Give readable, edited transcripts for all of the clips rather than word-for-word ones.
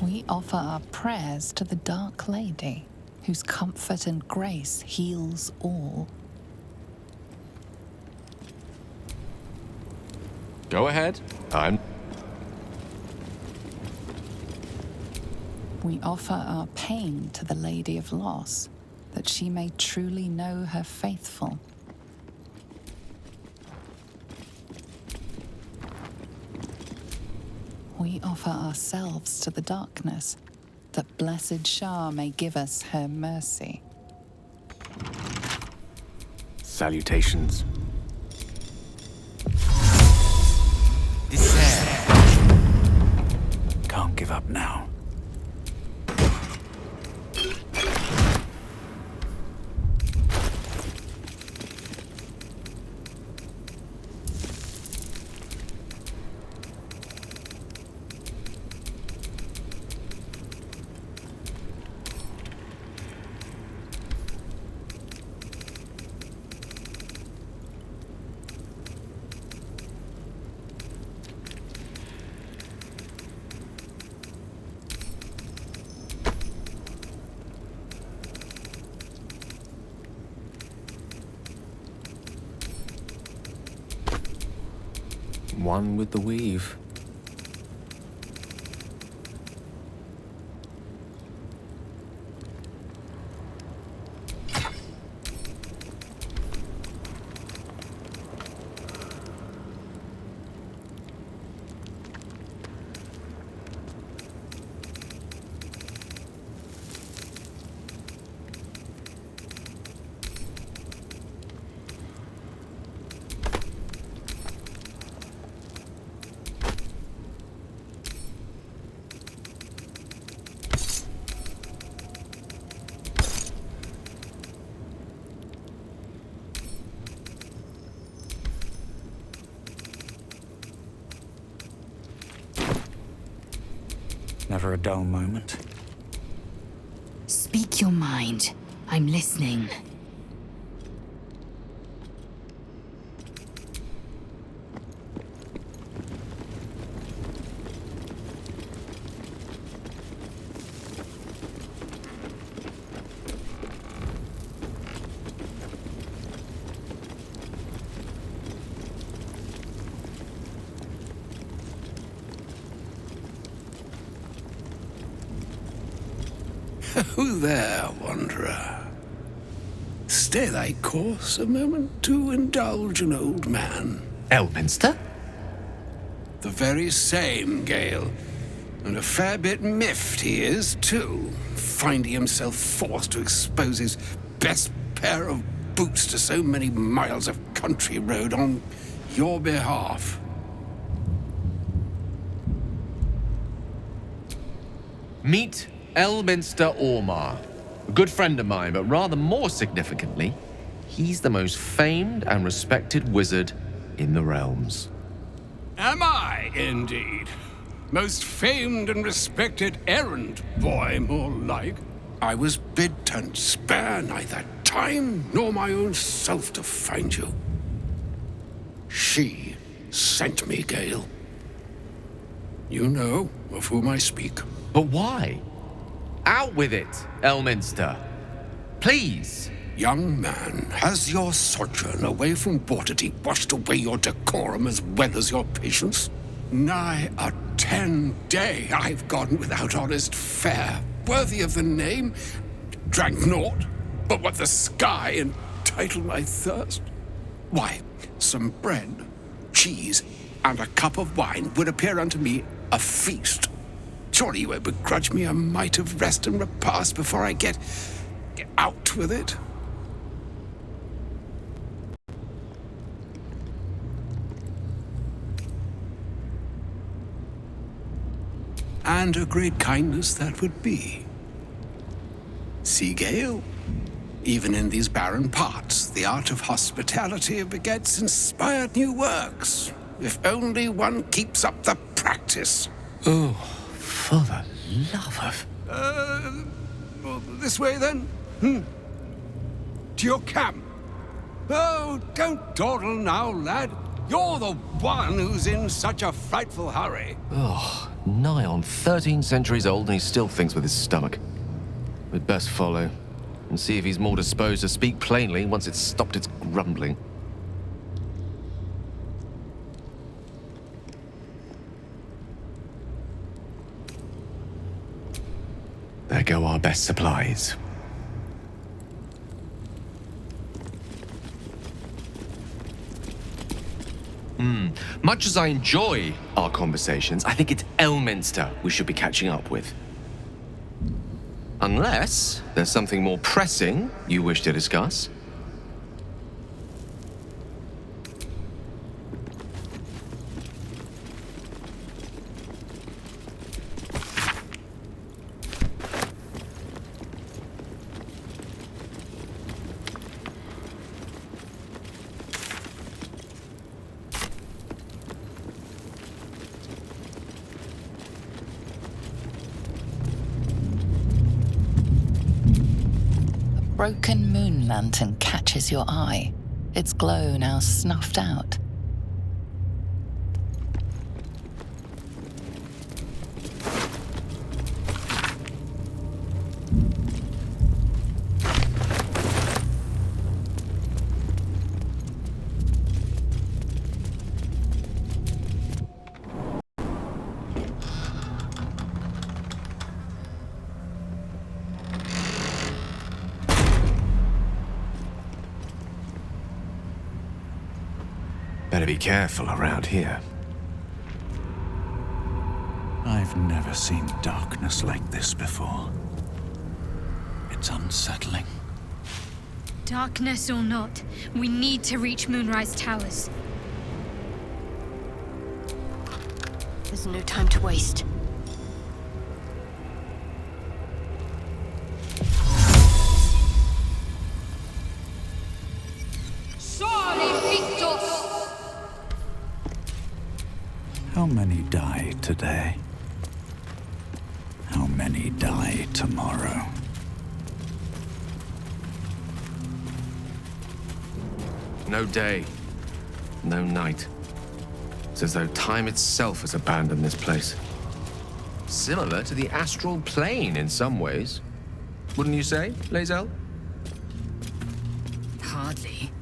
We offer our prayers to the Dark Lady, whose comfort and grace heals all. Go ahead. We offer our pain to the Lady of Loss, that she may truly know her faithful. We offer ourselves to the darkness, that blessed Shah may give us her mercy. Salutations. Can't give up now. One with the weave. Never a dull moment. Speak your mind. I'm listening. Who there, wanderer? Stay thy course a moment to indulge an old man. Elminster? The very same, Gale. And a fair bit miffed he is, too, finding himself forced to expose his best pair of boots to so many miles of country road on your behalf. Meet Elminster Ormar. A good friend of mine, but rather more significantly, he's the most famed and respected wizard in the realms. Am I, indeed? Most famed and respected errand boy, more like. I was bid and spare neither time nor my own self to find you. She sent me, Gale. You know of whom I speak. But why? Out with it, Elminster. Please. Young man, has your sojourn away from Bortity washed away your decorum as well as your patience? Nigh a 10-day I've gone without honest fare, worthy of the name. Drank naught, but what the sky entitled my thirst. Why, some bread, cheese, and a cup of wine would appear unto me a feast. Surely you won't begrudge me a mite of rest and repast before I get out with it. And a great kindness that would be. See, Gale, even in these barren parts, the art of hospitality begets inspired new works, if only one keeps up the practice. Oh, for the love of... This way, then? To your camp. Oh, don't dawdle now, lad. You're the one who's in such a frightful hurry. Oh, nigh on 13 centuries old and he still thinks with his stomach. We'd best follow and see if he's more disposed to speak plainly once it's stopped its grumbling. There go our best supplies. Much as I enjoy our conversations, I think it's Elminster we should be catching up with. Unless there's something more pressing you wish to discuss. Broken moon lantern catches your eye, its glow now snuffed out. Better be careful around here. I've never seen darkness like this before. It's unsettling. Darkness or not, we need to reach Moonrise Towers. There's no time to waste. How many die today? How many die tomorrow? No day, no night. It's as though time itself has abandoned this place. Similar to the astral plane in some ways. Wouldn't you say, Lae'zel? Hardly.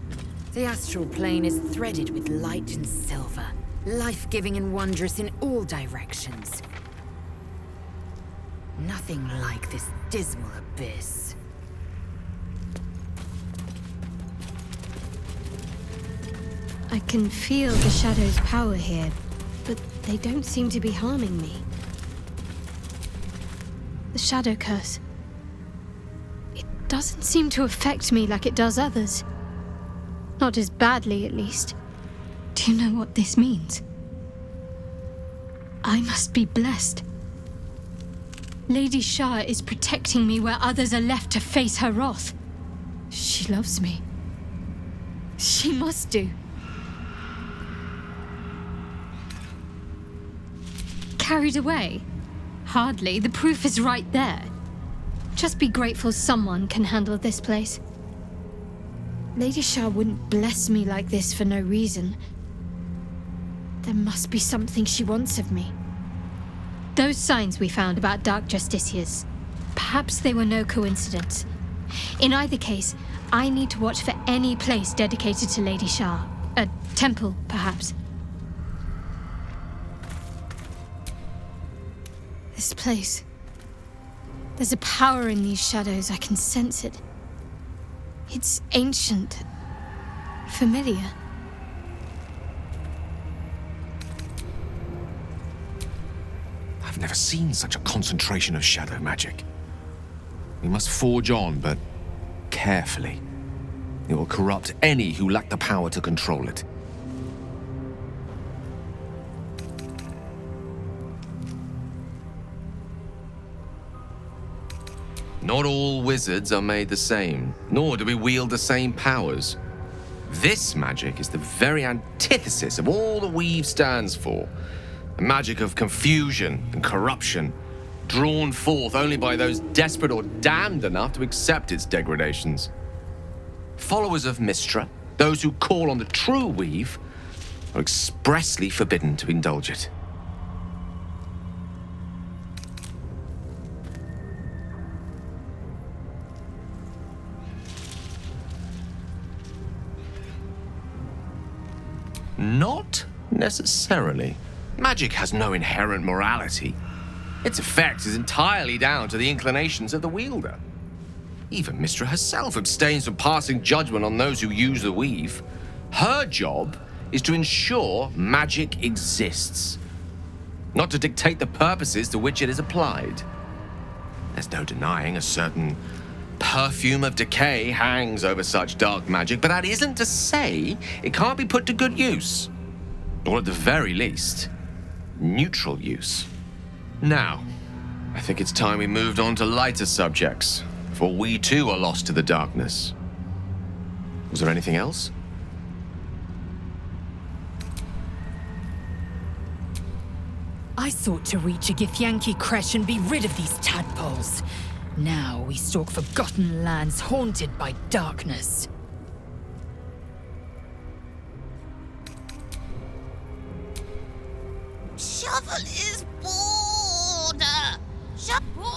The astral plane is threaded with light and silver, life-giving and wondrous in all directions. Nothing like this dismal abyss. I can feel the Shadow's power here, but they don't seem to be harming me. The Shadow Curse. It doesn't seem to affect me like it does others. Not as badly, at least. Do you know what this means? I must be blessed. Lady Shah is protecting me where others are left to face her wrath. She loves me. She must do. Carried away? Hardly. The proof is right there. Just be grateful someone can handle this place. Lady Shah wouldn't bless me like this for no reason. There must be something she wants of me. Those signs we found about Dark Justiciars, perhaps they were no coincidence. In either case, I need to watch for any place dedicated to Lady Shah. A temple, perhaps. This place. There's a power in these shadows, I can sense it. It's ancient. Familiar. I've never seen such a concentration of shadow magic. We must forge on, but carefully. It will corrupt any who lack the power to control it. Not all wizards are made the same, nor do we wield the same powers. This magic is the very antithesis of all that Weave stands for. A magic of confusion and corruption, drawn forth only by those desperate or damned enough to accept its degradations. Followers of Mystra, those who call on the true Weave, are expressly forbidden to indulge it. Not necessarily. Magic has no inherent morality. Its effect is entirely down to the inclinations of the wielder. Even Mystra herself abstains from passing judgment on those who use the weave. Her job is to ensure magic exists, not to dictate the purposes to which it is applied. There's no denying a certain perfume of decay hangs over such dark magic, but that isn't to say it can't be put to good use. Or at the very least, neutral use. Now, I think it's time we moved on to lighter subjects, for we too are lost to the darkness. Was there anything else? I sought to reach a Githyanki creche and be rid of these tadpoles. Now we stalk forgotten lands haunted by darkness. Shovel is bored. Bored.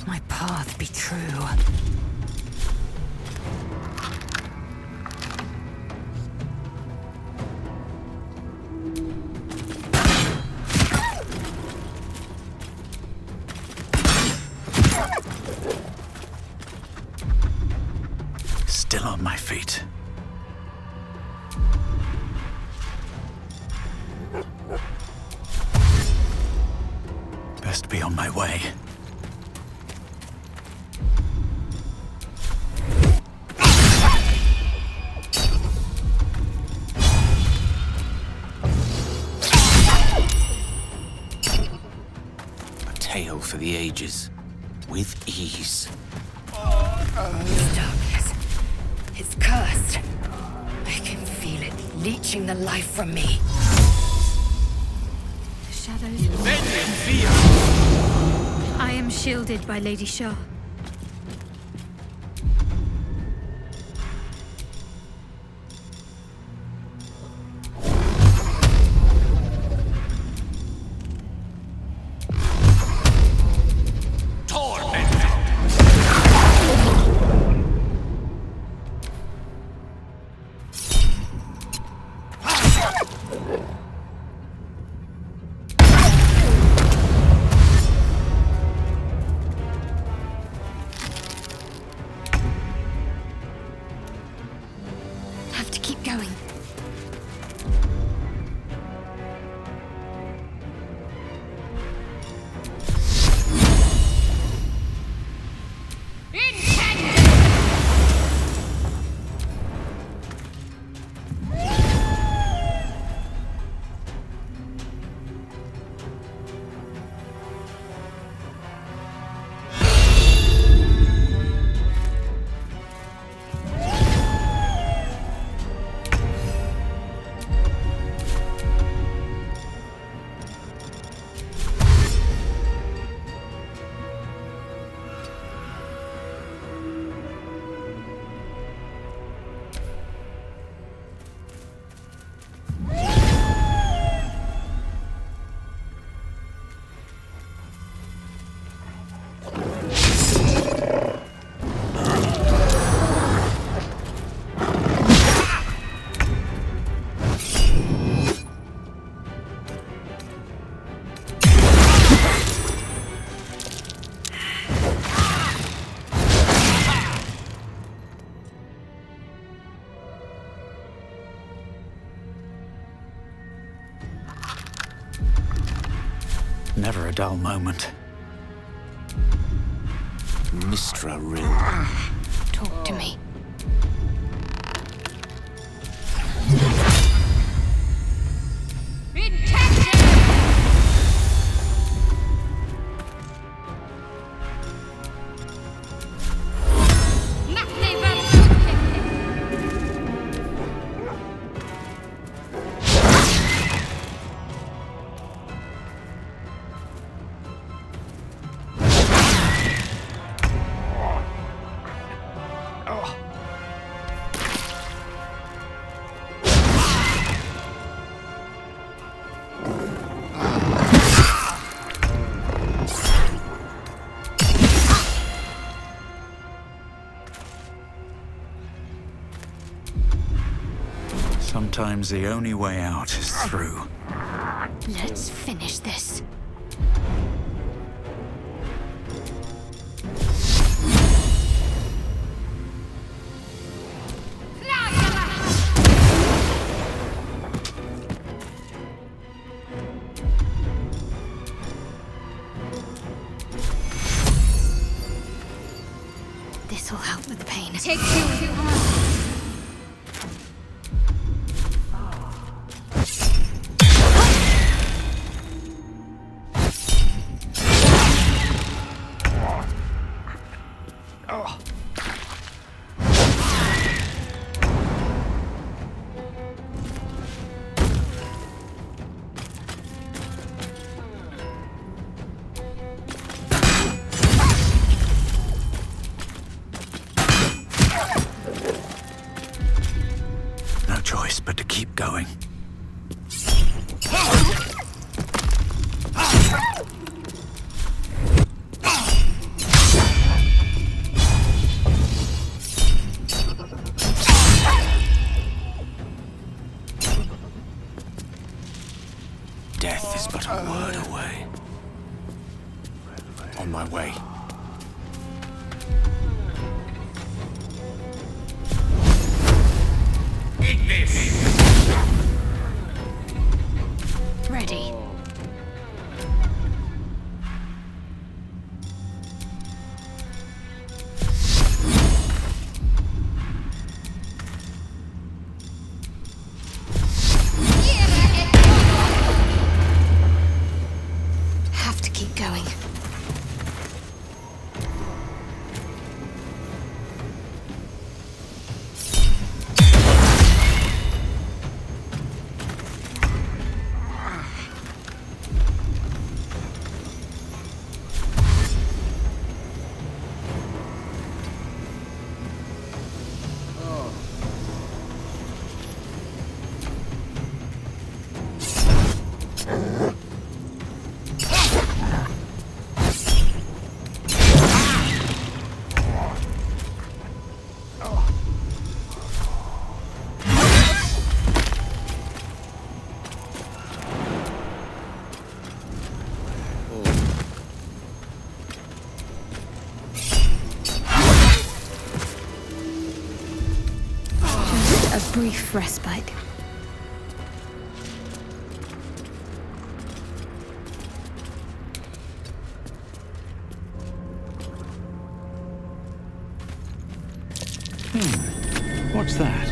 My path be true. Still on my feet. Best be on my way. Tale for the ages, with ease. This darkness. It's cursed. I can feel it leeching the life from me. The shadows. I am shielded by Lady Shah. Have to keep going. Never a dull moment. Mystra Rin. Talk to me. Sometimes the only way out is through. Let's finish this. This'll help with the pain. Take two. No choice but to keep going. Death is but a word away. On my way. Ready. Have to keep going. A brief respite. What's that?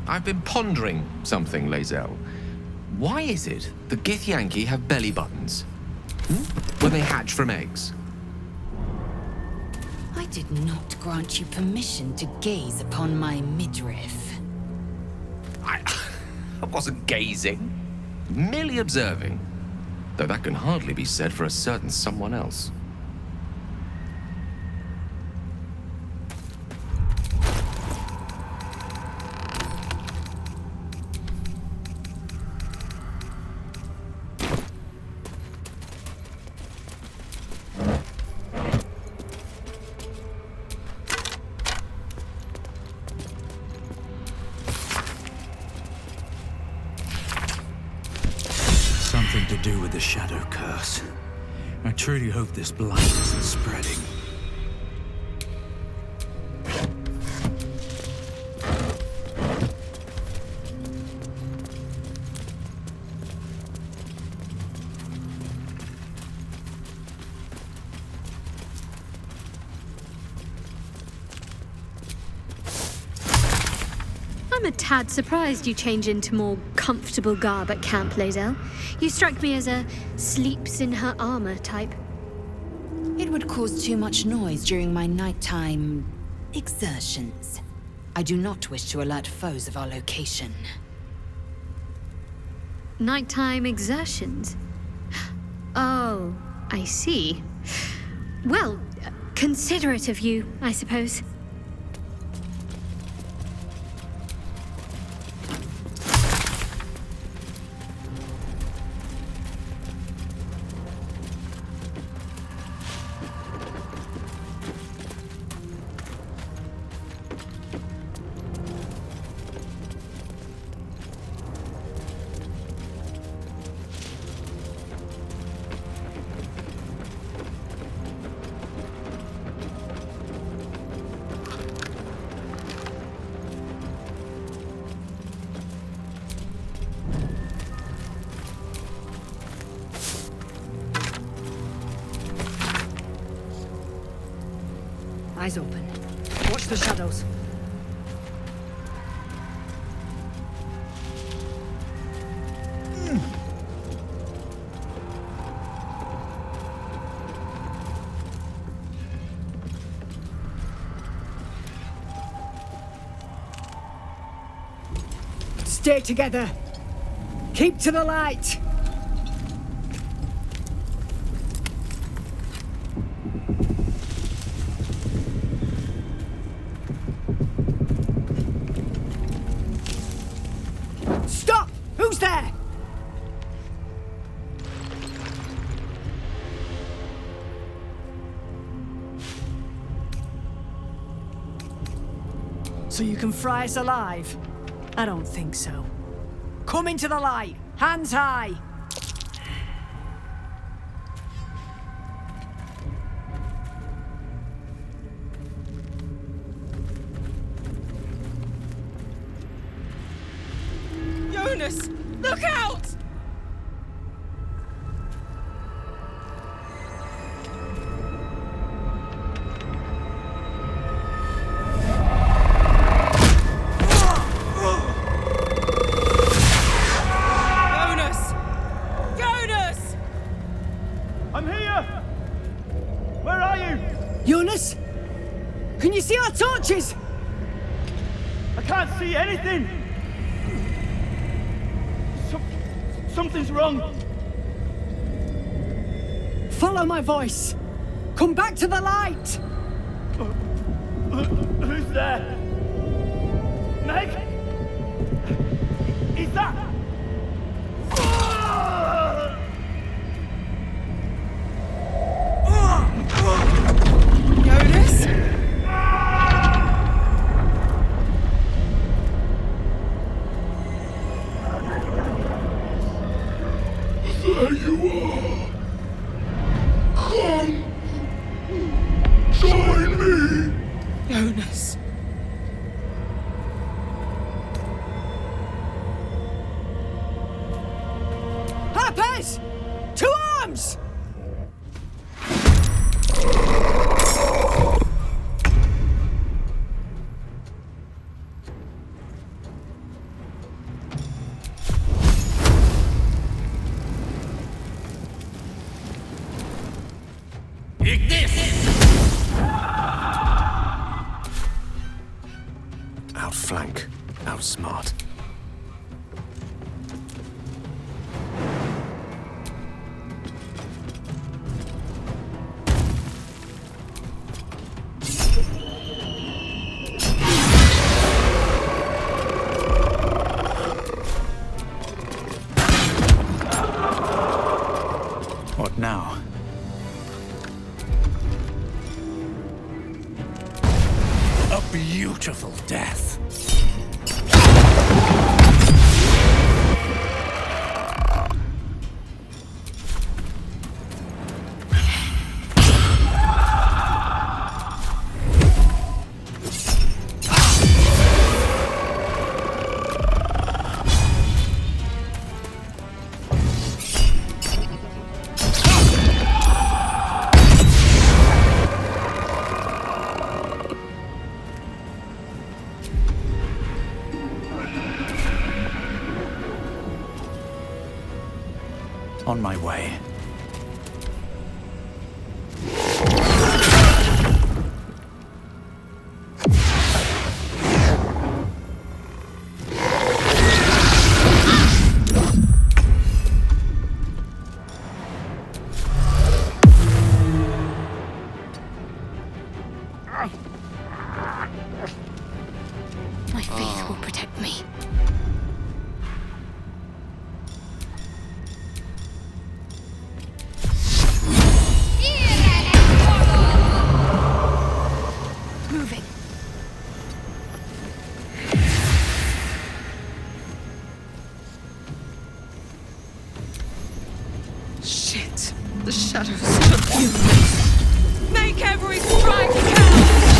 I've been pondering something, Lae'zel. Why is it the Githyanki have belly buttons? When they hatch from eggs? I did not grant you permission to gaze upon my midriff. I wasn't gazing, merely observing. Though that can hardly be said for a certain someone else. Something to do with the shadow curse. I truly hope this blight isn't spreading. I'm a tad surprised you change into more comfortable garb at Camp Lae'zel. You strike me as a sleeps in her armor type. It would cause too much noise during my nighttime exertions. I do not wish to alert foes of our location. nighttime exertions. Oh, I see. Well, considerate of you, I suppose. Eyes open. Watch the shadows. Stay together. Keep to the light. Stop! Who's there? So you can fry us alive? I don't think so. Come into the light! Hands high! Jonas! Look out! Jonas! Jonas! I'm here! Where are you? Jonas? Can you see our torches? I can't see anything! Something's wrong! Follow my voice! Come back to the light! Who's there? Meg? Is that... Jonas? There you are. Come. Join me. Jonas. Harpers! To arms! Outflank, outsmart. What now? A beautiful death. On my way. Take every strike count!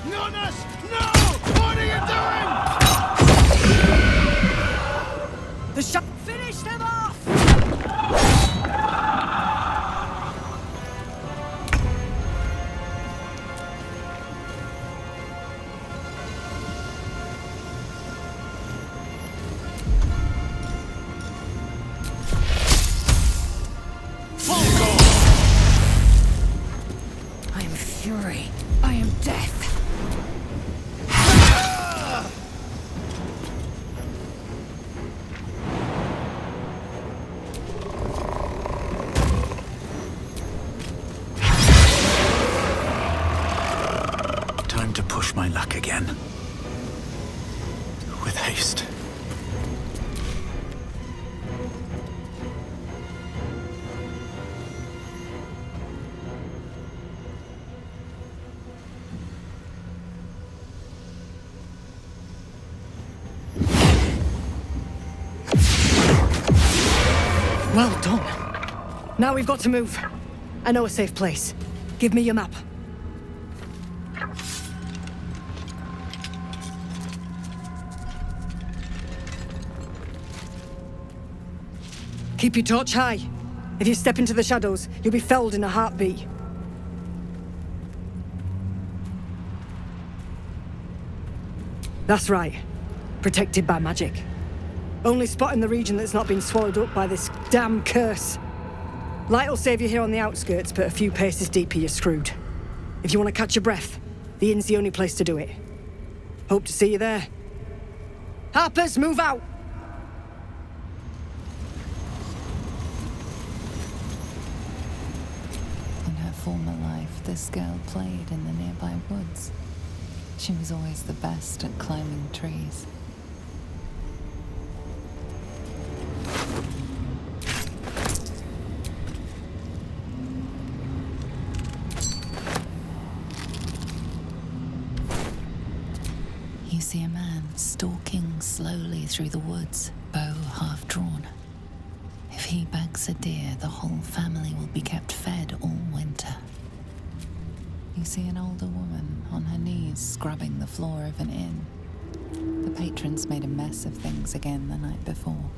Jonas! No! What are you doing? The shot. Finish them off! I am fury. I am death. Time to push my luck again. With haste. Well done. Now we've got to move. I know a safe place. Give me your map. Keep your torch high. If you step into the shadows, you'll be felled in a heartbeat. That's right. Protected by magic. Only spot in the region that's not been swallowed up by this damn curse. Light will save you here on the outskirts, but a few paces deeper you're screwed. If you want to catch your breath, the inn's the only place to do it. Hope to see you there. Harpers, move out! In her former life, this girl played in the nearby woods. She was always the best at climbing trees. You see a man stalking slowly through the woods, bow half drawn. If he bags a deer, the whole family will be kept fed all winter. You see an older woman on her knees scrubbing the floor of an inn. The patrons made a mess of things again the night before.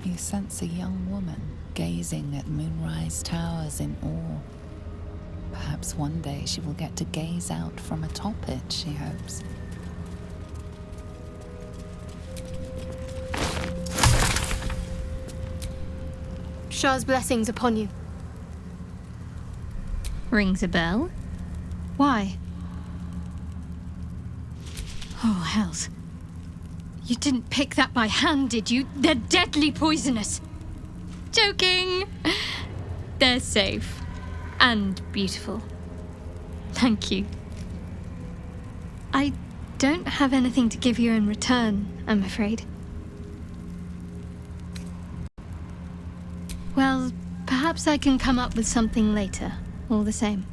You sense a young woman gazing at moonrise towers in awe. Perhaps one day she will get to gaze out from atop it, she hopes. Shah's blessings upon you. Rings a bell? Why? Oh, hells. You didn't pick that by hand, did you? They're deadly poisonous. Joking. They're safe. And beautiful. Thank you. I don't have anything to give you in return, I'm afraid. Well, perhaps I can come up with something later, all the same.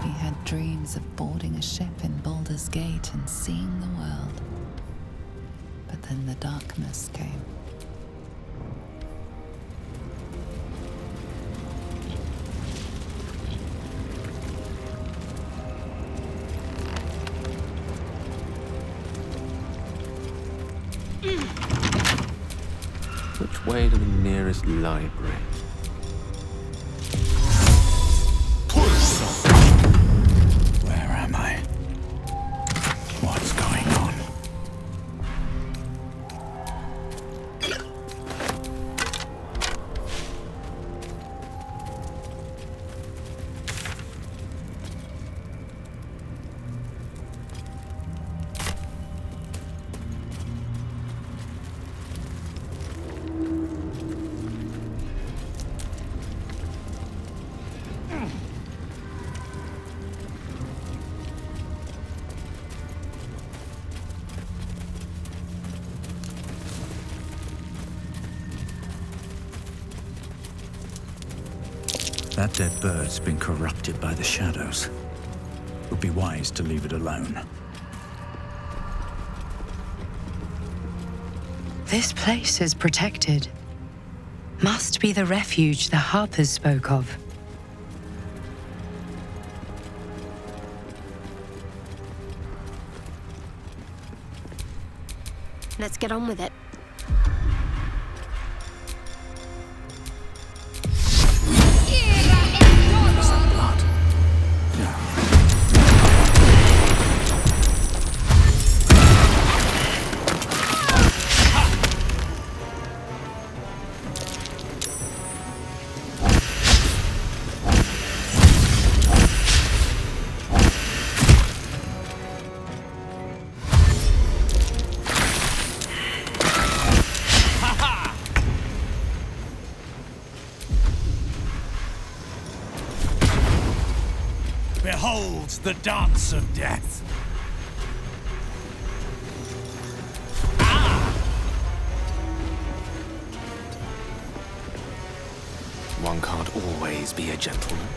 He had dreams of boarding a ship in Baldur's Gate and seeing the world. But then the darkness came. Which way to the nearest library? Where am I? What's going on? That dead bird's been corrupted by the shadows. Would be wise to leave it alone. This place is protected. Must be the refuge the Harpers spoke of. Let's get on with it. Is that blood? Behold the dance of death. One can't always be a gentleman.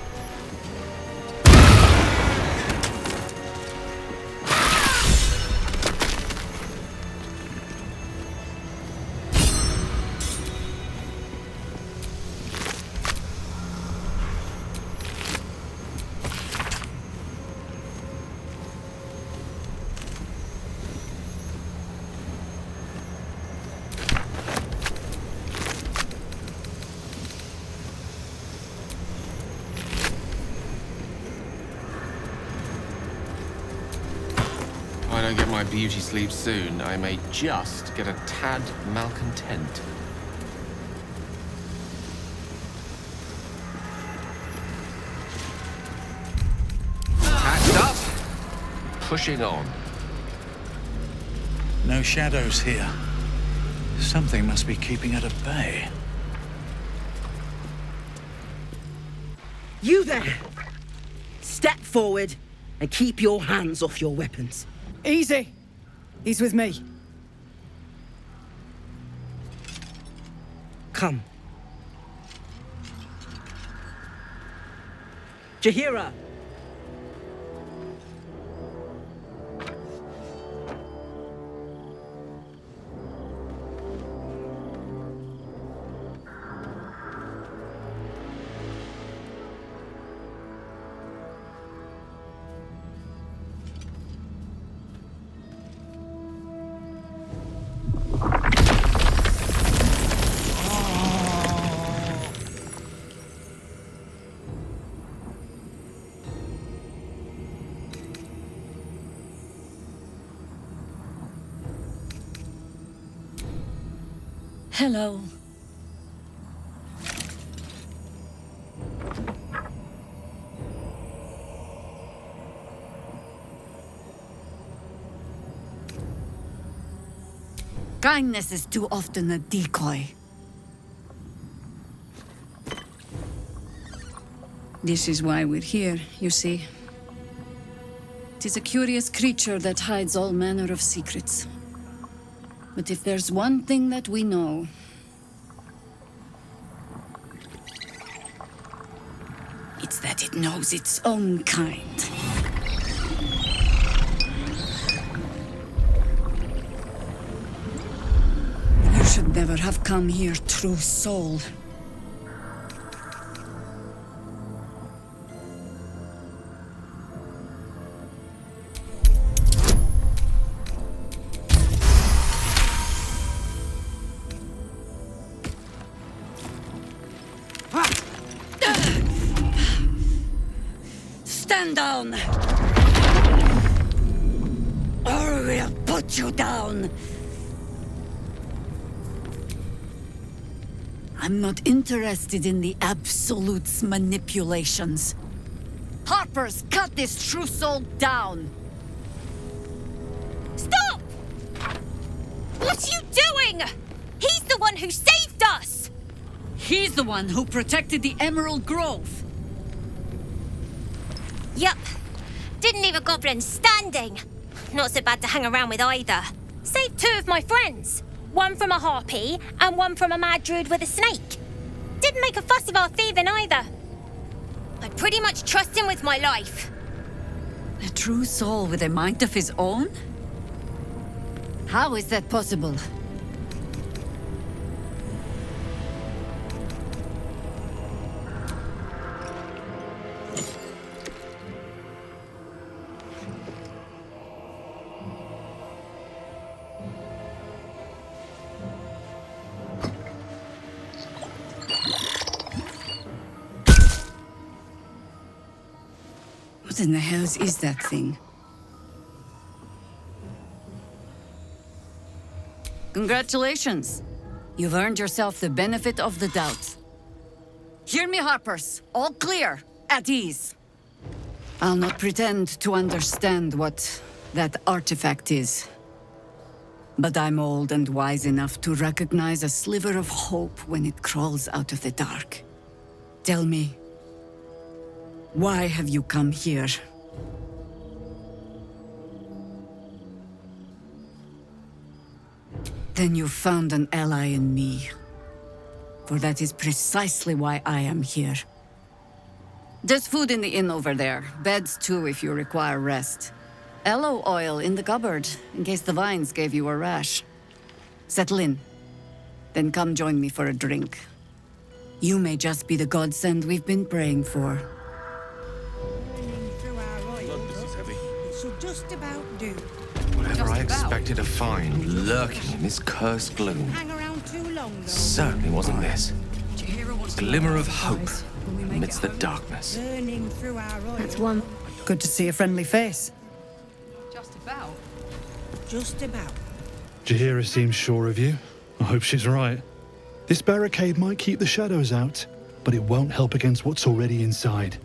If I don't get my beauty sleep soon, I may just get a tad malcontent. Packed up, pushing on. No shadows here. Something must be keeping it at bay. You there! Step forward and keep your hands off your weapons. Easy. He's with me. Come. Jahira! Hello. Kindness is too often a decoy. This is why we're here, you see. It is a curious creature that hides all manner of secrets. But if there's one thing that we know, it's that it knows its own kind. You should never have come here, true soul. Stand down! Or we'll put you down! I'm not interested in the Absolute's manipulations. Harpers, cut this true soul down! Stop! What are you doing? He's the one who saved us! He's the one who protected the Emerald Grove. Yup. Didn't leave a goblin standing. Not so bad to hang around with either. Saved two of my friends. One from a harpy and one from a mad druid with a snake. Didn't make a fuss of our thieving either. I pretty much trust him with my life. A true soul with a mind of his own? How is that possible? What in the hells is that thing? Congratulations! You've earned yourself the benefit of the doubt. Hear me, Harpers. All clear. At ease. I'll not pretend to understand what that artifact is. But I'm old and wise enough to recognize a sliver of hope when it crawls out of the dark. Tell me, why have you come here? Then you found an ally in me. For that is precisely why I am here. There's food in the inn over there. Beds too if you require rest. Aloe oil in the cupboard, in case the vines gave you a rash. Settle in. Then come join me for a drink. You may just be the godsend we've been praying for. Should just about do. Whatever I expected to find lurking in this cursed gloom Hang around too long, though. certainly wasn't this. Glimmer of hope amidst the darkness. Burning through our oil. That's one. Good to see a friendly face. Just about. Just about. Jahira seems sure of you. I hope she's right. This barricade might keep the shadows out, but it won't help against what's already inside.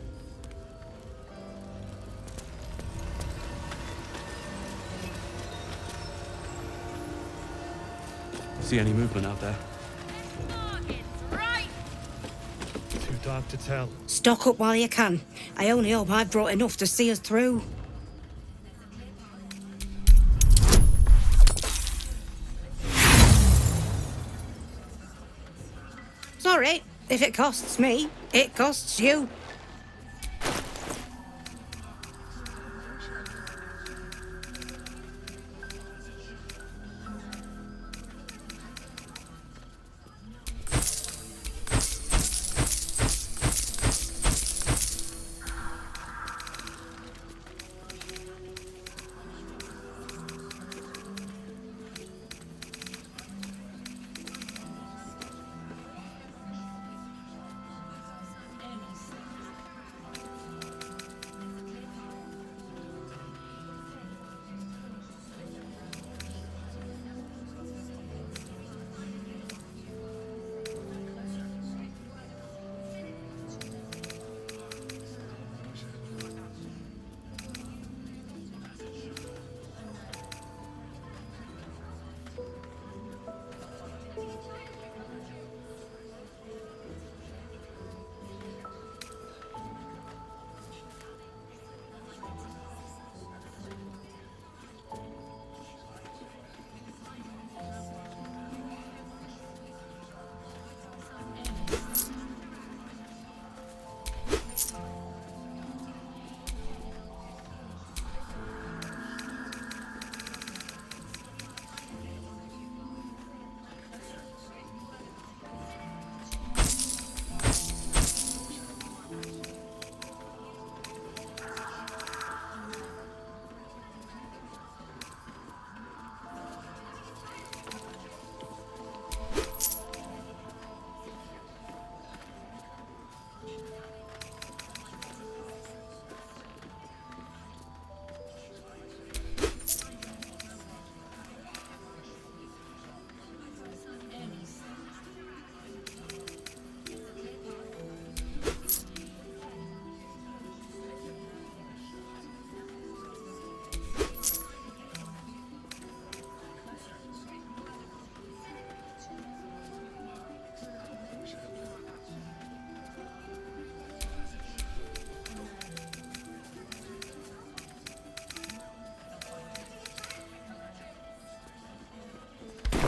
See any movement out there? Too dark to tell. Stock up while you can. I only hope I've brought enough to see us through. Sorry, if it costs me, it costs you.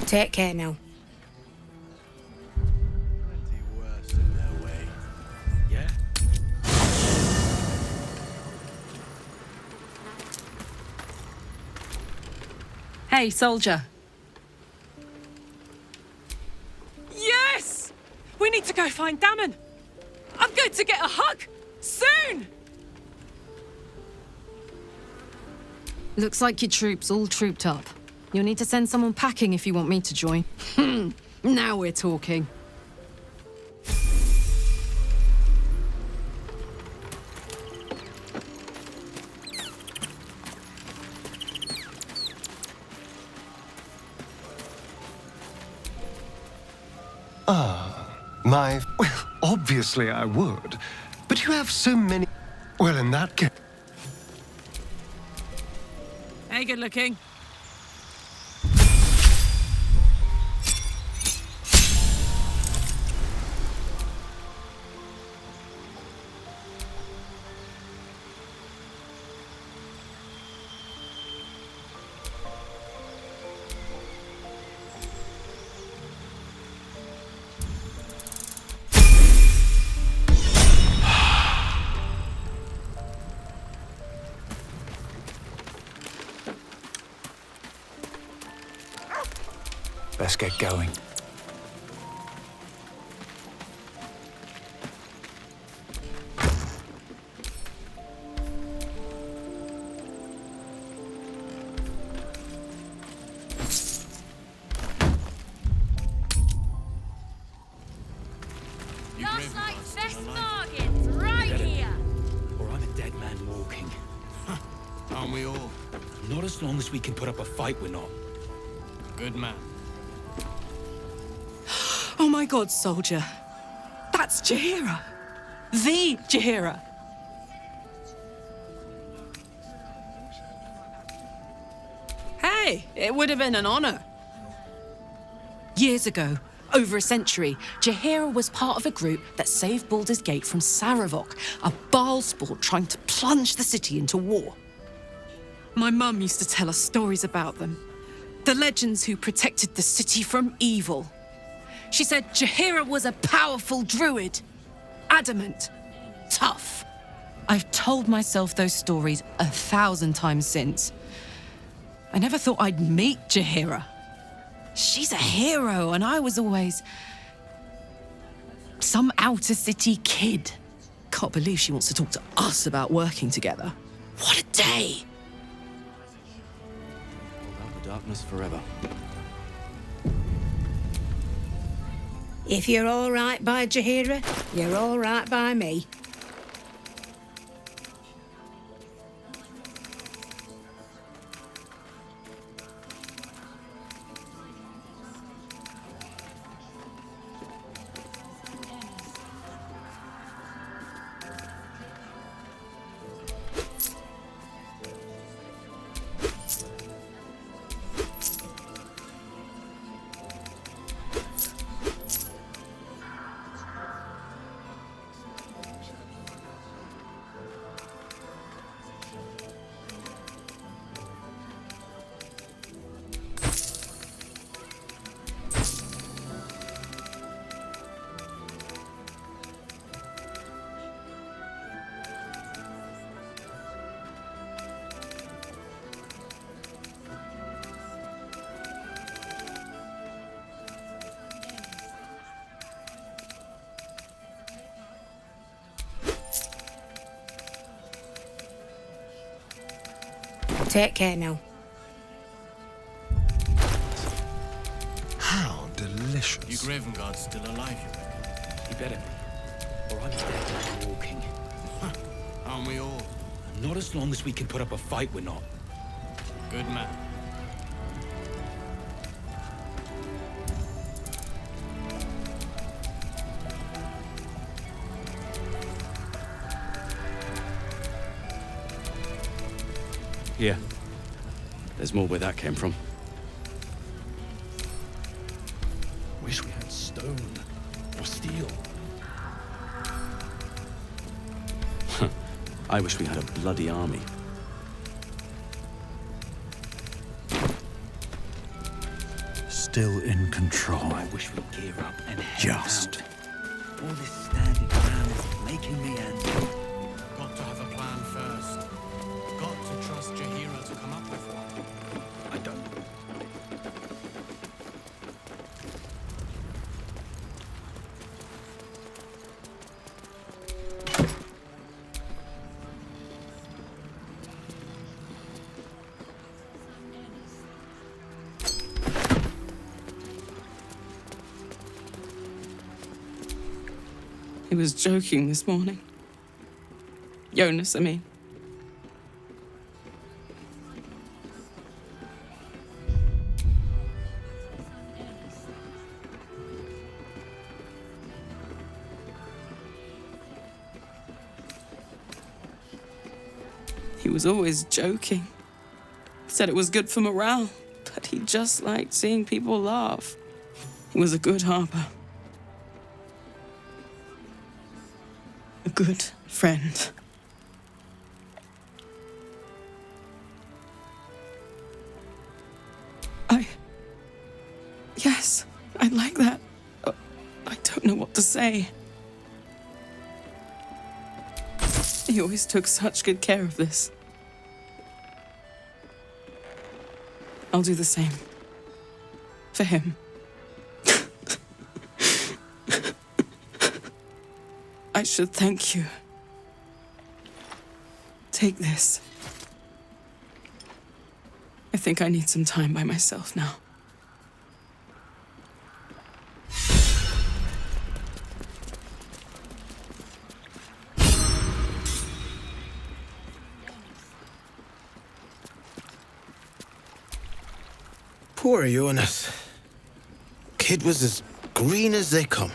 Take care now. Plenty worse in their way. Yeah? Hey, soldier. Yes! We need to go find Damon. I'm going to get a hug soon! Looks like your troops all trooped up. You'll need to send someone packing if you want me to join. Now we're talking. Well, obviously I would. But you have so many... Well, in that case... Hey, good looking. Let's get going. Last night's best bargains, right here. Or I'm a dead man walking. Aren't we all? Not as long as we can put up a fight, we're not. Good man. Oh my god, soldier. That's Jaheira. The Jaheira. Hey, it would have been an honor. Years ago, over a century, Jaheira was part of a group that saved Baldur's Gate from Saravok, a Baal sport trying to plunge the city into war. My mum used to tell us stories about them. The legends who protected the city from evil. She said Jaheira was a powerful druid. Adamant. Tough. I've told myself those stories 1,000 times since. I never thought I'd meet Jaheira. She's a hero, and I was always... some outer city kid. Can't believe she wants to talk to us about working together. What a day! Hold out the darkness forever. If you're all right by Jaheira, you're all right by me. Take care now. How delicious. You Gravenguard's still alive, you reckon? He better be. Or I'm a dead man walking. Aren't we all? Not as long as we can put up a fight, we're not. Good man. Here. There's more where that came from. Wish we had stone or steel. I wish we had a bloody army. Still in control. I wish we'd gear up and head out. All this standing around is making me angry. Got to have a plan first. Got to trust Jaheira to come up with one. I don't. He was joking this morning. Jonas, I mean. He was always joking. Said it was good for morale, but he just liked seeing people laugh. He was a good harper. A good friend. Yes, I like that. I don't know what to say. He always took such good care of this. I'll do the same. For him. I should thank you. Take this. I think I need some time by myself now. Poor Jonas. Kid was as green as they come.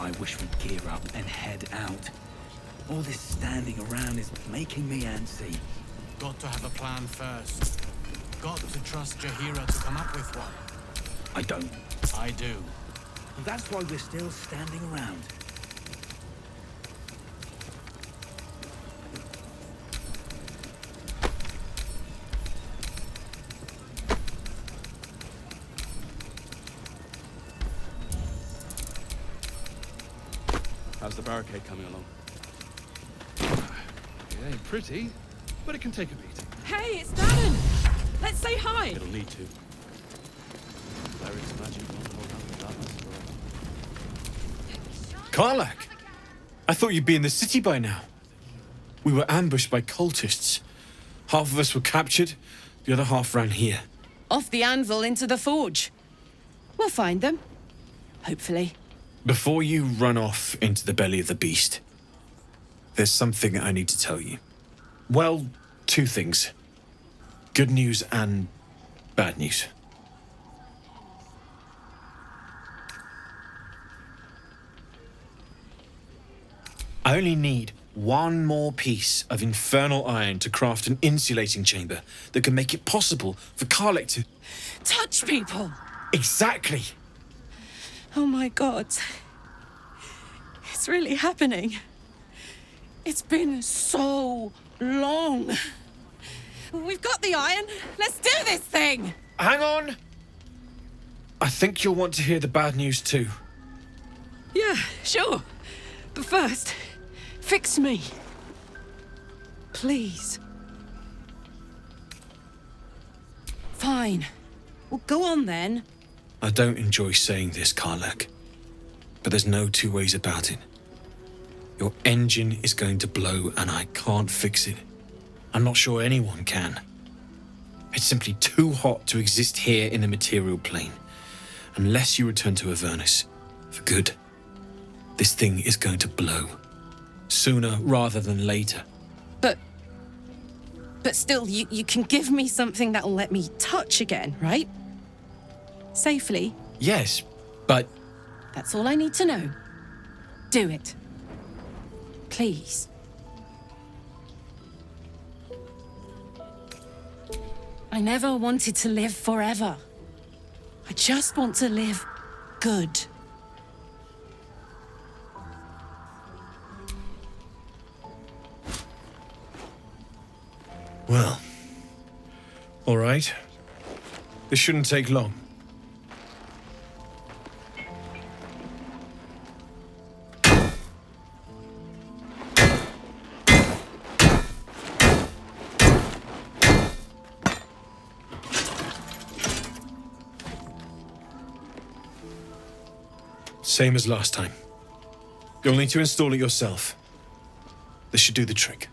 I wish we'd gear up and head out. All this standing around is making me antsy. Got to have a plan first. Got to trust Jaheira to come up with one. I don't. I do. That's why we're still standing around. How's the barricade coming along? It ain't pretty, but it can take a beat. Hey, it's Darren! Let's say hi! It'll need to. Cleric's magic won't hold up the darkness forever. Karlach! I thought you'd be in the city by now. We were ambushed by cultists. Half of us were captured, the other half ran here. Off the anvil into the forge. We'll find them. Hopefully. Before you run off into the belly of the beast, there's something I need to tell you. Well, two things. Good news and bad news. I only need one more piece of infernal iron to craft an insulating chamber that can make it possible for Karlach to... Touch people! Exactly! Oh my God. It's really happening. It's been so long. We've got the iron. Let's do this thing! Hang on! I think you'll want to hear the bad news too. Yeah, sure. But first, fix me. Please. Fine. Well, go on then. I don't enjoy saying this, Karlach, but there's no two ways about it. Your engine is going to blow and I can't fix it. I'm not sure anyone can. It's simply too hot to exist here in the material plane. Unless you return to Avernus for good, this thing is going to blow. Sooner rather than later. But still, you can give me something that'll let me touch again, right? Safely. Yes, but... That's all I need to know. Do it. Please. I never wanted to live forever. I just want to live good. Well, all right. This shouldn't take long. Same as last time. You'll need to install it yourself. This should do the trick.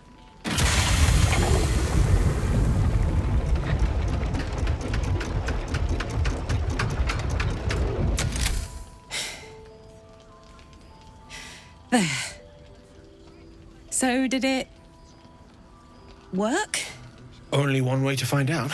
There. So did it work? Only one way to find out.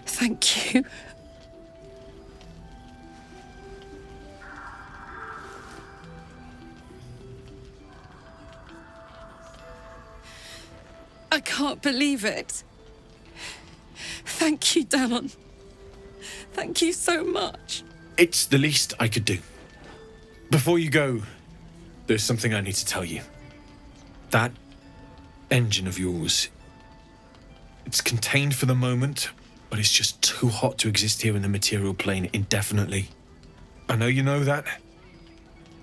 Thank you. I can't believe it. Thank you, Damon. Thank you so much. It's the least I could do. Before you go, there's something I need to tell you. That engine of yours, it's contained for the moment, but it's just too hot to exist here in the material plane indefinitely. I know you know that,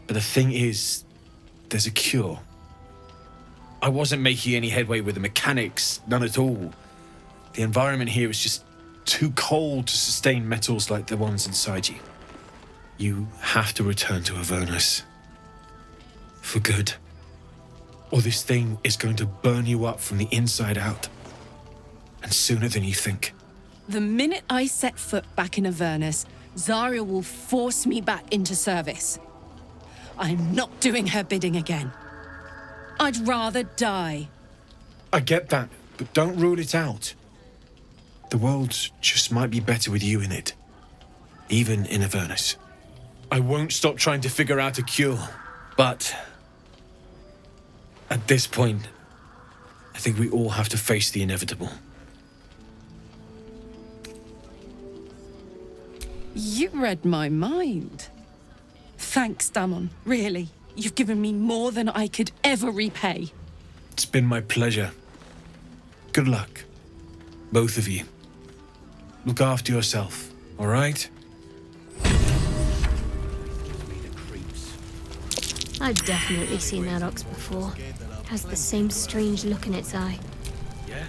but the thing is, there's a cure. I wasn't making any headway with the mechanics, none at all. The environment here is just too cold to sustain metals like the ones inside you. You have to return to Avernus. For good. Or this thing is going to burn you up from the inside out. And sooner than you think. The minute I set foot back in Avernus, Zarya will force me back into service. I'm not doing her bidding again. I'd rather die. I get that, but don't rule it out. The world just might be better with you in it. Even in Avernus. I won't stop trying to figure out a cure, but at this point, I think we all have to face the inevitable. You read my mind. Thanks, Damon. Really. You've given me more than I could ever repay. It's been my pleasure. Good luck. Both of you. Look after yourself, all right? I've definitely seen that ox before. Has the same strange look in its eye. Yeah?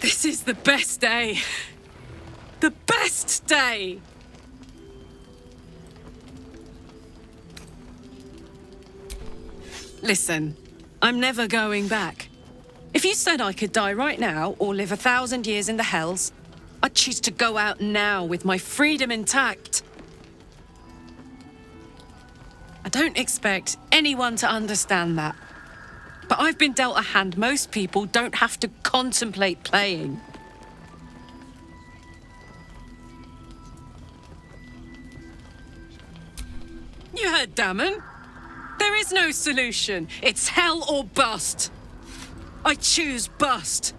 This is the best day. The best day! Listen, I'm never going back. If you said I could die right now or live 1,000 years in the hells, I'd choose to go out now with my freedom intact. I don't expect anyone to understand that. But I've been dealt a hand most people don't have to contemplate playing. You heard Damon. There is no solution. It's hell or bust. I choose bust.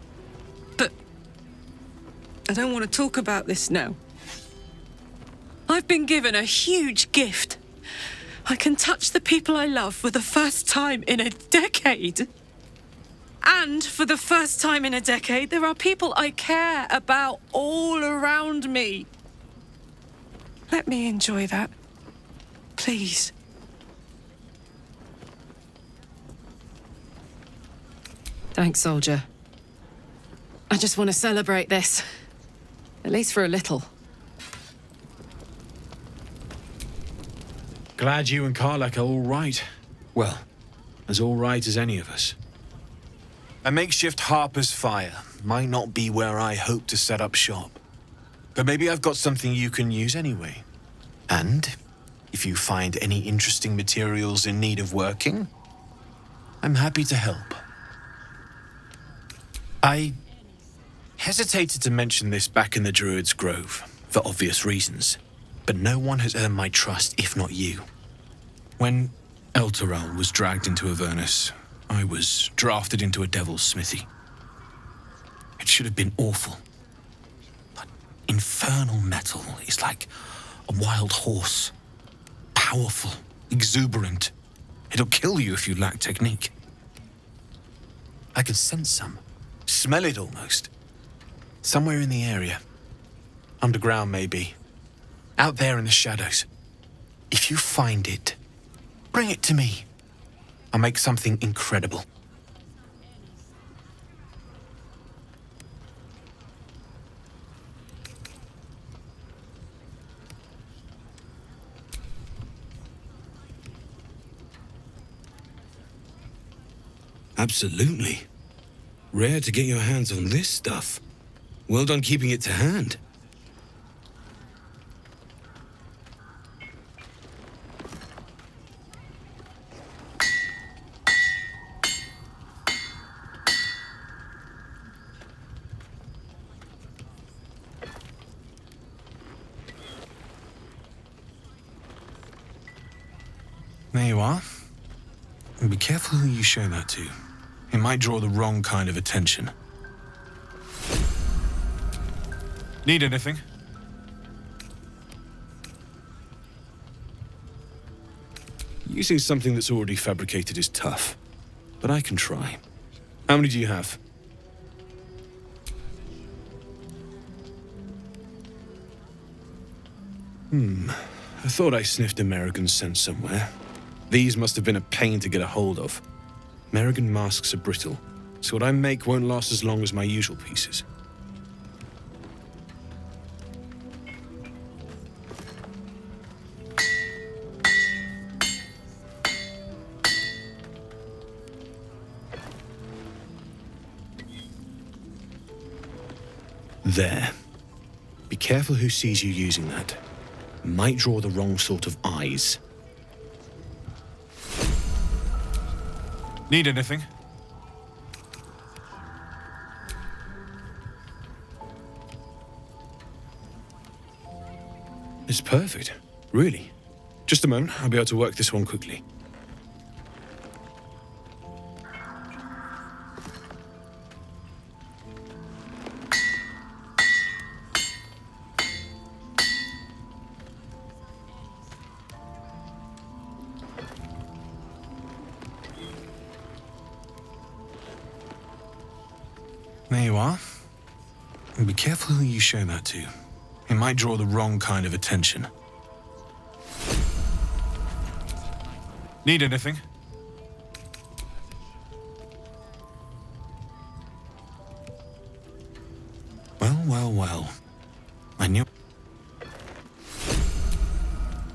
But I don't want to talk about this now. I've been given a huge gift. I can touch the people I love for the first time in a decade. And for the first time in a decade, there are people I care about all around me. Let me enjoy that. Please. Thanks, soldier. I just want to celebrate this. At least for a little. Glad you and Karlak are all right. Well, as all right as any of us. A makeshift Harper's Fire might not be where I hope to set up shop. But maybe I've got something you can use anyway. And if you find any interesting materials in need of working, I'm happy to help. I hesitated to mention this back in the Druid's Grove, for obvious reasons, but no one has earned my trust if not you. When Elturel was dragged into Avernus, I was drafted into a devil's smithy. It should have been awful. But infernal metal is like a wild horse. Powerful, exuberant. It'll kill you if you lack technique. I can sense some. Smell it almost. Somewhere in the area. Underground, maybe. Out there in the shadows. If you find it, bring it to me. I'll make something incredible. Absolutely. Rare to get your hands on this stuff. Well done keeping it to hand. There you are. And be careful who you show that to. It might draw the wrong kind of attention. Need anything? Using something that's already fabricated is tough, but I can try. How many do you have? I thought I sniffed American scent somewhere. These must have been a pain to get a hold of. American masks are brittle, so what I make won't last as long as my usual pieces. There. Be careful who sees you using that. Might draw the wrong sort of eyes. Need anything? It's perfect. Really. Just a moment, I'll be able to work this one quickly. There you are. And be careful who you show that to. It might draw the wrong kind of attention. Need anything? Well. I knew.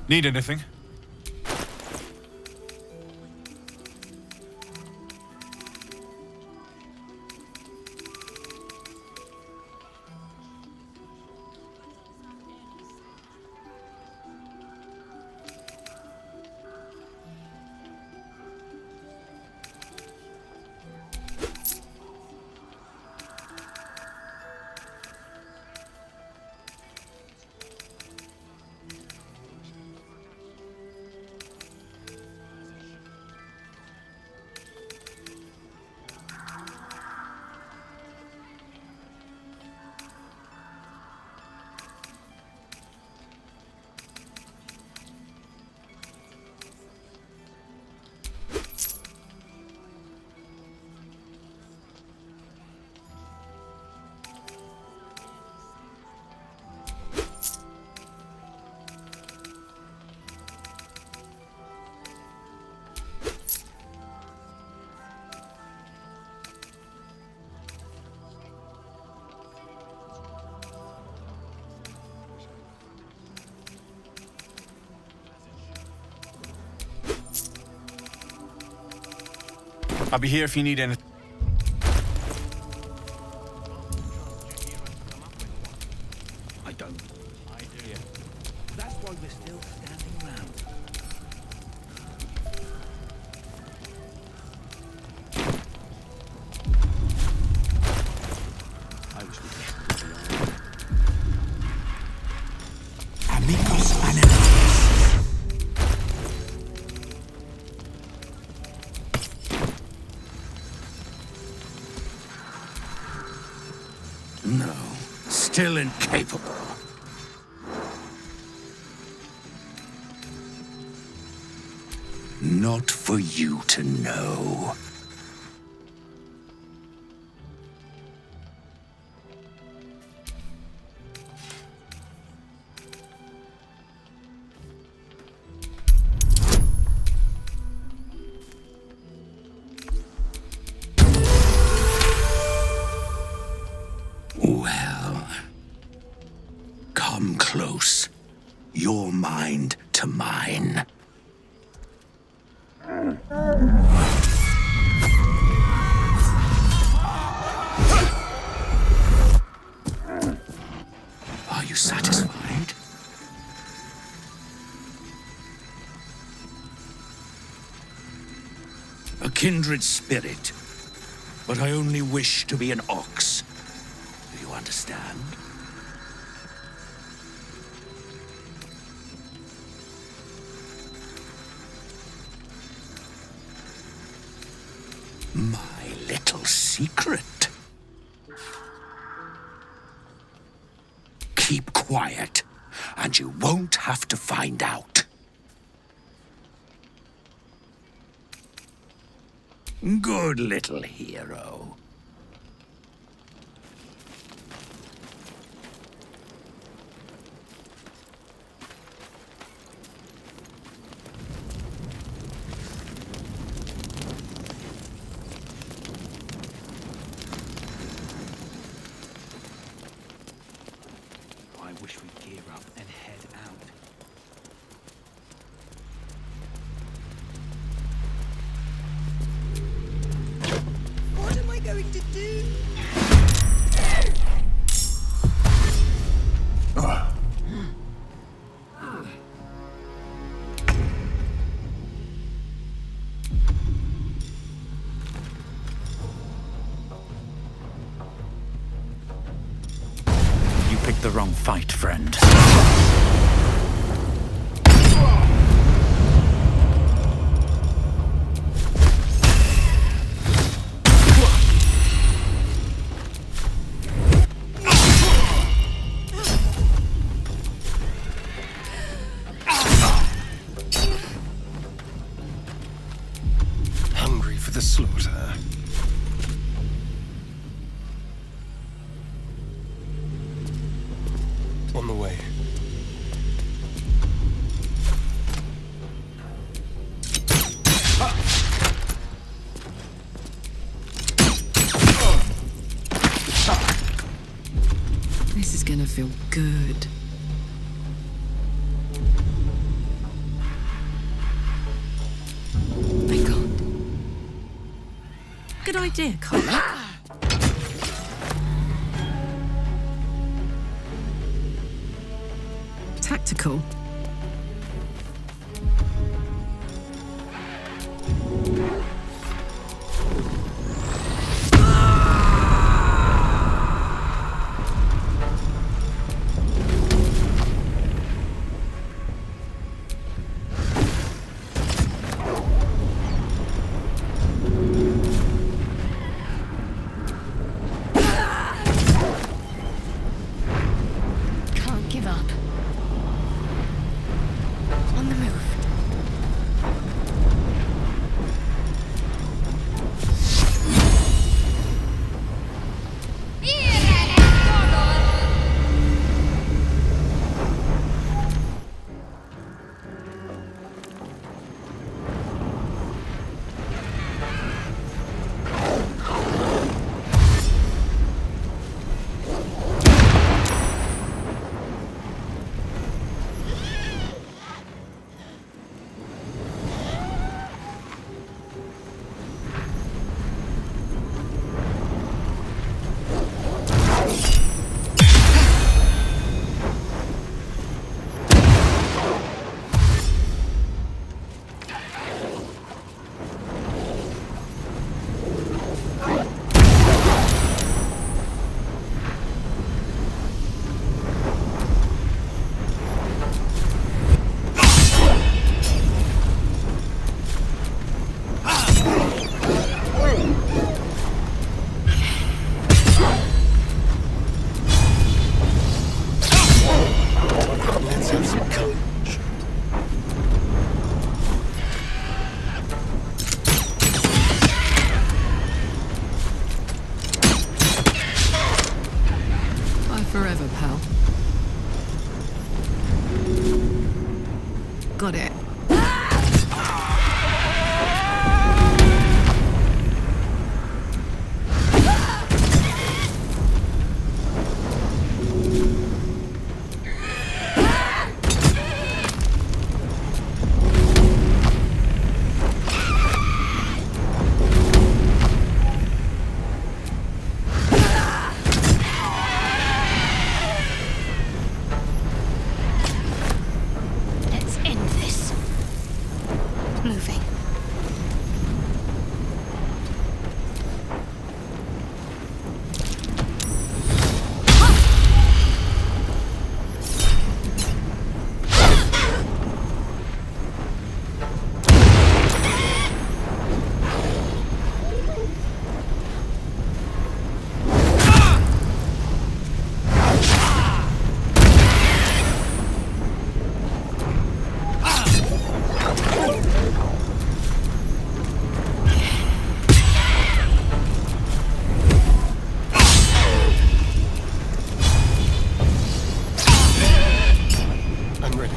Need anything? I'll be here if you need anything. I don't. I do. That's why we're still standing around. I wish we could. Amigos animals. No, still incapable. Not for you to know. Come close. Your mind to mine. Are you satisfied? A kindred spirit, but I only wish to be an ox. Do you understand? My little secret. Keep quiet, and you won't have to find out. Good little hero. I wish we'd gear up and head out. What am I going to do? You picked the wrong fight, friend. Hungry for the slaughter. On the way. This is gonna feel good. I can't. Good idea, Carla. Tactical. Can't give up. On the move. Let's have some courage. Bye forever, pal. Got it. I'm ready.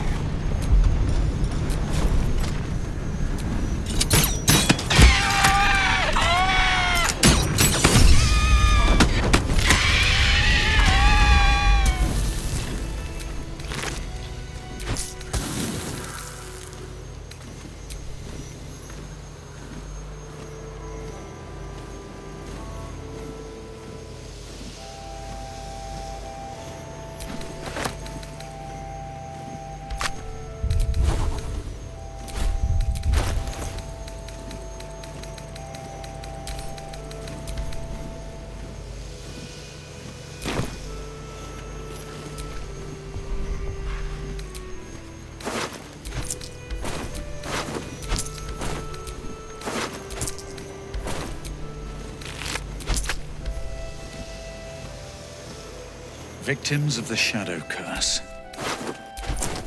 Victims of the Shadow Curse.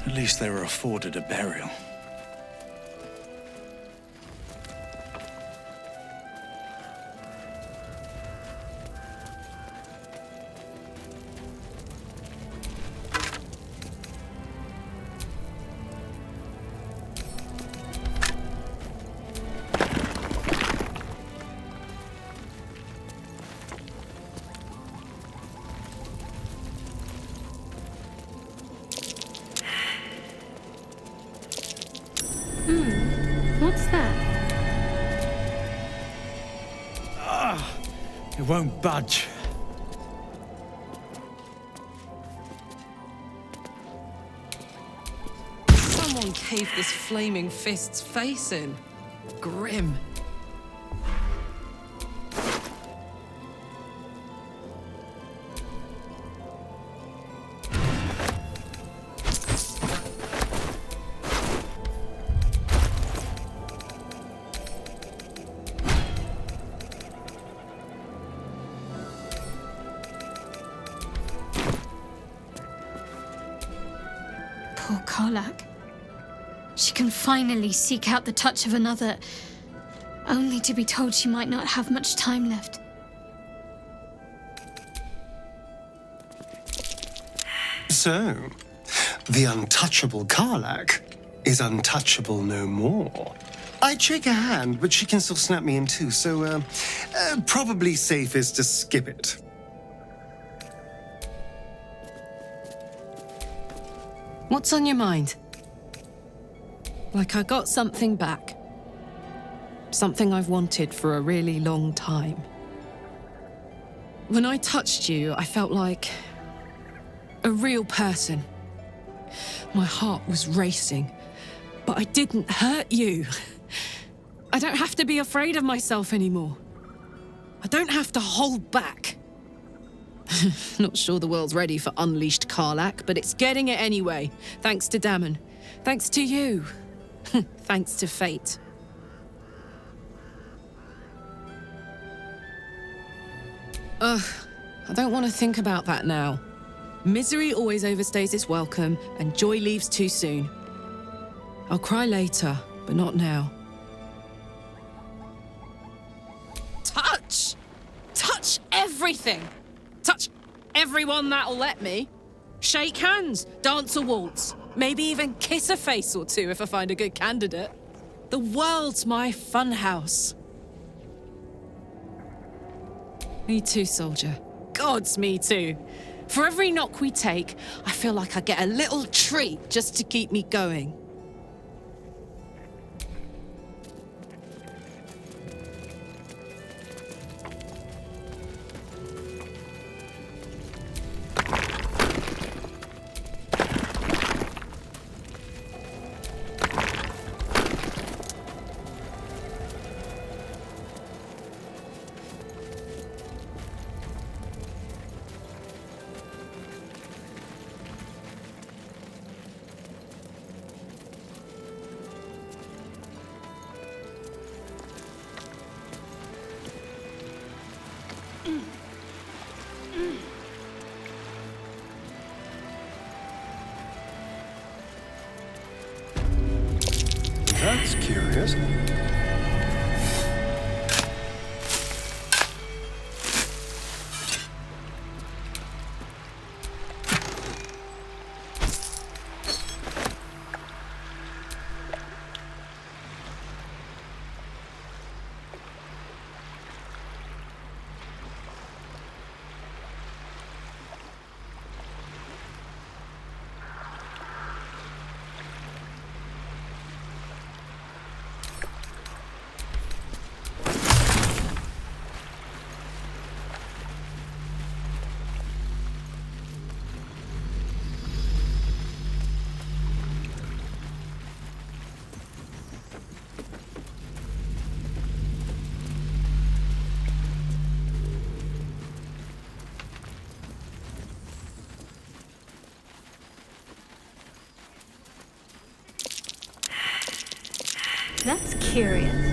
At least they were afforded a burial. What's that? It won't budge. Someone caved this flaming fist's face in. Grim. Poor Karlak. She can finally seek out the touch of another, only to be told she might not have much time left. So, the untouchable Karlak is untouchable no more. I'd shake her hand, but she can still snap me in two, so probably safest to skip it. What's on your mind? Like I got something back. Something I've wanted for a really long time. When I touched you, I felt like a real person. My heart was racing, but I didn't hurt you. I don't have to be afraid of myself anymore. I don't have to hold back. Not sure the world's ready for unleashed Karlak, but it's getting it anyway. Thanks to Damon. Thanks to you. Thanks to fate. Ugh, I don't want to think about that now. Misery always overstays its welcome, and joy leaves too soon. I'll cry later, but not now. Touch! Touch everything! Touch everyone that'll let me. Shake hands, dance a waltz, maybe even kiss a face or two if I find a good candidate. The world's my funhouse. Me too, soldier. Gods, me too. For every knock we take, I feel like I get a little treat just to keep me going. That's curious. curious.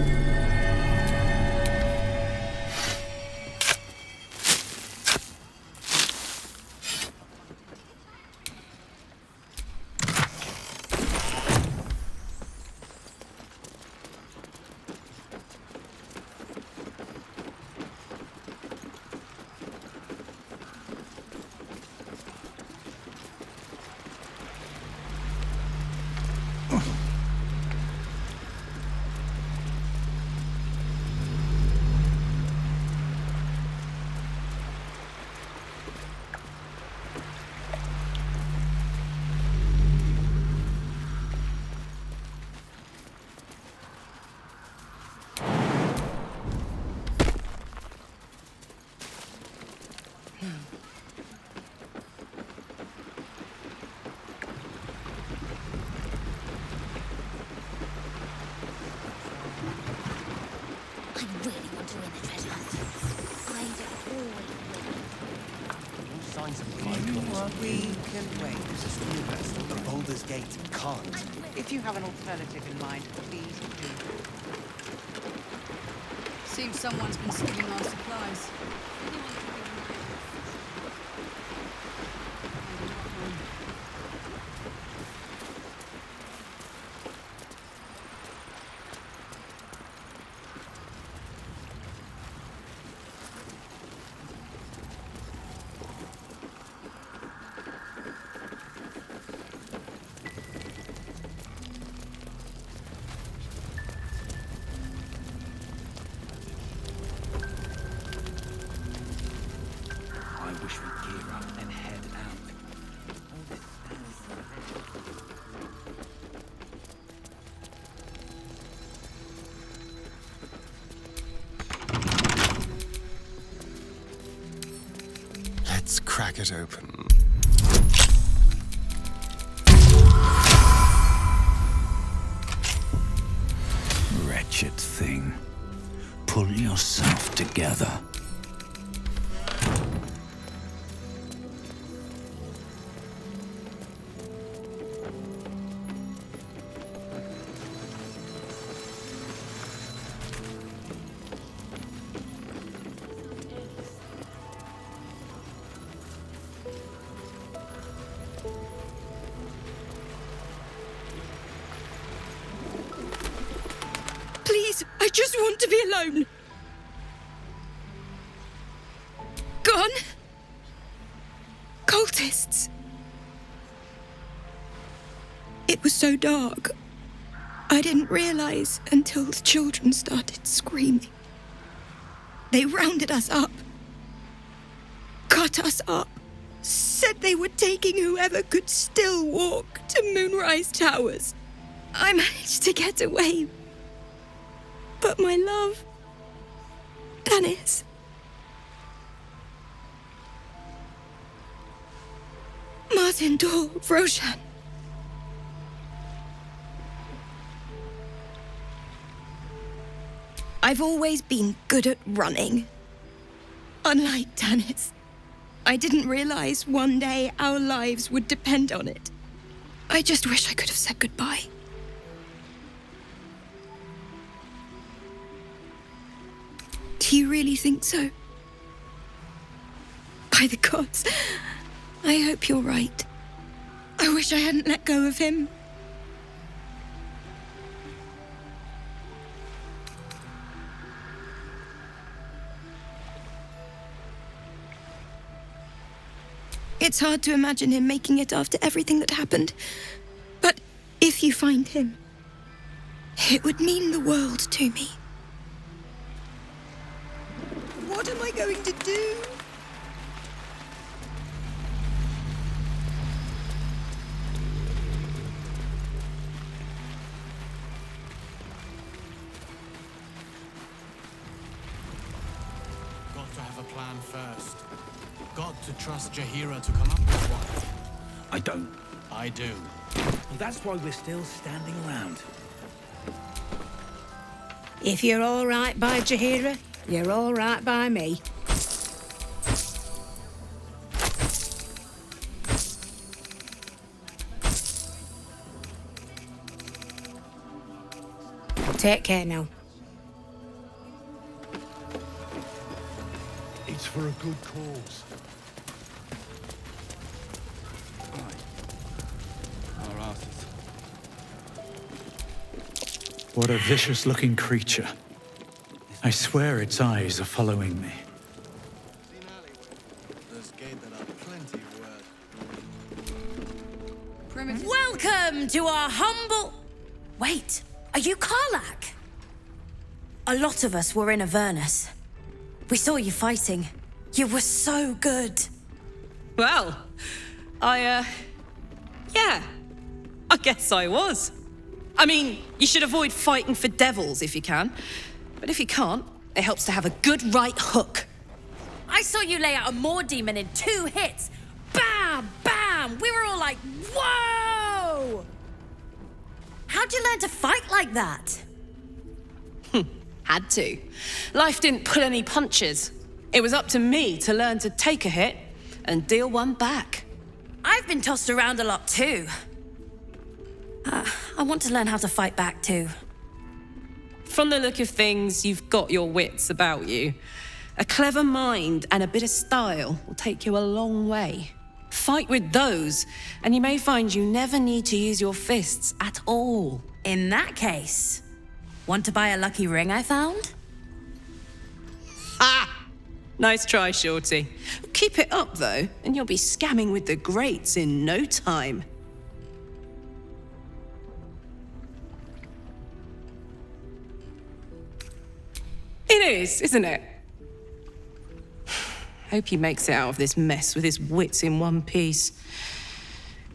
The Baldur'S Gate can't. If you have an alternative in mind, please do. Seems someone's been stealing our supplies. I wish we'd gear up and head out. Let's crack it open. Wretched thing. Pull yourself together. Please, I just want to be alone. Gone? Cultists. It was so dark. I didn't realize until the children started screaming. They rounded us up, cut us up, said they were taking whoever could still walk to Moonrise Towers. I managed to get away. But my love, Dennis. Martin Dor, Roshan. I've always been good at running. Unlike Dennis, I didn't realize one day our lives would depend on it. I just wish I could have said goodbye. Do you really think so? By the gods, I hope you're right. I wish I hadn't let go of him. It's hard to imagine him making it after everything that happened. But if you find him, it would mean the world to me. What am I going to do? Got to have a plan first. Got to trust Jaheira to come up with one. I don't. I do. Well, that's why we're still standing around. If you're all right by Jaheira, you're all right by me. Take care now. It's for a good cause. Our asses. What a vicious-looking creature. I swear its eyes are following me. Welcome to our humble... Wait, are you Karlach? A lot of us were in Avernus. We saw you fighting. You were so good. Well, yeah, I guess I was. I mean, you should avoid fighting for devils if you can. But if you can't, it helps to have a good right hook. I saw you lay out a Moor demon in 2 hits. Bam, bam! We were all like, whoa! How'd you learn to fight like that? Had to. Life didn't pull any punches. It was up to me to learn to take a hit and deal one back. I've been tossed around a lot too. I want to learn how to fight back too. From the look of things, you've got your wits about you. A clever mind and a bit of style will take you a long way. Fight with those, and you may find you never need to use your fists at all. In that case, want to buy a lucky ring I found? Ha! Nice try, Shorty. Keep it up, though, and you'll be scamming with the greats in no time. It is, isn't it? Hope he makes it out of this mess with his wits in one piece.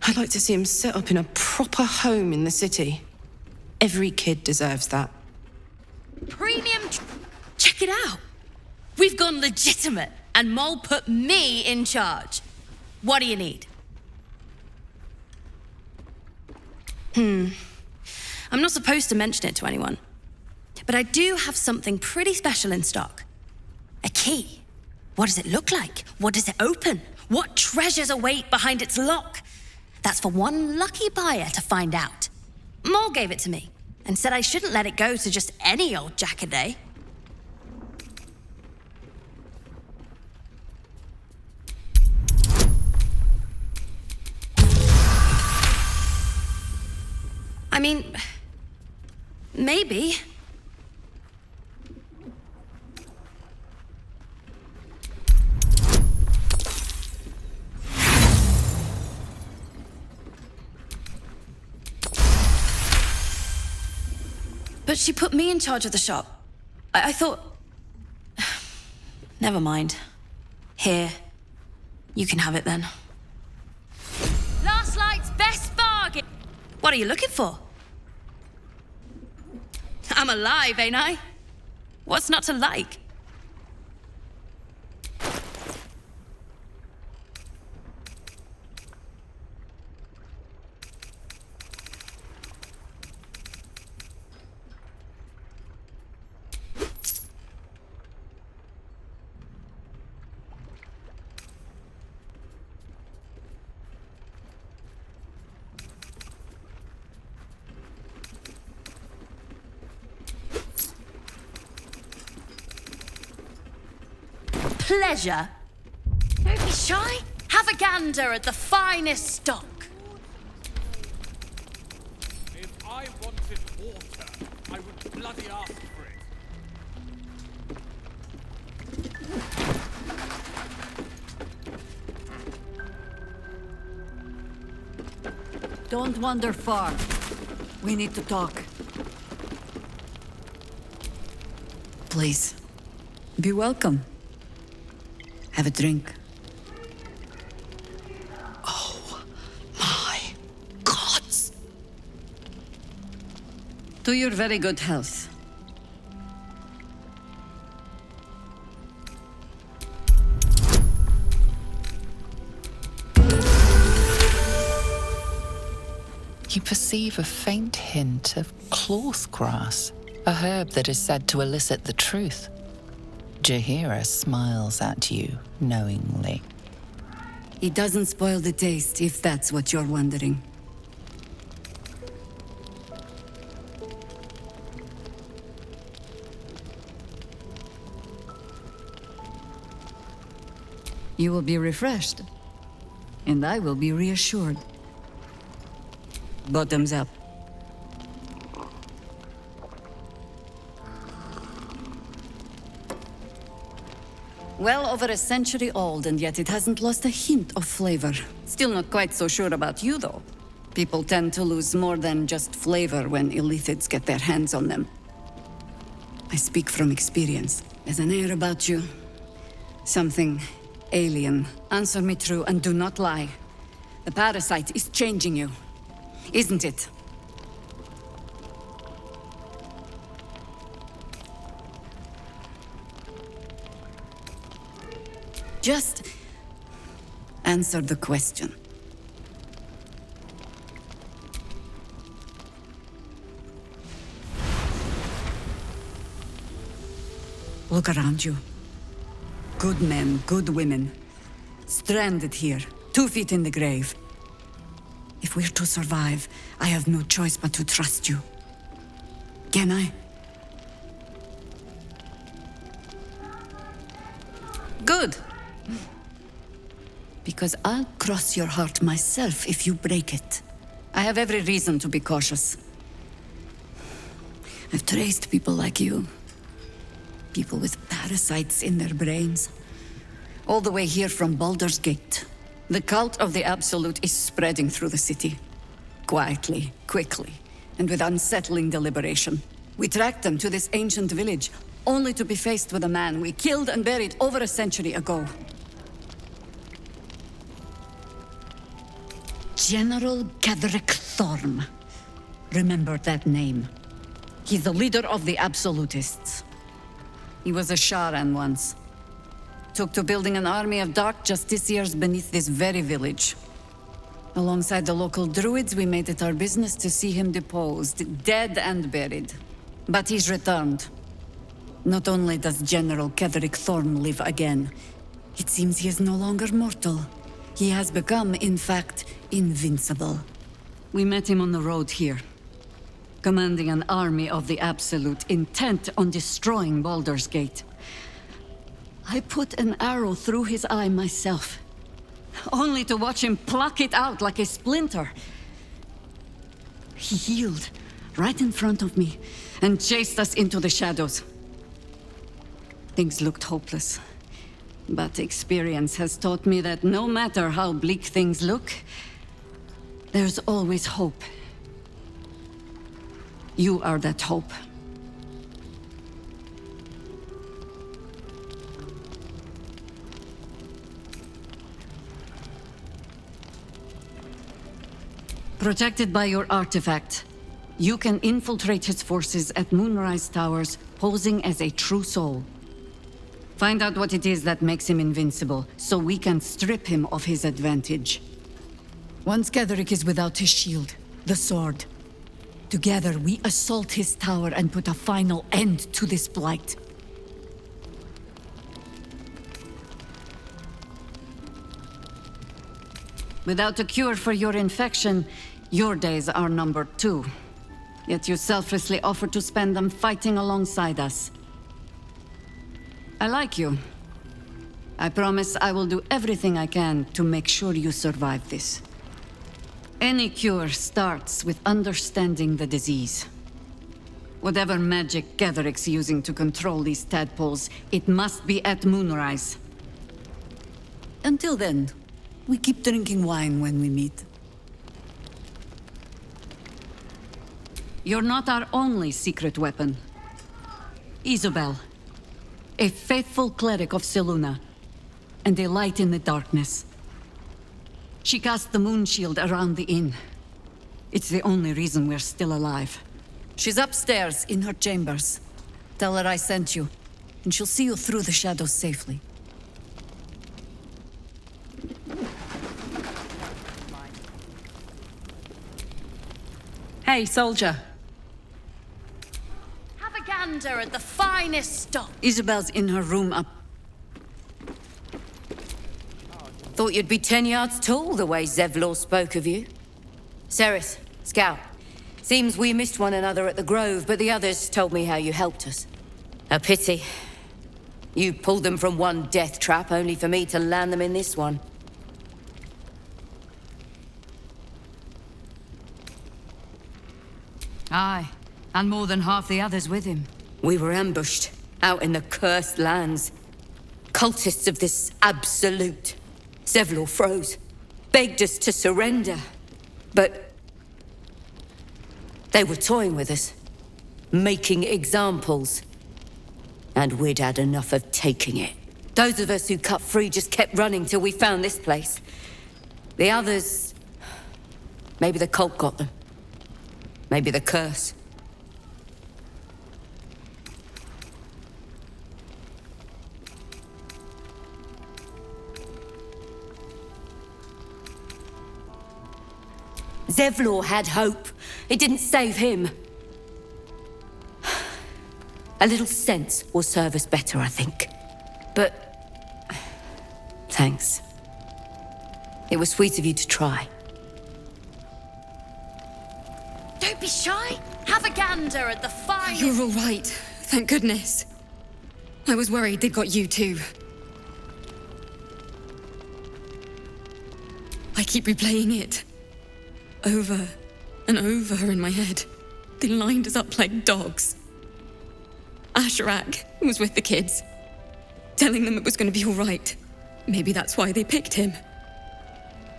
I'd like to see him set up in a proper home in the city. Every kid deserves that. Premium... Check it out. We've gone legitimate, and Mole put me in charge. What do you need? I'm not supposed to mention it to anyone, but I do have something pretty special in stock. A key. What does it look like? What does it open? What treasures await behind its lock? That's for one lucky buyer to find out. Mole gave it to me and said I shouldn't let it go to just any old jackaday. I mean, maybe. But she put me in charge of the shop. I thought... Never mind. Here. You can have it then. Last light's best bargain! What are you looking for? I'm alive, ain't I? What's not to like? Pleasure. Don't be shy. Have a gander at the finest stock. If I wanted water, I would bloody ask for it. Don't wander far. We need to talk. Please, be welcome. Have a drink. Oh, my gods. To your very good health. You perceive a faint hint of cloth grass, a herb that is said to elicit the truth. Jaheira smiles at you knowingly. It doesn't spoil the taste, if that's what you're wondering. You will be refreshed. And I will be reassured. Bottoms up. Well over a century old, and yet it hasn't lost a hint of flavor. Still not quite so sure about you, though. People tend to lose more than just flavor when illithids get their hands on them. I speak from experience. There's an air about you. Something alien. Answer me true and do not lie. The parasite is changing you, isn't it? Just answer the question. Look around you. Good men, good women. Stranded here, 2 feet in the grave. If we're to survive, I have no choice but to trust you. Can I? Good. Because I'll cross your heart myself if you break it. I have every reason to be cautious. I've traced people like you. People with parasites in their brains. All the way here from Baldur's Gate. The cult of the Absolute is spreading through the city. Quietly, quickly, and with unsettling deliberation. We tracked them to this ancient village, only to be faced with a man we killed and buried over a century ago. General Ketheric Thorm. Remember that name. He's the leader of the Absolutists. He was a Sharan once. Took to building an army of dark justiciars beneath this very village. Alongside the local druids, we made it our business to see him deposed, dead and buried. But he's returned. Not only does General Ketheric Thorm live again, it seems he is no longer mortal. He has become, in fact, invincible. We met him on the road here, commanding an army of the Absolute, intent on destroying Baldur's Gate. I put an arrow through his eye myself, only to watch him pluck it out like a splinter. He healed right in front of me and chased us into the shadows. Things looked hopeless, but experience has taught me that no matter how bleak things look, there's always hope. You are that hope. Protected by your artifact, you can infiltrate his forces at Moonrise Towers, posing as a true soul. Find out what it is that makes him invincible, so we can strip him of his advantage. Once Ketheric is without his shield, the sword, together we assault his tower and put a final end to this blight. Without a cure for your infection, your days are numbered too. Yet you selflessly offer to spend them fighting alongside us. I like you. I promise I will do everything I can to make sure you survive this. Any cure starts with understanding the disease. Whatever magic Ketheric's using to control these tadpoles, it must be at Moonrise. Until then, we keep drinking wine when we meet. You're not our only secret weapon. Isobel, a faithful cleric of Selûne, and a light in the darkness. She cast the moon shield around the inn. It's the only reason we're still alive. She's upstairs in her chambers. Tell her I sent you, and she'll see you through the shadows safely. Hey, soldier. Have a gander at the finest stock. Isabel's in her room up. Thought you'd be 10 yards tall the way Zevlor spoke of you. Cerith, Scout. Seems we missed one another at the Grove, but the others told me how you helped us. A pity. You pulled them from one death trap, only for me to land them in this one. Aye, and more than half the others with him. We were ambushed, out in the cursed lands. Cultists of this absolute. Zevlor froze, begged us to surrender. But they were toying with us, making examples. And we'd had enough of taking it. Those of us who cut free just kept running till we found this place. The others... maybe the cult got them. Maybe the curse. Zevlor had hope. It didn't save him. A little sense will serve us better, I think. But... thanks. It was sweet of you to try. Don't be shy. Have a gander at the fire. You're all right. Thank goodness. I was worried they'd got you too. I keep replaying it. Over and over in my head. They lined us up like dogs. Asherak was with the kids, telling them it was going to be all right. Maybe that's why they picked him.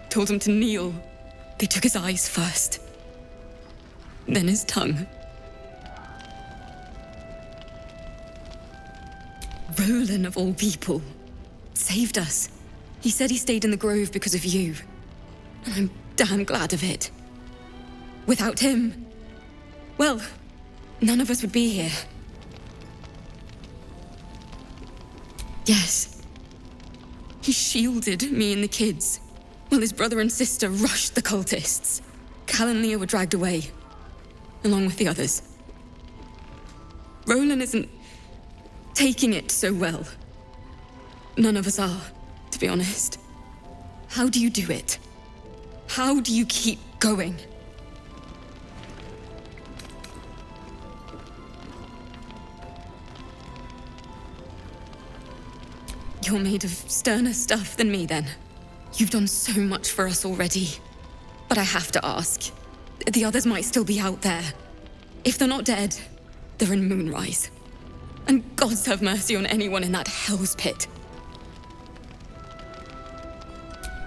Told him to kneel. They took his eyes first, then his tongue. Roland, of all people, saved us. He said he stayed in the grove because of you. And I'm damn glad of it. Without him, well, none of us would be here. Yes. He shielded me and the kids, while his brother and sister rushed the cultists. Cal and Leah were dragged away, along with the others. Roland isn't taking it so well. None of us are, to be honest. How do you do it? How do you keep going? You're made of sterner stuff than me, then. You've done so much for us already. But I have to ask. The others might still be out there. If they're not dead, they're in Moonrise. And gods have mercy on anyone in that hell's pit.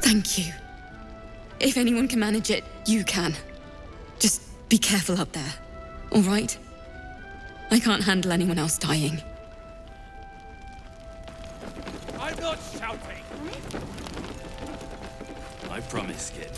Thank you. If anyone can manage it, you can. Just be careful up there, all right? I can't handle anyone else dying. I'm not shouting. I promise, kid.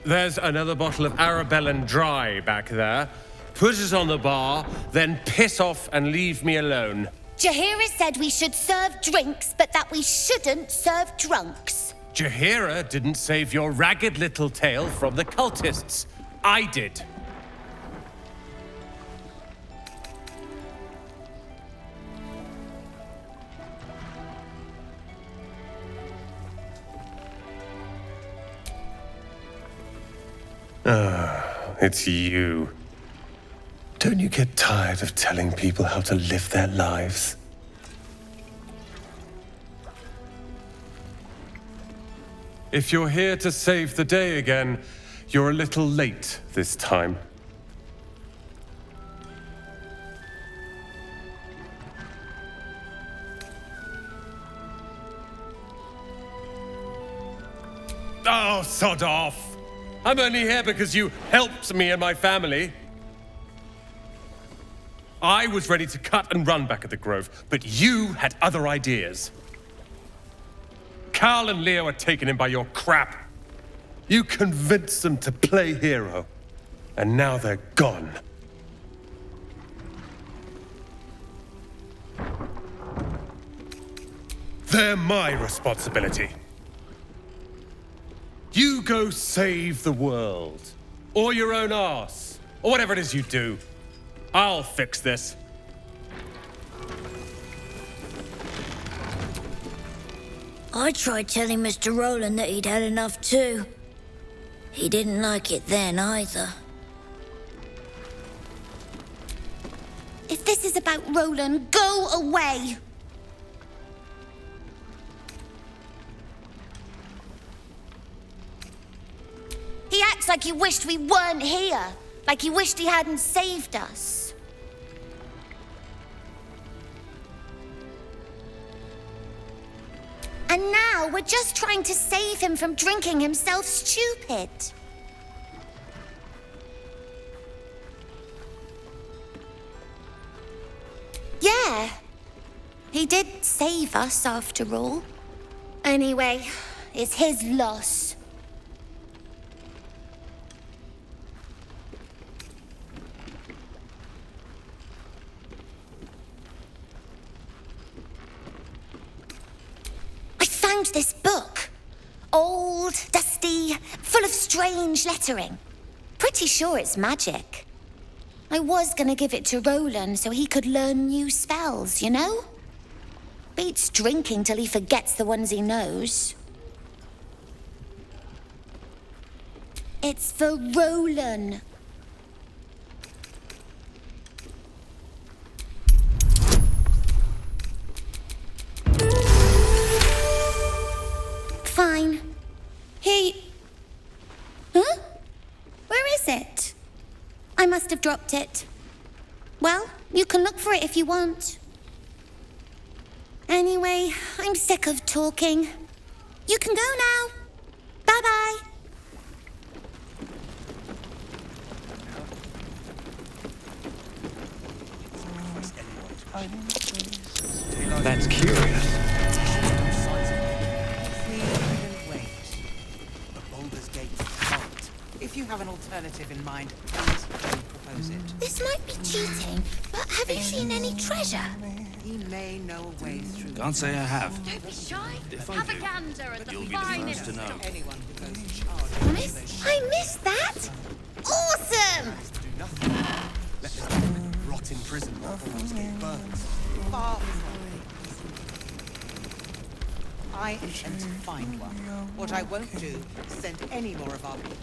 There's another bottle of Arabellan Dry back there. Put it on the bar, then piss off and leave me alone. Jaheira said we should serve drinks, but that we shouldn't serve drunks. Jaheira didn't save your ragged little tail from the cultists. I did. It's you. Don't you get tired of telling people how to live their lives? If you're here to save the day again, you're a little late this time. Oh, sod off! I'm only here because you helped me and my family. I was ready to cut and run back at the Grove, but you had other ideas. Carl and Leo were taken in by your crap. You convinced them to play hero, and now they're gone. They're my responsibility. You go save the world, or your own arse, or whatever it is you do. I'll fix this. I tried telling Mr. Roland that he'd had enough too. He didn't like it then either. If this is about Roland, go away! like he wished we weren't here. Like he wished he hadn't saved us. And now we're just trying to save him from drinking himself stupid. Yeah, he did save us after all. Anyway, it's his loss. I found this book. Old, dusty, full of strange lettering. Pretty sure it's magic. I was gonna give it to Roland so he could learn new spells, you know? Beats drinking till he forgets the ones he knows. It's for Roland. Fine. Huh? Where is it? I must have dropped it. Well, you can look for it if you want. Anyway, I'm sick of talking. You can go now. Bye-bye. That's curious. Baldur's Gate can't. If you have an alternative in mind, please don't propose it. This might be cheating, but have you seen any treasure? He may know a way through. Can't say I have. Don't be shy. If I Have do, a gander at the you'll be the finest. first to know. Anyone who goes in charge. I missed that. Awesome. Do nothing. Let this man rot in prison while Baldur's Gate burns. Far from it. I intend to find one. What I won't do is send any more of our people.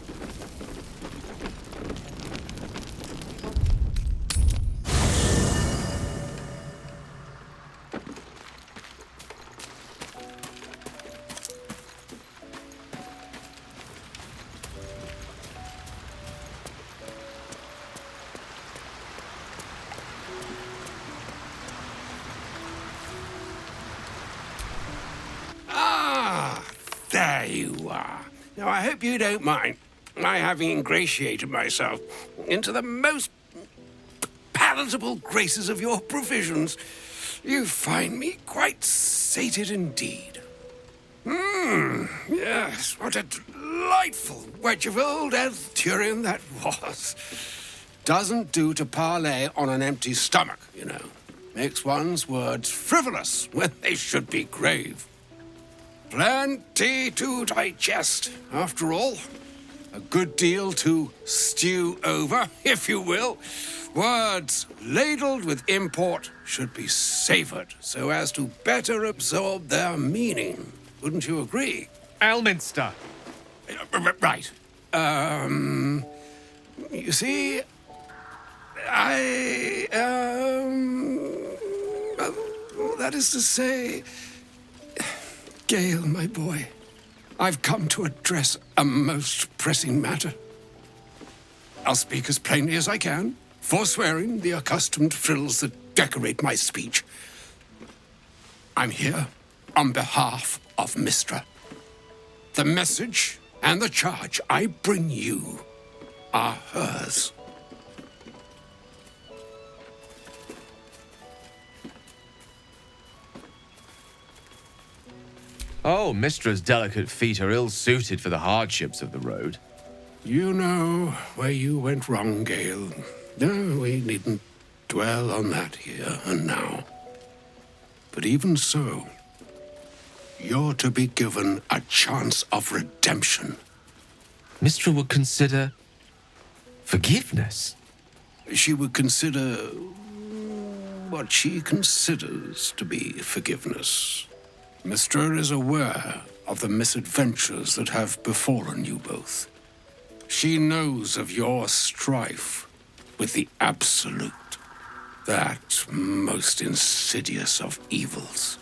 There you are. Now, I hope you don't mind my having ingratiated myself into the most palatable graces of your provisions. You find me quite sated indeed. Yes, what a delightful wedge of old Arthurian that was. Doesn't do to parley on an empty stomach, you know. Makes one's words frivolous when they should be grave. Plenty to digest, after all. A good deal to stew over, if you will. Words ladled with import should be savoured so as to better absorb their meaning. Wouldn't you agree? Elminster. Right. You see, that is to say... Gale, my boy, I've come to address a most pressing matter. I'll speak as plainly as I can, forswearing the accustomed frills that decorate my speech. I'm here on behalf of Mistra. The message and the charge I bring you are hers. Oh, Mistra's delicate feet are ill-suited for the hardships of the road. You know where you went wrong, Gale. No, we needn't dwell on that here and now. But even so, you're to be given a chance of redemption. Mistra would consider... forgiveness? She would consider what she considers to be forgiveness. Mistra is aware of the misadventures that have befallen you both. She knows of your strife with the Absolute, that most insidious of evils.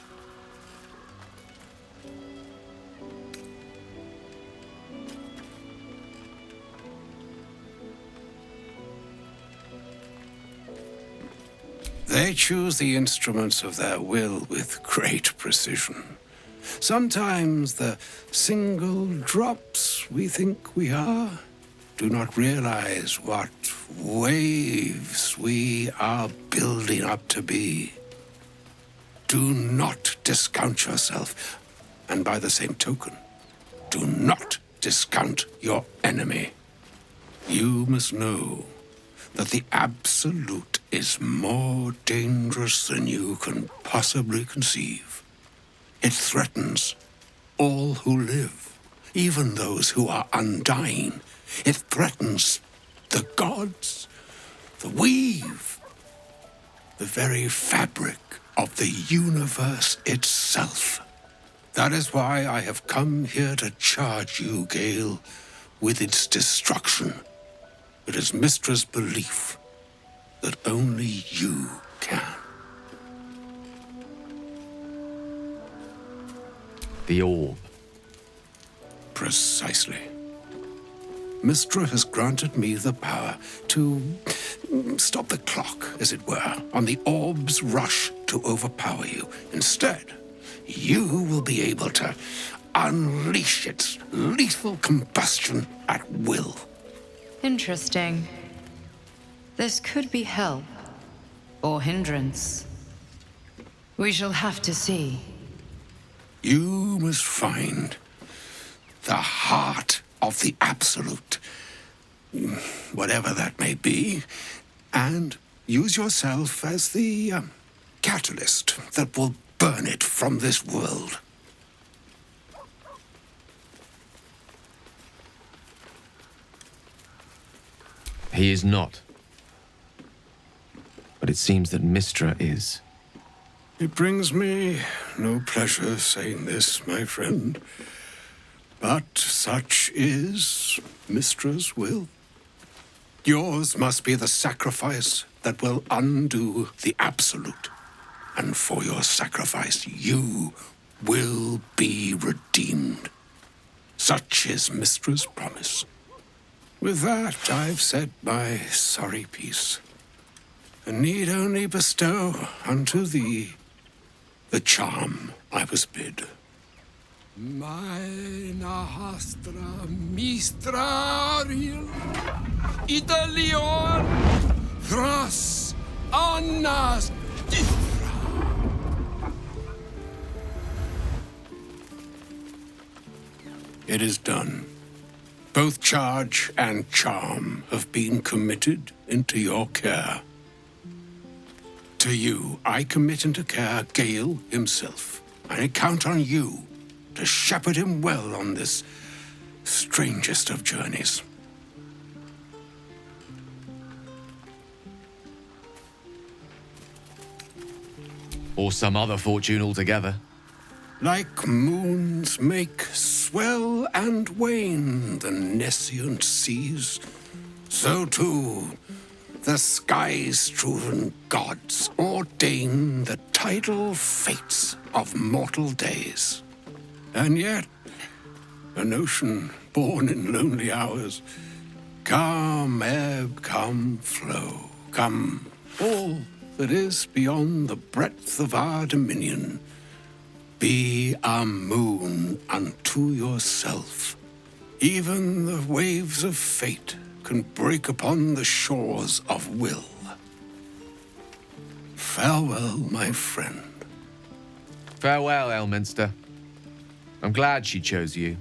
They choose the instruments of their will with great precision. Sometimes the single drops we think we are do not realize what waves we are building up to be. Do not discount yourself, and by the same token, do not discount your enemy. You must know that the Absolute is more dangerous than you can possibly conceive. It threatens all who live, even those who are undying. It threatens the gods, the weave, the very fabric of the universe itself. That is why I have come here to charge you, Gale, with its destruction. It is Mystra's belief that only you can. The orb. Precisely. Mystra has granted me the power to stop the clock, as it were, on the orb's rush to overpower you. Instead, you will be able to unleash its lethal combustion at will. Interesting. This could be help or hindrance. We shall have to see. You must find the heart of the Absolute, whatever that may be, and use yourself as the catalyst that will burn it from this world. He is not. But it seems that Mystra is. It brings me no pleasure saying this, my friend, but such is Mystra's will. Yours must be the sacrifice that will undo the Absolute, and for your sacrifice you will be redeemed. Such is Mystra's promise. With that, I've said my sorry piece, and need only bestow unto thee the charm I was bid. Maena hastra mistraril Italion thras annas It is done. Both charge and charm have been committed into your care. To you, I commit into care Gale himself. I count on you to shepherd him well on this strangest of journeys. Or some other fortune altogether. Like moons make swell and wane the nescient seas, so too the sky-strewn gods ordain the tidal fates of mortal days. And yet, an ocean born in lonely hours, come ebb, come flow, come all that is beyond the breadth of our dominion, be a moon unto yourself. Even the waves of fate can break upon the shores of will. Farewell, my friend. Farewell, Elminster. I'm glad she chose you.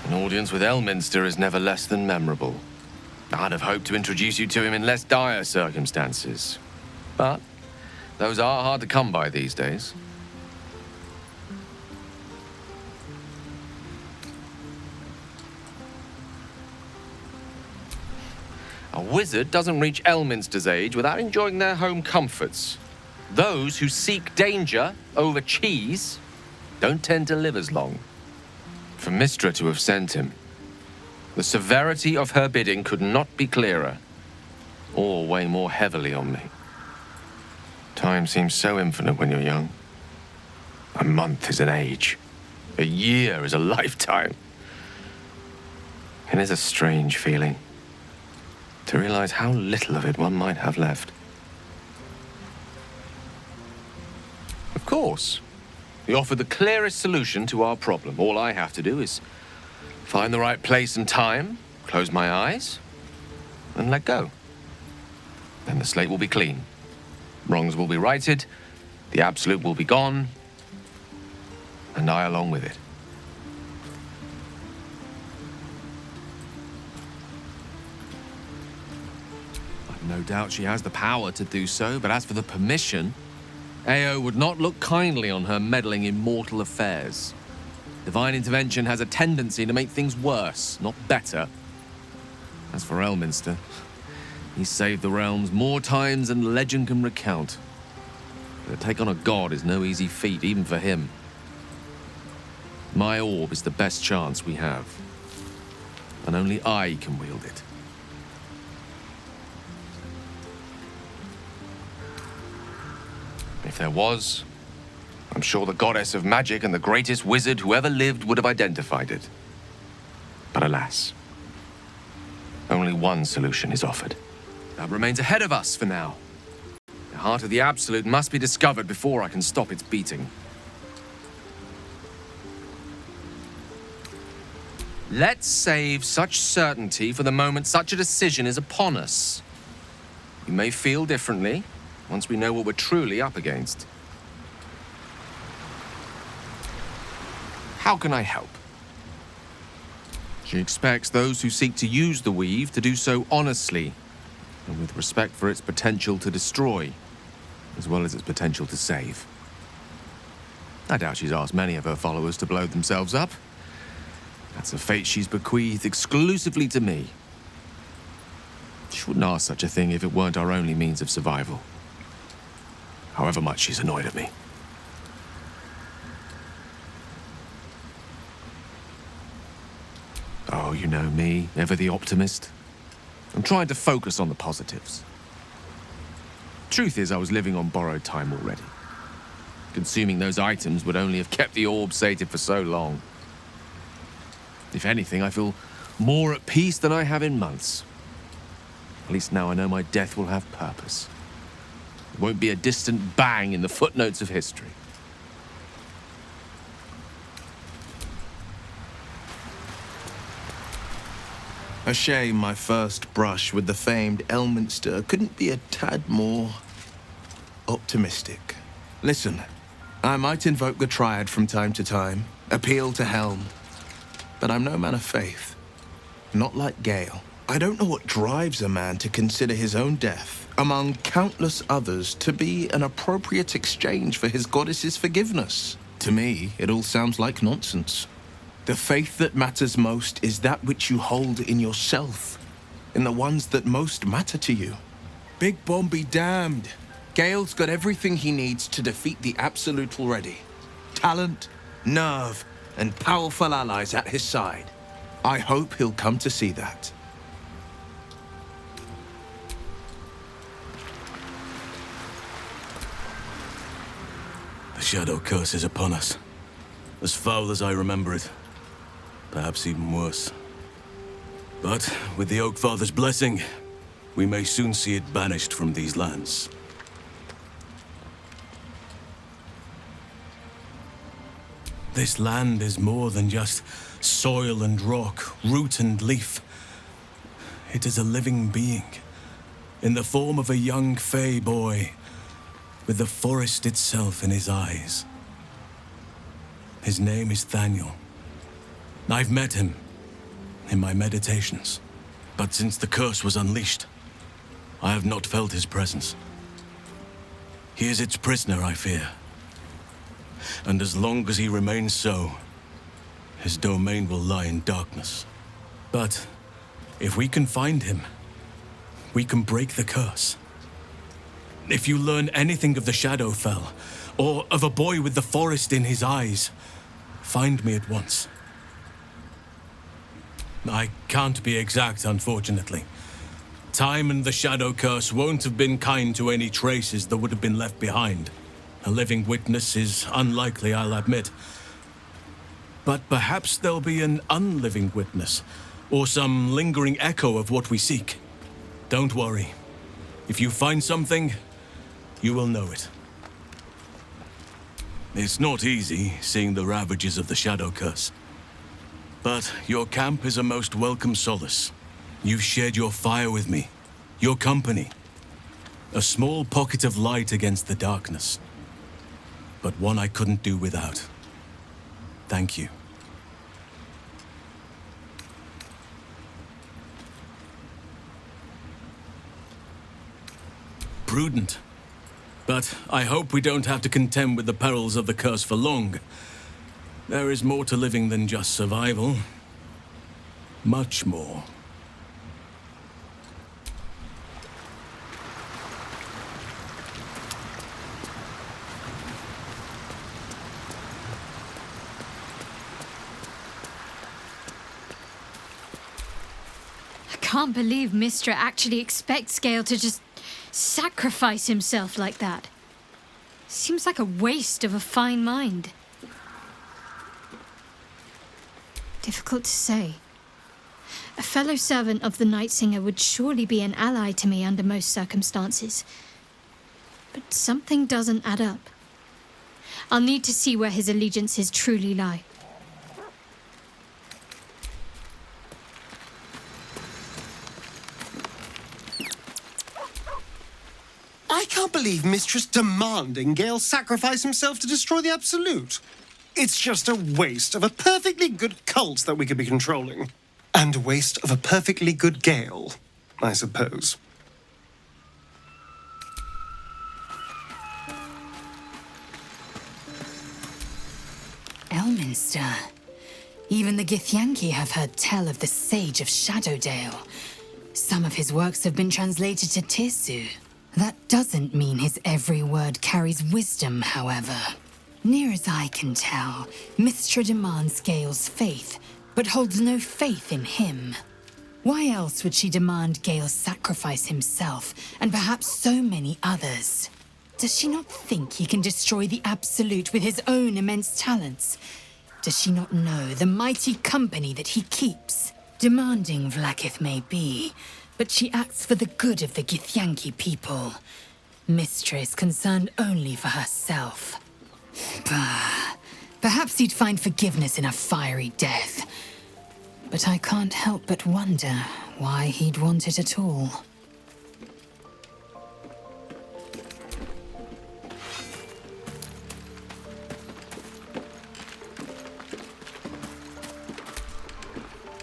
An audience with Elminster is never less than memorable. I'd have hoped to introduce you to him in less dire circumstances. But those are hard to come by these days. A wizard doesn't reach Elminster's age without enjoying their home comforts. Those who seek danger over cheese don't tend to live as long. For Mystra to have sent him, the severity of her bidding could not be clearer, or weigh more heavily on me. Time seems so infinite when you're young. A month is an age. A year is a lifetime. It is a strange feeling. to realize how little of it one might have left. Of course, he offered the clearest solution to our problem. All I have to do is find the right place and time, close my eyes, and let go. Then the slate will be clean. Wrongs will be righted, the absolute will be gone, and I along with it. I've no doubt she has the power to do so, but as for the permission, Ao would not look kindly on her meddling in mortal affairs. Divine intervention has a tendency to make things worse, not better. As for Elminster, he saved the realms more times than legend can recount. But to take on a god is no easy feat, even for him. My orb is the best chance we have, and only I can wield it. If there was, I'm sure the goddess of magic and the greatest wizard who ever lived would have identified it. But alas, only one solution is offered. That remains ahead of us for now. The heart of the Absolute must be discovered before I can stop its beating. Let's save such certainty for the moment such a decision is upon us. We may feel differently once we know what we're truly up against. How can I help? She expects those who seek to use the weave to do so honestly and with respect for its potential to destroy, as well as its potential to save. I doubt she's asked many of her followers to blow themselves up. That's a fate she's bequeathed exclusively to me. She wouldn't ask such a thing if it weren't our only means of survival. However much she's annoyed at me. Oh, you know me, ever the optimist. I'm trying to focus on the positives. Truth is, I was living on borrowed time already. Consuming those items would only have kept the orb sated for so long. If anything, I feel more at peace than I have in months. At least now I know my death will have purpose. It won't be a distant bang in the footnotes of history. A shame my first brush with the famed Elminster couldn't be a tad more optimistic. Listen, I might invoke the Triad from time to time, appeal to Helm, but I'm no man of faith. Not like Gale. I don't know what drives a man to consider his own death, among countless others, to be an appropriate exchange for his goddess's forgiveness. To me, it all sounds like nonsense. The faith that matters most is that which you hold in yourself, in the ones that most matter to you. Big Bomb be damned. Gale's got everything he needs to defeat the Absolute already. Talent, nerve, and powerful allies at his side. I hope he'll come to see that. The Shadow Curse is upon us. As foul as I remember it. Perhaps even worse. But with the Oak Father's blessing, we may soon see it banished from these lands. This land is more than just soil and rock, root and leaf. It is a living being, in the form of a young Fey boy, with the forest itself in his eyes. His name is Thaniel. I've met him in my meditations, but since the curse was unleashed, I have not felt his presence. He is its prisoner, I fear. And as long as he remains so, his domain will lie in darkness. But if we can find him, we can break the curse. If you learn anything of the Shadowfell, or of a boy with the forest in his eyes, find me at once. I can't be exact, unfortunately. Time and the Shadow Curse won't have been kind to any traces that would have been left behind. A living witness is unlikely, I'll admit. But perhaps there'll be an unliving witness, or some lingering echo of what we seek. Don't worry. If you find something, you will know it. It's not easy seeing the ravages of the Shadow Curse. But your camp is a most welcome solace. You've shared your fire with me, your company. A small pocket of light against the darkness. But one I couldn't do without. Thank you. Prudent. But I hope we don't have to contend with the perils of the curse for long. There is more to living than just survival. Much more. I can't believe Mistra actually expects Gale to just sacrifice himself like that. Seems like a waste of a fine mind. Difficult to say. A fellow servant of the Night Singer would surely be an ally to me under most circumstances. But something doesn't add up. I'll need to see where his allegiances truly lie. I can't believe Mistress demanding Gale sacrifice himself to destroy the Absolute. It's just a waste of a perfectly good cult that we could be controlling. And a waste of a perfectly good Gale, I suppose. Elminster. Even the Githyanki have heard tell of the Sage of Shadowdale. Some of his works have been translated to Tirsu. That doesn't mean his every word carries wisdom, however. Near as I can tell, Mistra demands Gale's faith, but holds no faith in him. Why else would she demand Gale sacrifice himself, and perhaps so many others? Does she not think he can destroy the Absolute with his own immense talents? Does she not know the mighty company that he keeps? Demanding Vlaakith may be, but she acts for the good of the Githyanki people. Mistra is concerned only for herself. Bah. Perhaps he'd find forgiveness in a fiery death. But I can't help but wonder why he'd want it at all.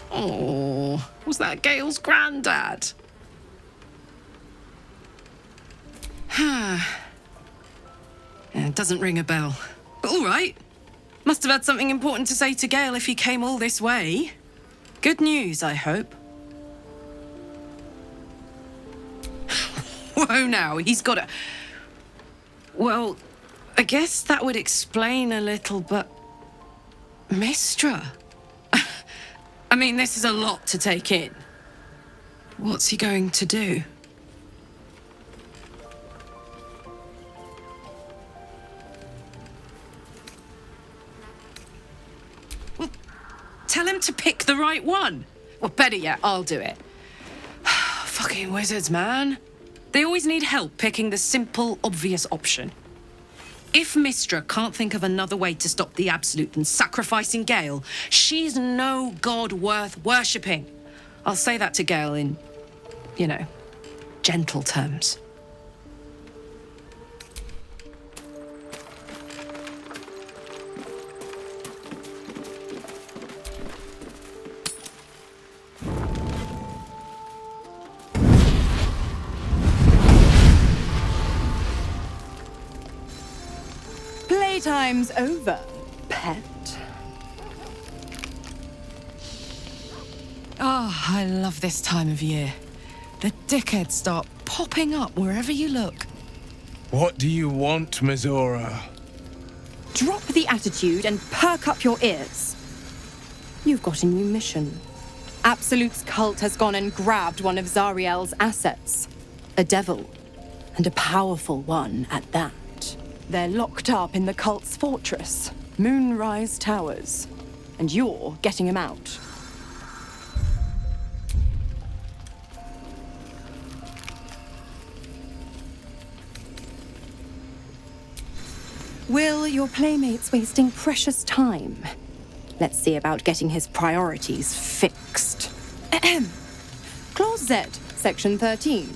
Oh, was that Gale's granddad? It doesn't ring a bell. But all right. Must have had something important to say to Gale if he came all this way. Good news, I hope. Whoa now, he's got a... Well, I guess that would explain a little, but... Mistra? I mean, this is a lot to take in. What's he going to do? Well, tell him to pick the right one. Well, better yet, I'll do it. Fucking wizards, man. They always need help picking the simple, obvious option. If Mistra can't think of another way to stop the Absolute than sacrificing Gale, she's no god worth worshipping. I'll say that to Gale in, you know, gentle terms. Playtime's over, pet. Oh, I love this time of year. The dickheads start popping up wherever you look. What do you want, Mizora? Drop the attitude and perk up your ears. You've got a new mission. Absolute's cult has gone and grabbed one of Zariel's assets. A devil. And a powerful one at that. They're locked up in the cult's fortress, Moonrise Towers. And you're getting him out. Will, your playmate's wasting precious time. Let's see about getting his priorities fixed. Clause Z, Section 13.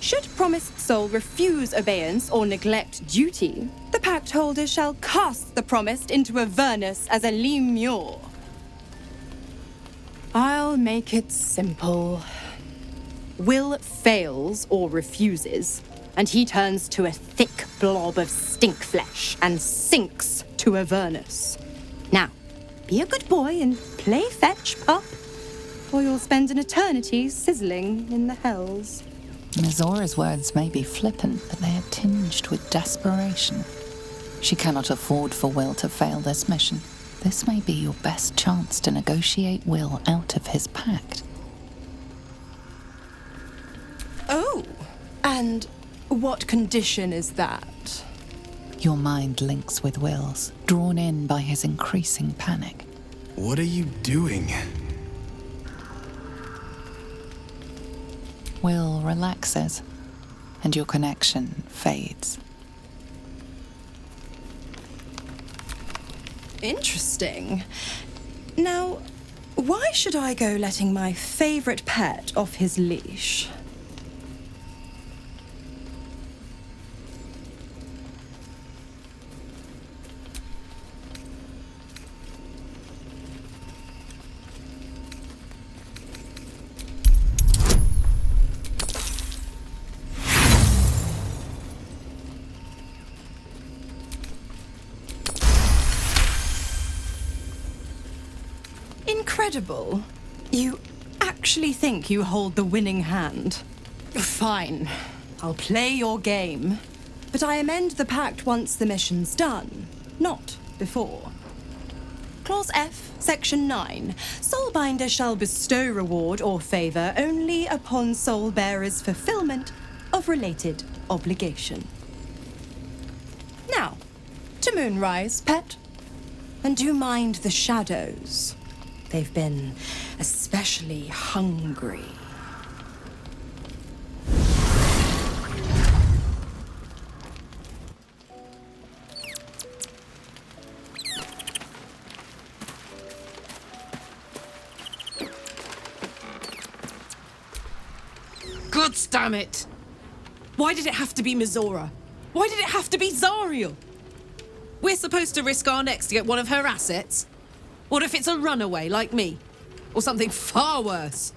Should promised soul refuse obeyance or neglect duty, the pact holder shall cast the promised into Avernus as a lemure. I'll make it simple. Will fails or refuses, and he turns to a thick blob of stink flesh and sinks to Avernus. Now, be a good boy and play fetch, pup, or you'll spend an eternity sizzling in the hells. Mizora's words may be flippant, but they are tinged with desperation. She cannot afford for Will to fail this mission. This may be your best chance to negotiate Will out of his pact. Oh, and what condition is that? Your mind links with Will's, drawn in by his increasing panic. What are you doing? Will relaxes, and your connection fades. Interesting. Now, why should I go letting my favorite pet off his leash? Incredible. You actually think you hold the winning hand? Fine. I'll play your game. But I amend the pact once the mission's done, not before. Clause F, Section 9. Soulbinder shall bestow reward or favour only upon soul bearer's fulfillment of related obligation. Now, to Moonrise, pet. And do mind the shadows. They've been especially hungry. Gods damn it! Why did it have to be Mizora? Why did it have to be Zariel? We're supposed to risk our necks to get one of her assets? What if it's a runaway like me? Or something far worse?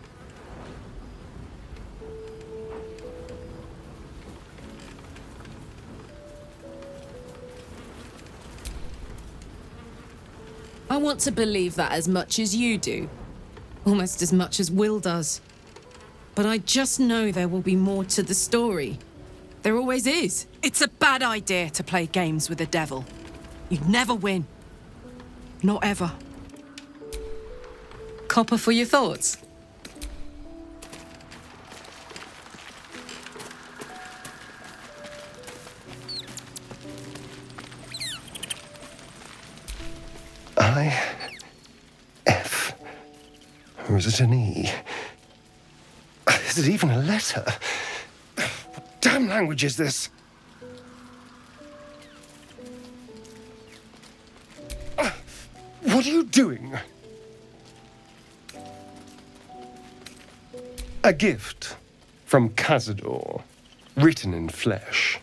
I want to believe that as much as you do. Almost as much as Will does. But I just know there will be more to the story. There always is. It's a bad idea to play games with the devil. You'd never win. Not ever. Copper for your thoughts? I-F. Or is it an E? Is it even a letter? What damn language is this? What are you doing? A gift from Cazador, written in flesh.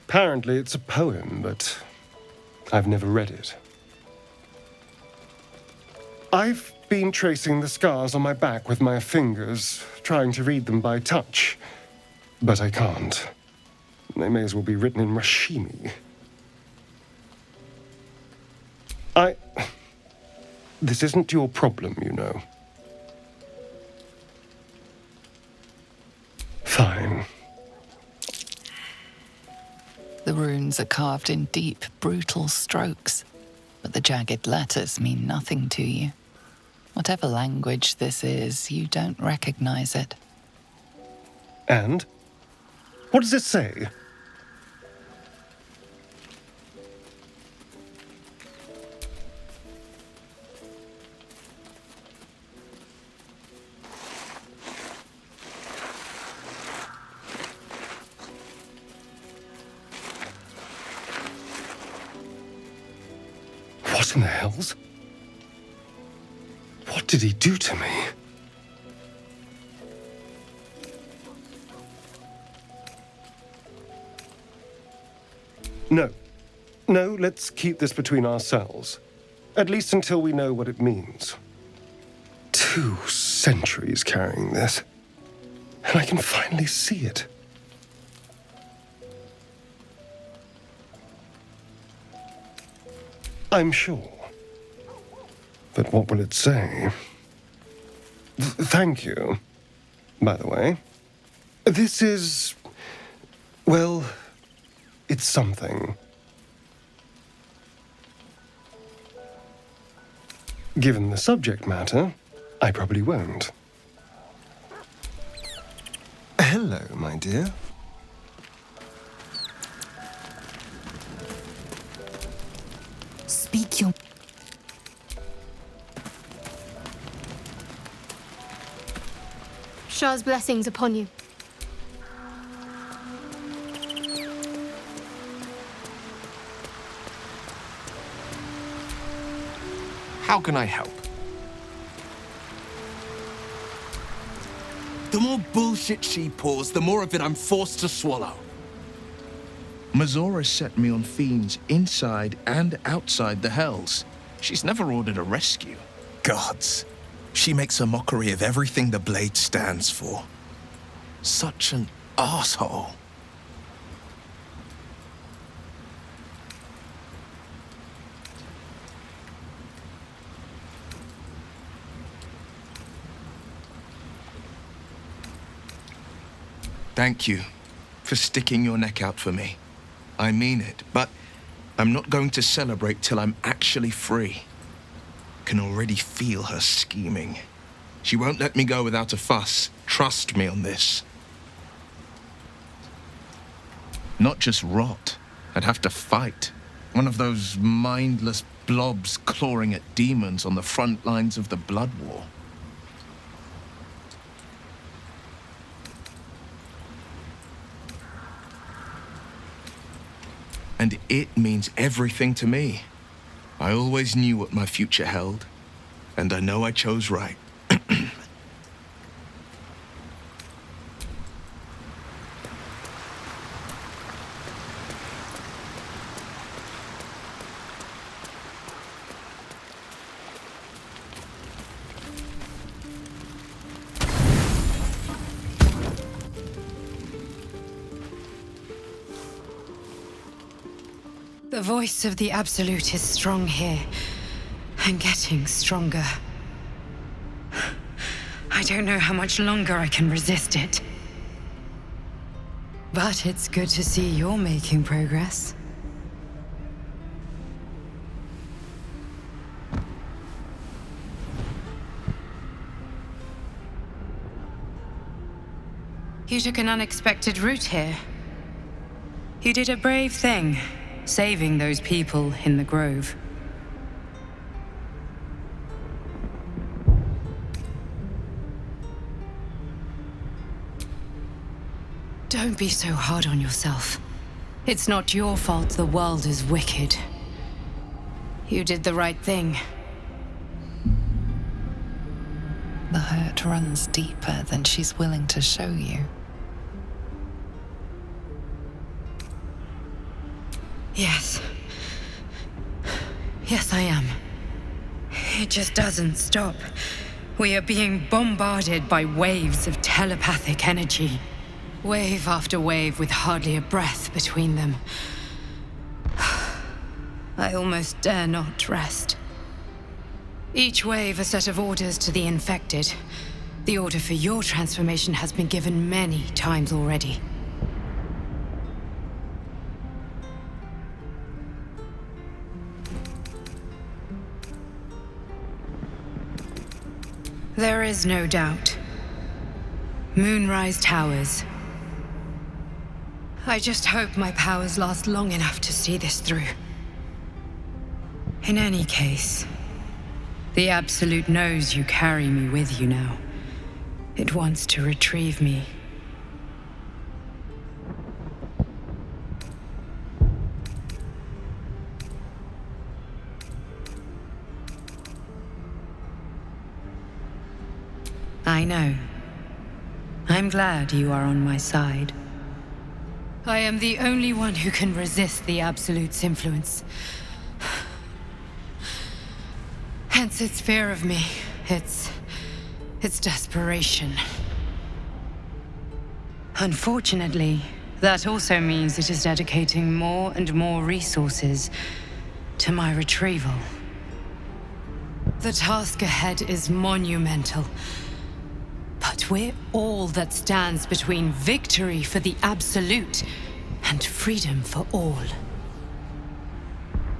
Apparently it's a poem, but I've never read it. I've been tracing the scars on my back with my fingers, trying to read them by touch, but I can't. They may as well be written in Rashimi. This isn't your problem, you know. Fine. The runes are carved in deep, brutal strokes, but the jagged letters mean nothing to you. Whatever language this is, you don't recognize it. And? What does it say? What in the hells? What did he do to me? No. No, let's keep this between ourselves. At least until we know what it means. 2 centuries carrying this. And I can finally see it. I'm sure. But what will it say? Thank you, by the way. This is... well, it's something. Given the subject matter, I probably won't. Hello, my dear. Speak your... Shah's blessings upon you. How can I help? The more bullshit she pours, the more of it I'm forced to swallow. Mazora set me on fiends inside and outside the Hells. She's never ordered a rescue. Gods. She makes a mockery of everything the Blade stands for. Such an asshole. Thank you for sticking your neck out for me. I mean it, but I'm not going to celebrate till I'm actually free. Can already feel her scheming. She won't let me go without a fuss. Trust me on this. Not just rot. I'd have to fight. One of those mindless blobs clawing at demons on the front lines of the Blood War. And it means everything to me. I always knew what my future held, and I know I chose right. The voice of the Absolute is strong here, and getting stronger. I don't know how much longer I can resist it. But it's good to see you're making progress. You took an unexpected route here. You did a brave thing. Saving those people in the grove. Don't be so hard on yourself. It's not your fault the world is wicked. You did the right thing. The hurt runs deeper than she's willing to show you. Yes. Yes, I am. It just doesn't stop. We are being bombarded by waves of telepathic energy. Wave after wave with hardly a breath between them. I almost dare not rest. Each wave a set of orders to the infected. The order for your transformation has been given many times already. There is no doubt. Moonrise Towers. I just hope my powers last long enough to see this through. In any case, the Absolute knows you carry me with you now. It wants to retrieve me. I know. I'm glad you are on my side. I am the only one who can resist the Absolute's influence. Hence its fear of me, its desperation. Unfortunately, that also means it is dedicating more and more resources to my retrieval. The task ahead is monumental. But we're all that stands between victory for the Absolute and freedom for all.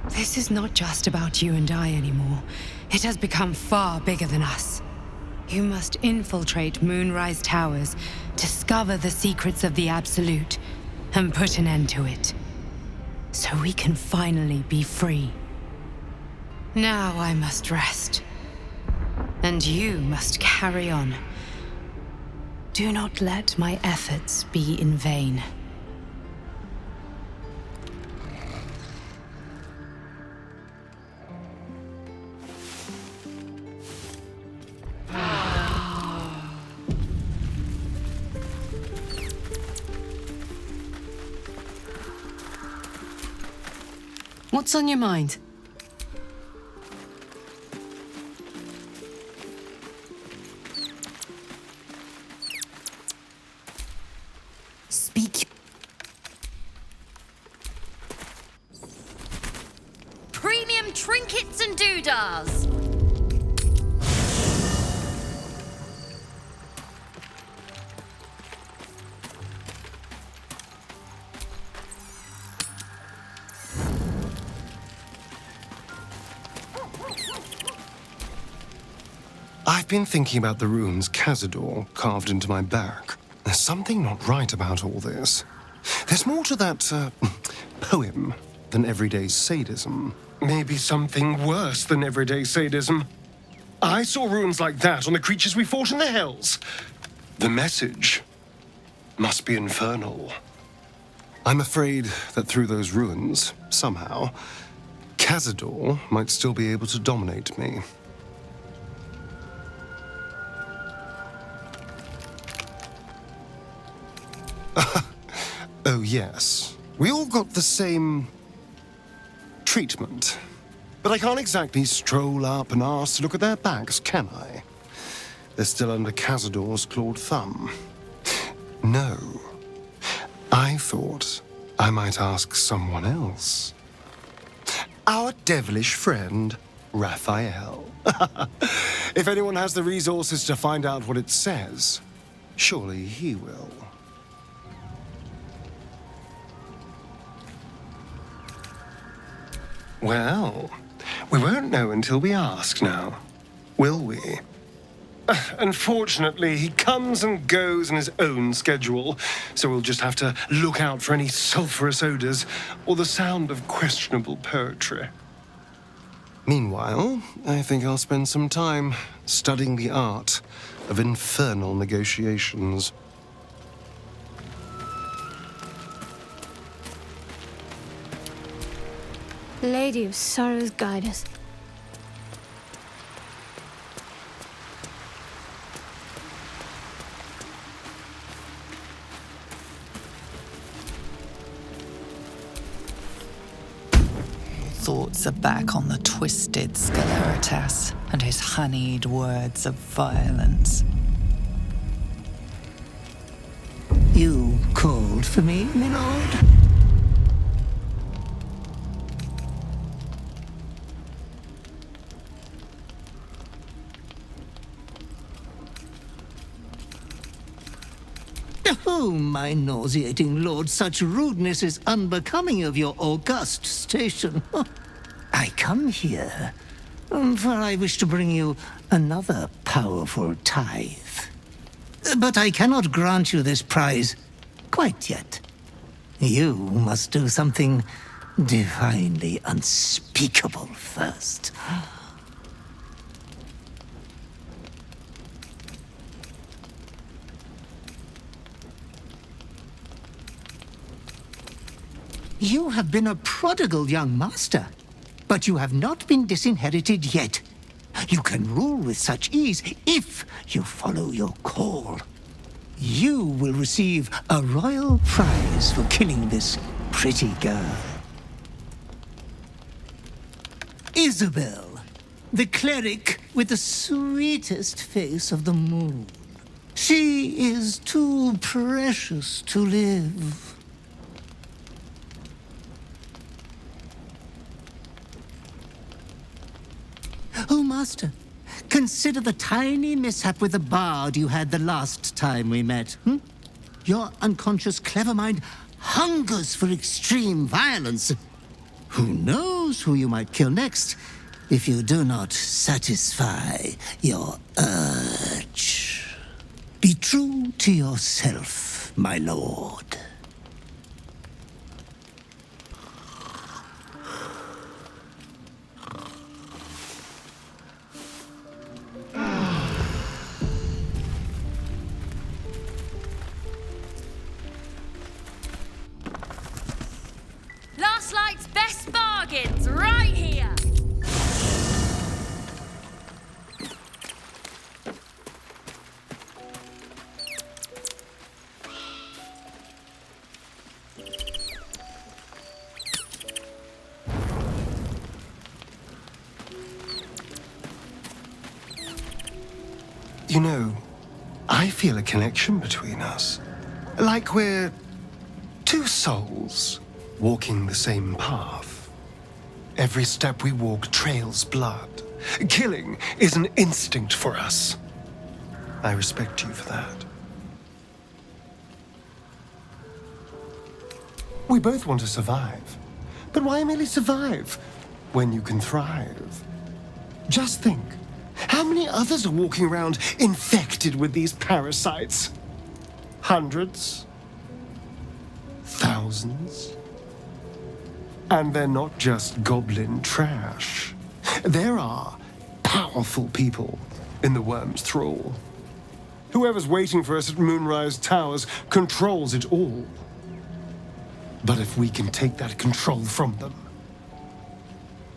This is not just about you and I anymore. It has become far bigger than us. You must infiltrate Moonrise Towers, discover the secrets of the Absolute, and put an end to it. So we can finally be free. Now I must rest. And you must carry on. Do not let my efforts be in vain. What's on your mind? Speak. Premium trinkets and doodahs. I've been thinking about the runes Cazador carved into my back. There's something not right about all this. There's more to that, poem than everyday sadism. Maybe something worse than everyday sadism. I saw runes like that on the creatures we fought in the Hells. The message must be infernal. I'm afraid that through those runes, somehow, Cazador might still be able to dominate me. Oh, yes. We all got the same treatment. But I can't exactly stroll up and ask to look at their backs, can I? They're still under Cazador's clawed thumb. No. I thought I might ask someone else. Our devilish friend, Raphael. If anyone has the resources to find out what it says, surely he will. Well, we won't know until we ask now, will we? Unfortunately, he comes and goes in his own schedule, so we'll just have to look out for any sulphurous odors or the sound of questionable poetry. Meanwhile, I think I'll spend some time studying the art of infernal negotiations. Lady of Sorrows, guide us. Thoughts are back on the twisted Scaleritas and his honeyed words of violence. You called for me, my lord? Oh, my nauseating lord, such rudeness is unbecoming of your august station. I come here, for I wish to bring you another powerful tithe. But I cannot grant you this prize quite yet. You must do something divinely unspeakable first. You have been a prodigal young master, but you have not been disinherited yet. You can rule with such ease if you follow your call. You will receive a royal prize for killing this pretty girl. Isabel, the cleric with the sweetest face of the moon. She is too precious to live. Oh, Master, consider the tiny mishap with the bard you had the last time we met. Your unconscious clever mind hungers for extreme violence. Who knows who you might kill next if you do not satisfy your urge. Be true to yourself, my lord. Last Light's best bargains, right here! You know, I feel a connection between us. Like we're two souls walking the same path. Every step we walk trails blood. Killing is an instinct for us. I respect you for that. We both want to survive. But why merely survive when you can thrive? Just think. How many others are walking around infected with these parasites? Hundreds? Thousands? And they're not just goblin trash. There are powerful people in the worm's thrall. Whoever's waiting for us at Moonrise Towers controls it all. But if we can take that control from them,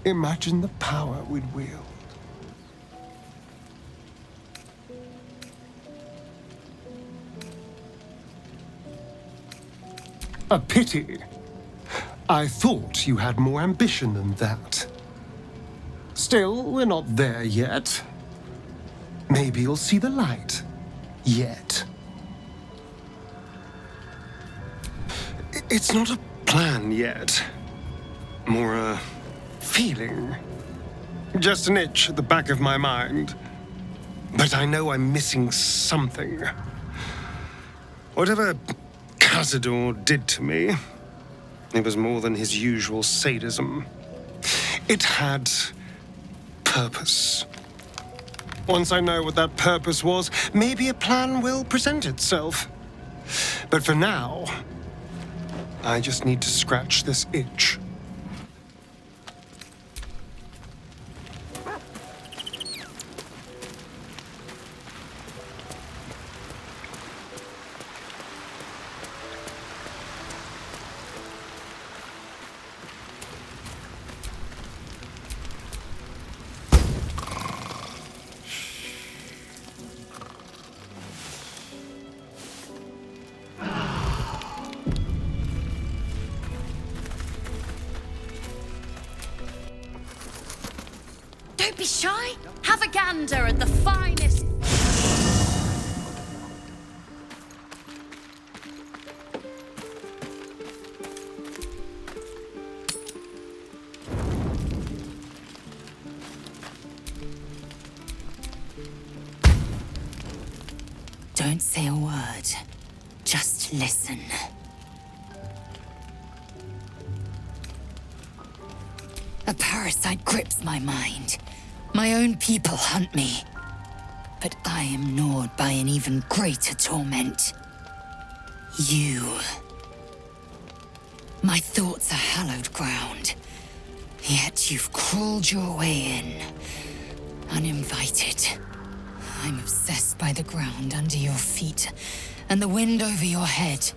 imagine the power we'd wield. A pity. I thought you had more ambition than that. Still, we're not there yet. Maybe you'll see the light. Yet. It's not a plan yet. More a feeling. Just an itch at the back of my mind. But I know I'm missing something. Whatever Cazador did to me, it was more than his usual sadism. It had purpose. Once I know what that purpose was, maybe a plan will present itself. But for now, I just need to scratch this itch. Don't be shy. Have a gander at the finest. Don't say a word. Just listen. A parasite grips my mind. My own people hunt me. But I am gnawed by an even greater torment. You. My thoughts are hallowed ground. Yet you've crawled your way in. Uninvited. I'm obsessed by the ground under your feet and the wind over your head.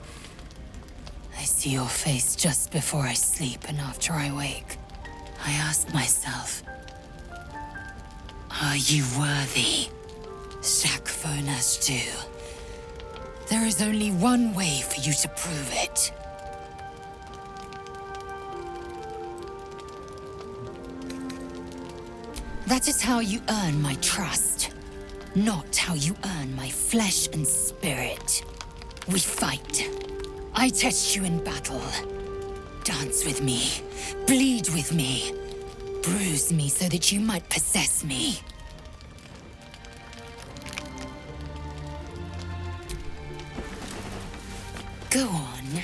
I see your face just before I sleep and after I wake. I ask myself, Are you worthy? Sacrifice too. There is only one way for you to prove it. That is how you earn my trust, not how you earn my flesh and spirit. We fight. I test you in battle. Dance with me, bleed with me, bruise me so that you might possess me. Go on,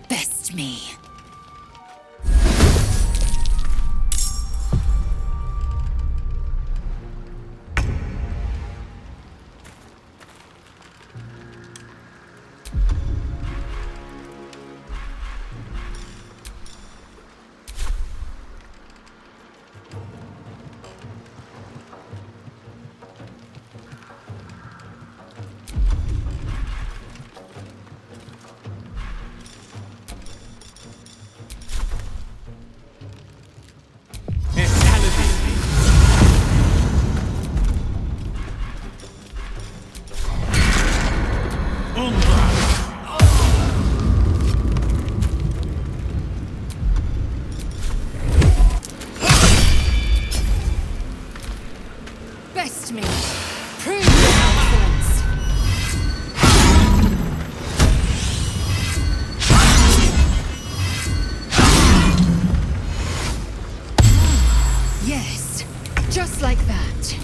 best me. Best me. Prove your excellence. Yes, just like that.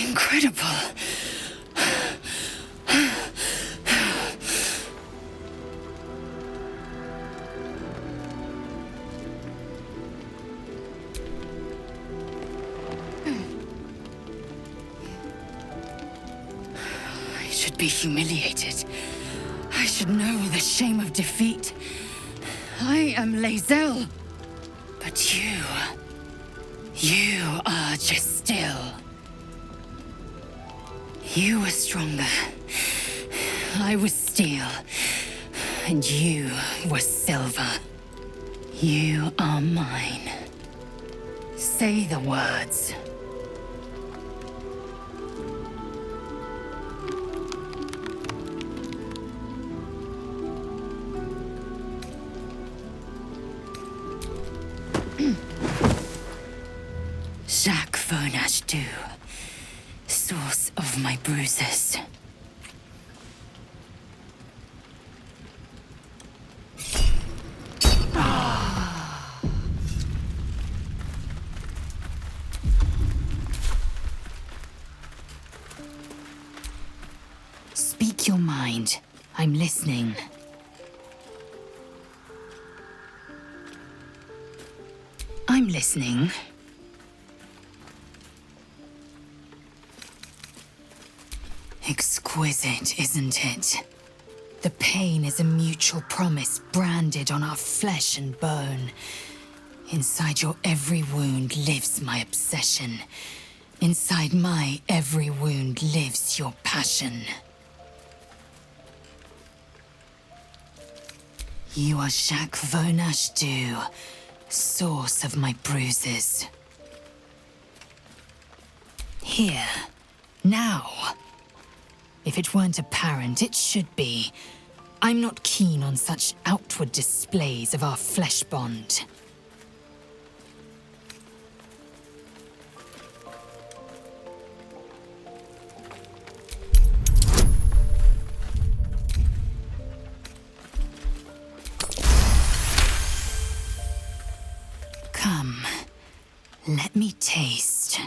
Incredible. I should be humiliated. I should know the shame of defeat. I am Lae'zel. But you are just still. You were stronger. I was steel. And you were silver. You are mine. Say the words. Sacrifice, source of my bruises. Speak your mind. I'm listening. I'm listening. Exquisite, isn't it? The pain is a mutual promise branded on our flesh and bone. Inside your every wound lives my obsession. Inside my every wound lives your passion. You are Sacrifice, source of my bruises. Here, now. If it weren't apparent, it should be. I'm not keen on such outward displays of our flesh bond. Come, let me taste.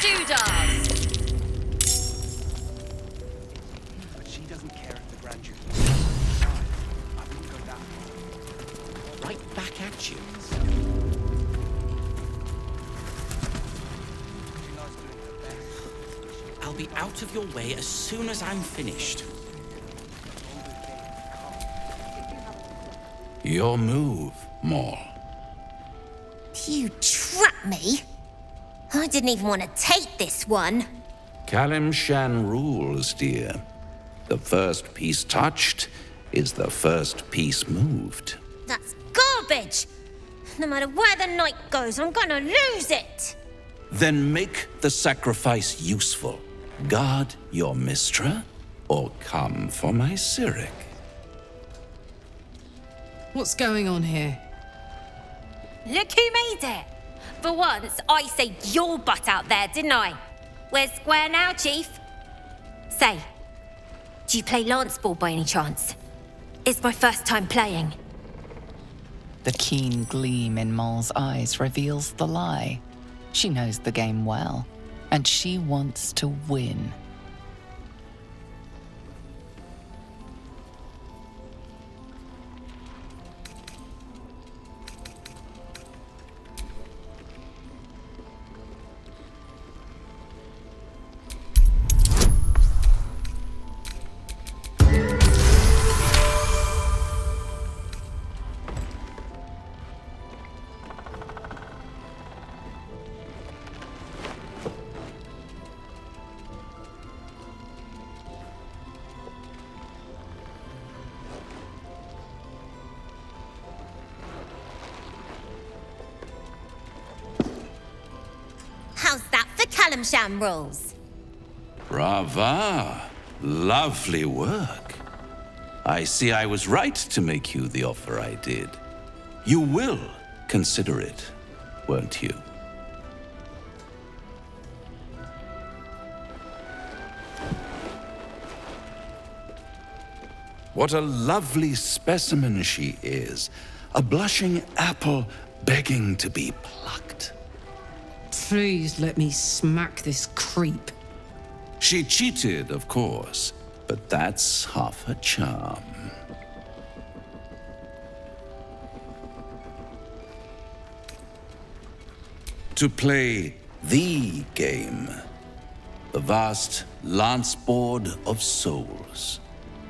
BALDUR'S! But she doesn't care if the Grand Duke I wouldn't go that far. Right back at you. I'll be out of your way as soon as I'm finished. Your move, Maul. You trapped me? I didn't even want to take this one. Kalimshan rules, dear. The first piece touched is the first piece moved. That's garbage! No matter where the night goes, I'm gonna lose it! Then make the sacrifice useful. Guard your Mistra, or come for my Cyric. What's going on here? Look who made it! For once, I saved your butt out there, didn't I? We're square now, Chief. Say, do you play lance ball by any chance? It's my first time playing. The keen gleam in Maul's eyes reveals the lie. She knows the game well, and she wants to win. How's that for Kalimshan rules? Brava! Lovely work. I see I was right to make you the offer I did. You will consider it, won't you? What a lovely specimen she is. A blushing apple begging to be plucked. Please let me smack this creep. She cheated, of course, but that's half her charm. To play the game, the vast lance board of souls.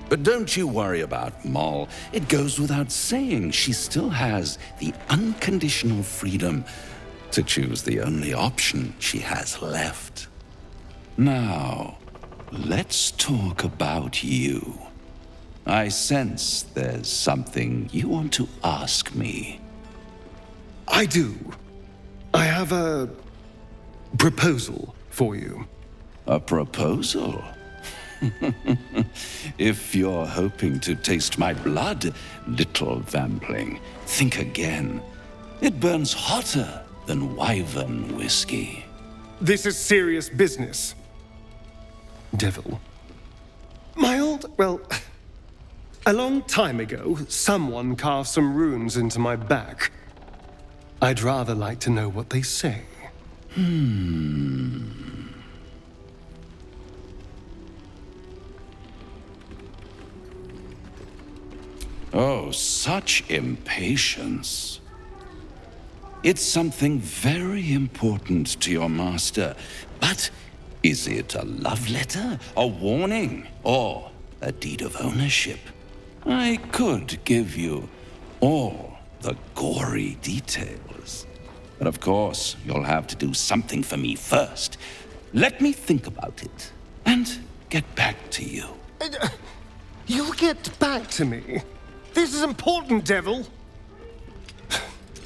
But don't you worry about Maul. It goes without saying she still has the unconditional freedom to choose the only option she has left. Now, let's talk about you. I sense there's something you want to ask me. I do. I have a proposal for you. A proposal? If you're hoping to taste my blood, little vampling, think again. It burns hotter than wyvern whiskey. This is serious business. Devil. A long time ago, someone carved some runes into my back. I'd rather like to know what they say. Oh, such impatience. It's something very important to your master, but is it a love letter, a warning, or a deed of ownership? I could give you all the gory details, but of course, you'll have to do something for me first. Let me think about it and get back to you. You'll get back to me? This is important, Devil.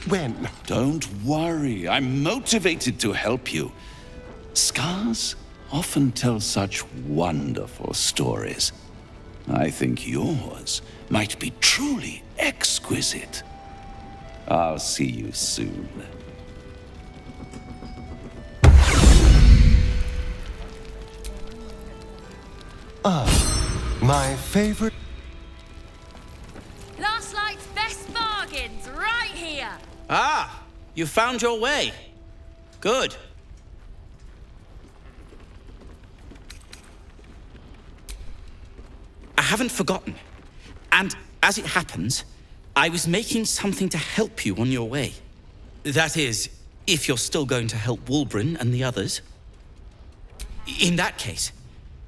When? Don't worry, I'm motivated to help you. Scars often tell such wonderful stories. I think yours might be truly exquisite. I'll see you soon. My favorite... Last night's best bargains, right here. Ah, you found your way. Good. haven't forgotten. And as it happens, I was making something to help you on your way. That is, if you're still going to help Wulbren and the others. In that case,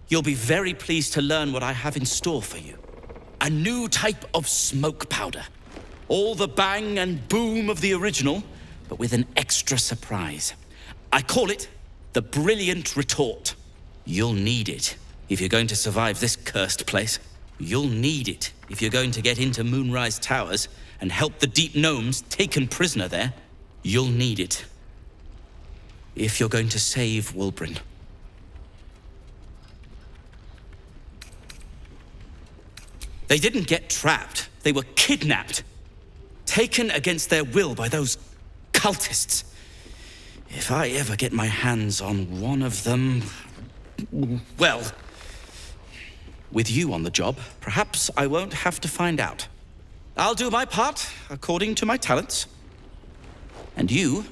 you'll be very pleased to learn what I have in store for you. A new type of smoke powder. All the bang and boom of the original, but with an extra surprise. I call it the Brilliant Retort. You'll need it if you're going to survive this cursed place. You'll need it if you're going to get into Moonrise Towers and help the Deep Gnomes taken prisoner there. You'll need it if you're going to save Wulbren. They didn't get trapped. They were kidnapped. Taken against their will by those cultists. If I ever get my hands on one of them... well, with you on the job, perhaps I won't have to find out. I'll do my part according to my talents. And you,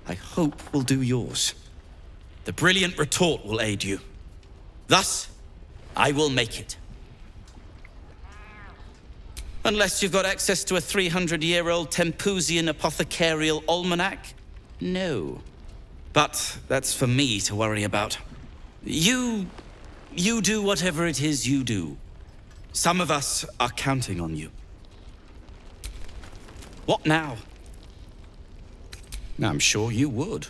I hope, will do yours. The Brilliant Retort will aid you. Thus, I will make it. Unless you've got access to a 300-year-old Tempusian apothecarial almanac? No. But that's for me to worry about. You do whatever it is you do. Some of us are counting on you. What now? I'm sure you would.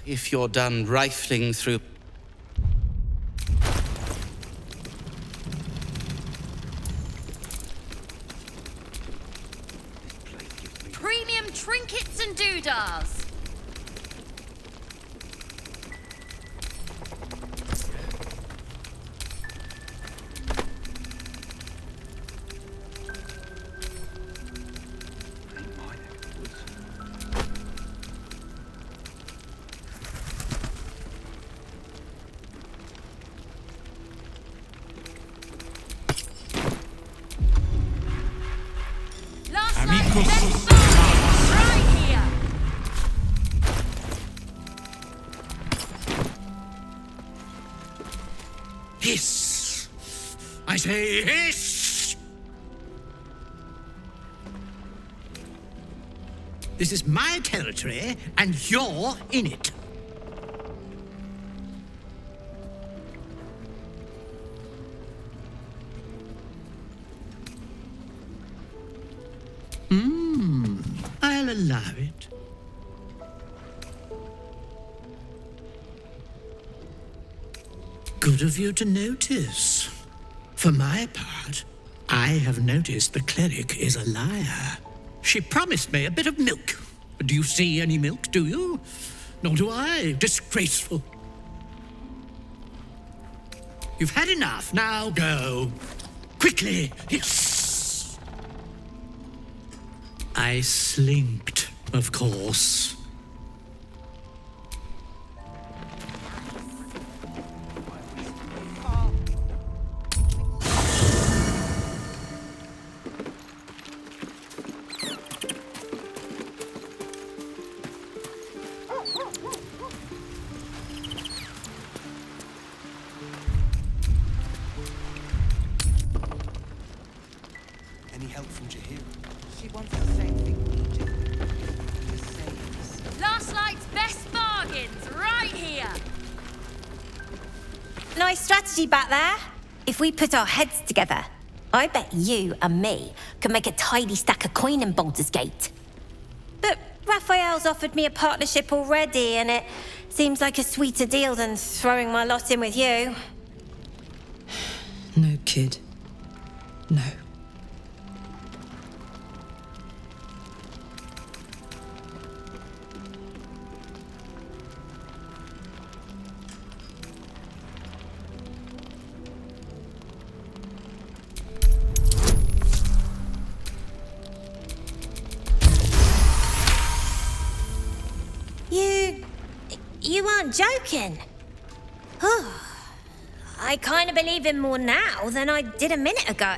If you're done rifling through... Premium trinkets and doodahs. Hiss! I say hiss! This is my territory, and you're in it. I'll allow it. Good of you to notice. For my part, I have noticed the cleric is a liar. She promised me a bit of milk. Do you see any milk, do you? Nor do I. Disgraceful. You've had enough. Now go. Quickly. Yes. I slinked, of course. Any help from Jahira? She wants the same thing we do. The same. Last night's best bargains, right here. Nice strategy back there. If we put our heads together, I bet you and me could make a tidy stack of coin in Baldur's Gate. But Raphael's offered me a partnership already, and it seems like a sweeter deal than throwing my lot in with you. No, kid. No. I'm joking. I kind of believe him more now than I did a minute ago.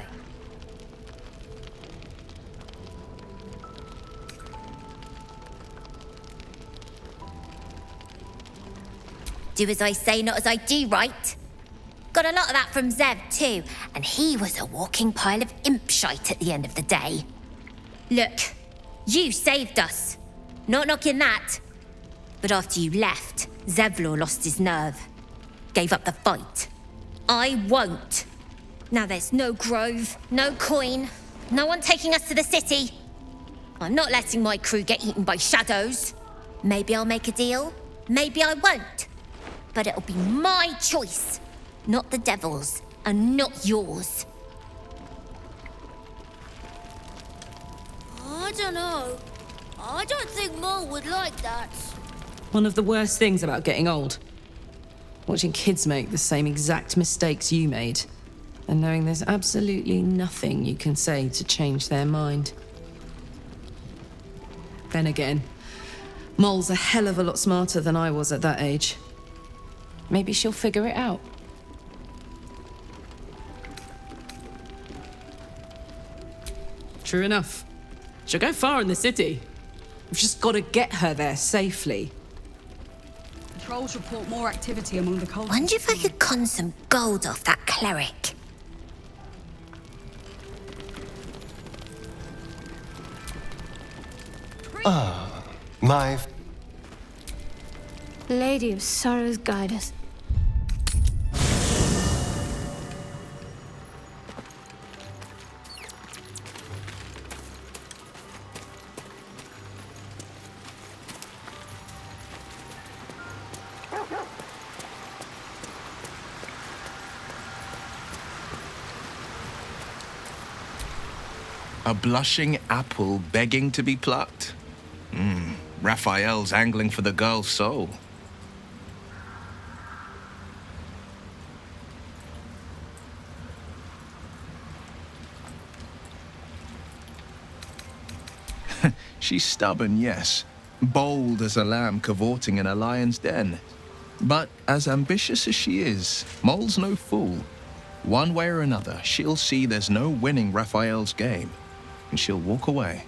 Do as I say, not as I do, right? Got a lot of that from Zev, too, and he was a walking pile of imp shite at the end of the day. Look, you saved us. Not knocking that. But after you left, Zevlor lost his nerve. Gave up the fight. I won't. Now there's no grove, no coin, no one taking us to the city. I'm not letting my crew get eaten by shadows. Maybe I'll make a deal, maybe I won't. But it'll be my choice, not the devil's, and not yours. I don't know. I don't think Mole would like that. One of the worst things about getting old. Watching kids make the same exact mistakes you made, and knowing there's absolutely nothing you can say to change their mind. Then again, Mole's a hell of a lot smarter than I was at that age. Maybe she'll figure it out. True enough. She'll go far in the city. We've just got to get her there safely. Patrols report more activity among the cultists. Wonder if I could con some gold off that cleric. My... Lady of Sorrows, guide us. A blushing apple begging to be plucked? Raphael's angling for the girl's soul. She's stubborn, yes. Bold as a lamb cavorting in a lion's den. But as ambitious as she is, Mole's no fool. One way or another, she'll see there's no winning Raphael's game, and she'll walk away.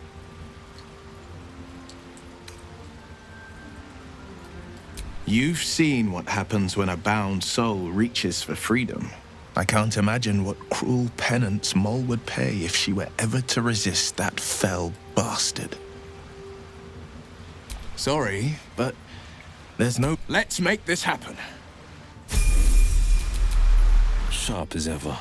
You've seen what happens when a bound soul reaches for freedom. I can't imagine what cruel penance Mole would pay if she were ever to resist that fell bastard. Sorry, but there's no... Let's make this happen. Sharp as ever.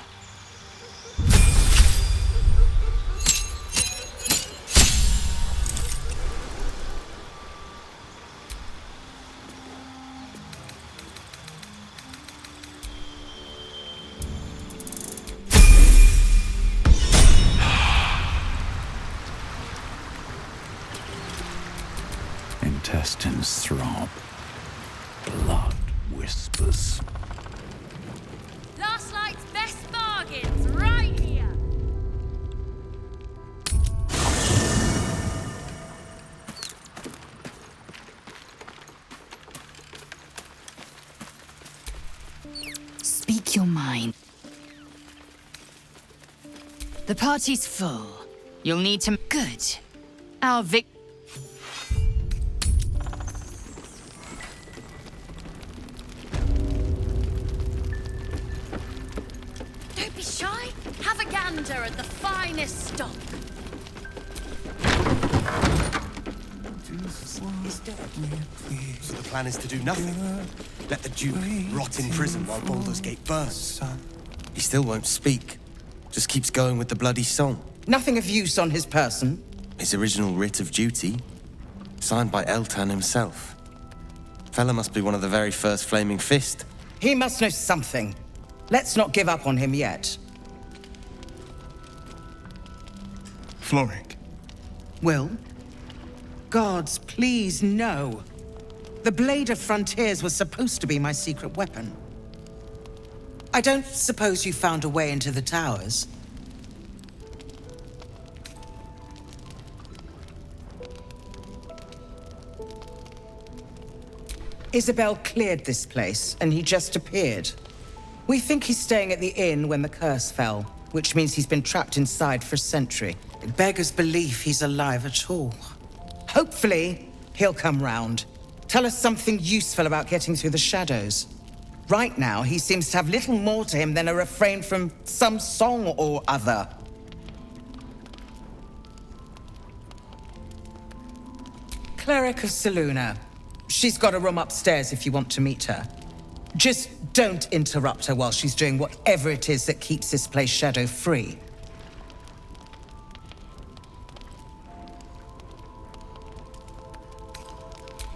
Intestines throb. Blood whispers. Last night's best bargains, right here. Speak your mind. The party's full. You'll need to... Good. Our Vic... Don't be shy. Have a gander at the finest stock. So the plan is to do nothing. Let the Duke rot in prison while Baldur's Gate bursts. He still won't speak. Just keeps going with the bloody song. Nothing of use on his person. His original writ of duty, signed by Eltan himself. Fella must be one of the very first Flaming Fist. He must know something. Let's not give up on him yet. Floric. Will? Gods, please, no. The Blade of Frontiers was supposed to be my secret weapon. I don't suppose you found a way into the towers? Isabel cleared this place, and he just appeared. We think he's staying at the inn when the curse fell, which means he's been trapped inside for a century. It beggars belief he's alive at all. Hopefully, he'll come round. Tell us something useful about getting through the shadows. Right now, he seems to have little more to him than a refrain from some song or other. Cleric of Saluna. She's got a room upstairs if you want to meet her. Just don't interrupt her while she's doing whatever it is that keeps this place shadow-free.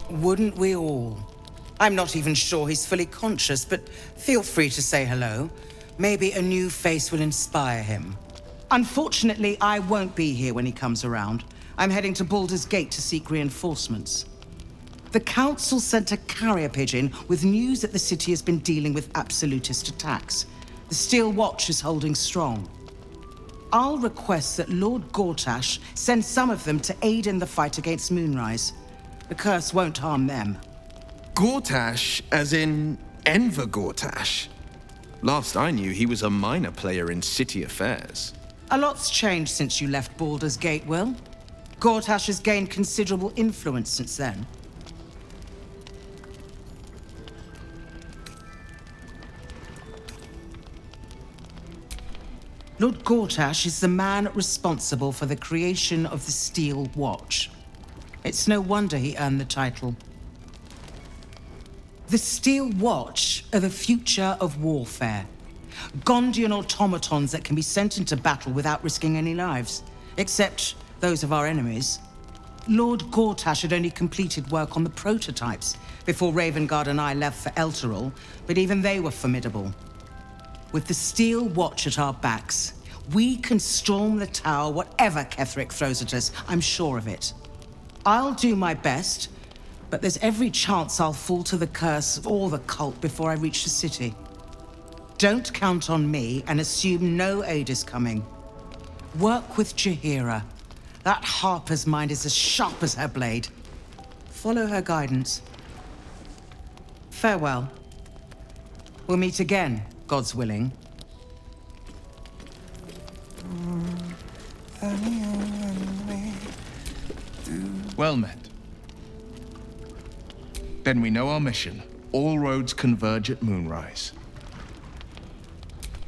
Wouldn't we all? I'm not even sure he's fully conscious, but feel free to say hello. Maybe a new face will inspire him. Unfortunately, I won't be here when he comes around. I'm heading to Baldur's Gate to seek reinforcements. The Council sent a carrier pigeon with news that the city has been dealing with absolutist attacks. The Steel Watch is holding strong. I'll request that Lord Gortash send some of them to aid in the fight against Moonrise. The curse won't harm them. Gortash, as in Enver Gortash? Last I knew, he was a minor player in city affairs. A lot's changed since you left Baldur's Gate, Will. Gortash has gained considerable influence since then. Lord Gortash is the man responsible for the creation of the Steel Watch. It's no wonder he earned the title. The Steel Watch are the future of warfare. Gondian automatons that can be sent into battle without risking any lives, except those of our enemies. Lord Gortash had only completed work on the prototypes before Ravengard and I left for Elturel, but even they were formidable. With the Steel Watch at our backs, we can storm the tower whatever Ketheric throws at us, I'm sure of it. I'll do my best, but there's every chance I'll fall to the curse or the cult before I reach the city. Don't count on me and assume no aid is coming. Work with Jaheira. That Harper's mind is as sharp as her blade. Follow her guidance. Farewell. We'll meet again, God's willing. Well met. Then we know our mission. All roads converge at Moonrise.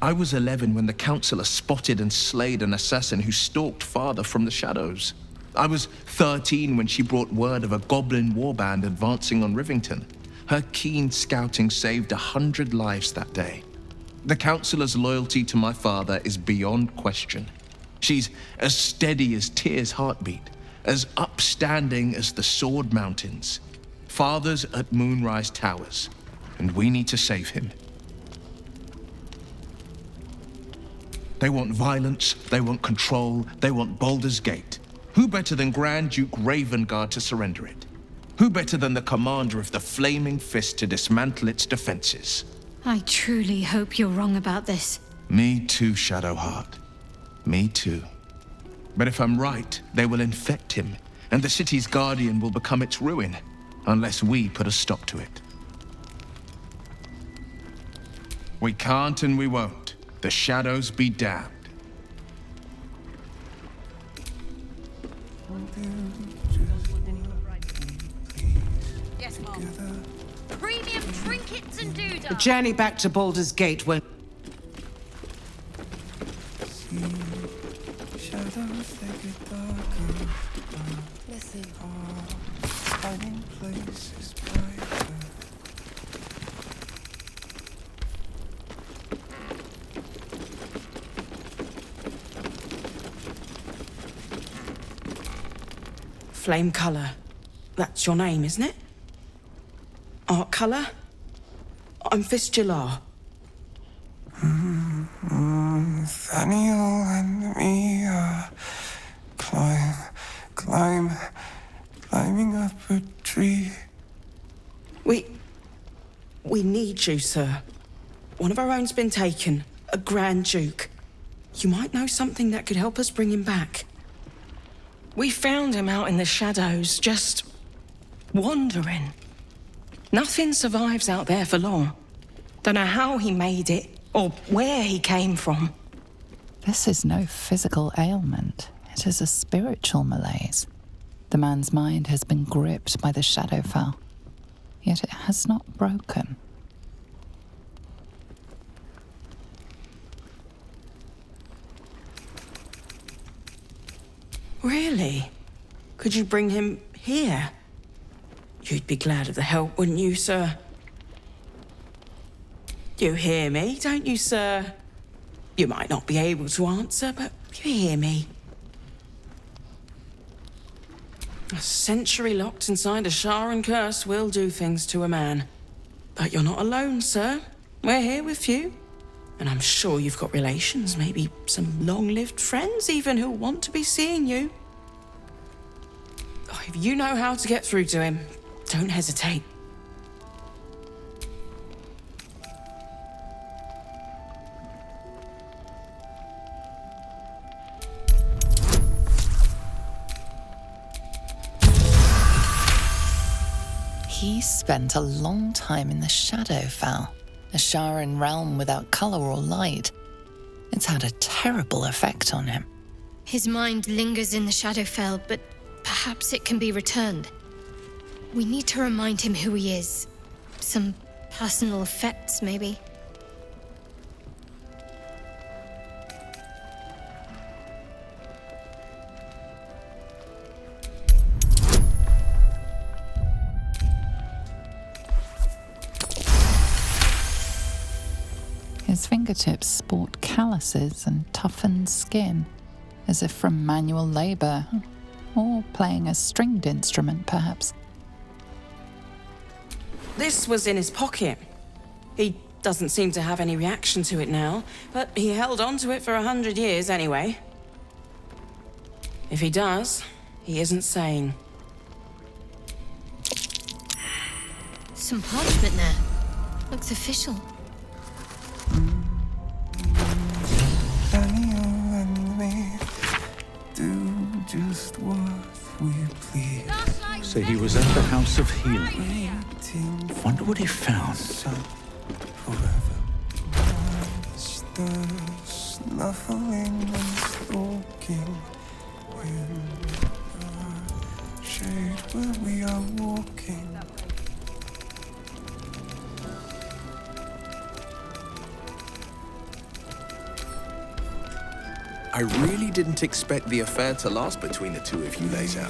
I was 11 when the Councillor spotted and slayed an assassin who stalked father from the shadows. I was 13 when she brought word of a goblin warband advancing on Rivington. Her keen scouting saved 100 lives that day. The Councillor's loyalty to my father is beyond question. She's as steady as Tyr's heartbeat, as upstanding as the Sword Mountains. Father's at Moonrise Towers, and we need to save him. They want violence, they want control, they want Baldur's Gate. Who better than Grand Duke Ravengard to surrender it? Who better than the commander of the Flaming Fist to dismantle its defenses? I truly hope you're wrong about this. Me too, Shadowheart. Me too. But if I'm right, they will infect him, and the city's guardian will become its ruin, unless we put a stop to it. We can't and we won't. The shadows be damned. Yes, Mom. Premium trinkets and doodah. The journey back to Baldur's Gate won't... Listen. Flame colour. That's your name, isn't it? Art colour? I'm Fistula. Nathaniel and me are climbing up a tree. We need you, sir. One of our own's been taken, a Grand Duke. You might know something that could help us bring him back. We found him out in the shadows, just wandering. Nothing survives out there for long. Don't know how he made it, or where he came from. This is no physical ailment. It is a spiritual malaise. The man's mind has been gripped by the Shadowfell, yet it has not broken. Really? Could you bring him here? You'd be glad of the help, wouldn't you, sir? You hear me, don't you, sir? You might not be able to answer, but you hear me. A century locked inside a Sharan curse will do things to a man. But you're not alone, sir. We're here with you. And I'm sure you've got relations, maybe some long-lived friends even, who'll want to be seeing you. Oh, if you know how to get through to him, don't hesitate. He spent a long time in the Shadowfell, a Sharan realm without color or light. It's had a terrible effect on him. His mind lingers in the Shadowfell, but perhaps it can be returned. We need to remind him who he is. Some personal effects, maybe. His fingertips sport calluses and toughened skin, as if from manual labor, or playing a stringed instrument, perhaps. This was in his pocket. He doesn't seem to have any reaction to it now, but he held on to it for 100 years anyway. If he does, he isn't sane. Some parchment there. Looks official. Daniel and me do just what we please. So he was at the House of Healing. Wonder what he found. Forever. The snuffling and stalking in the shade where we are walking. I really didn't expect the affair to last between the two of you, Lazel.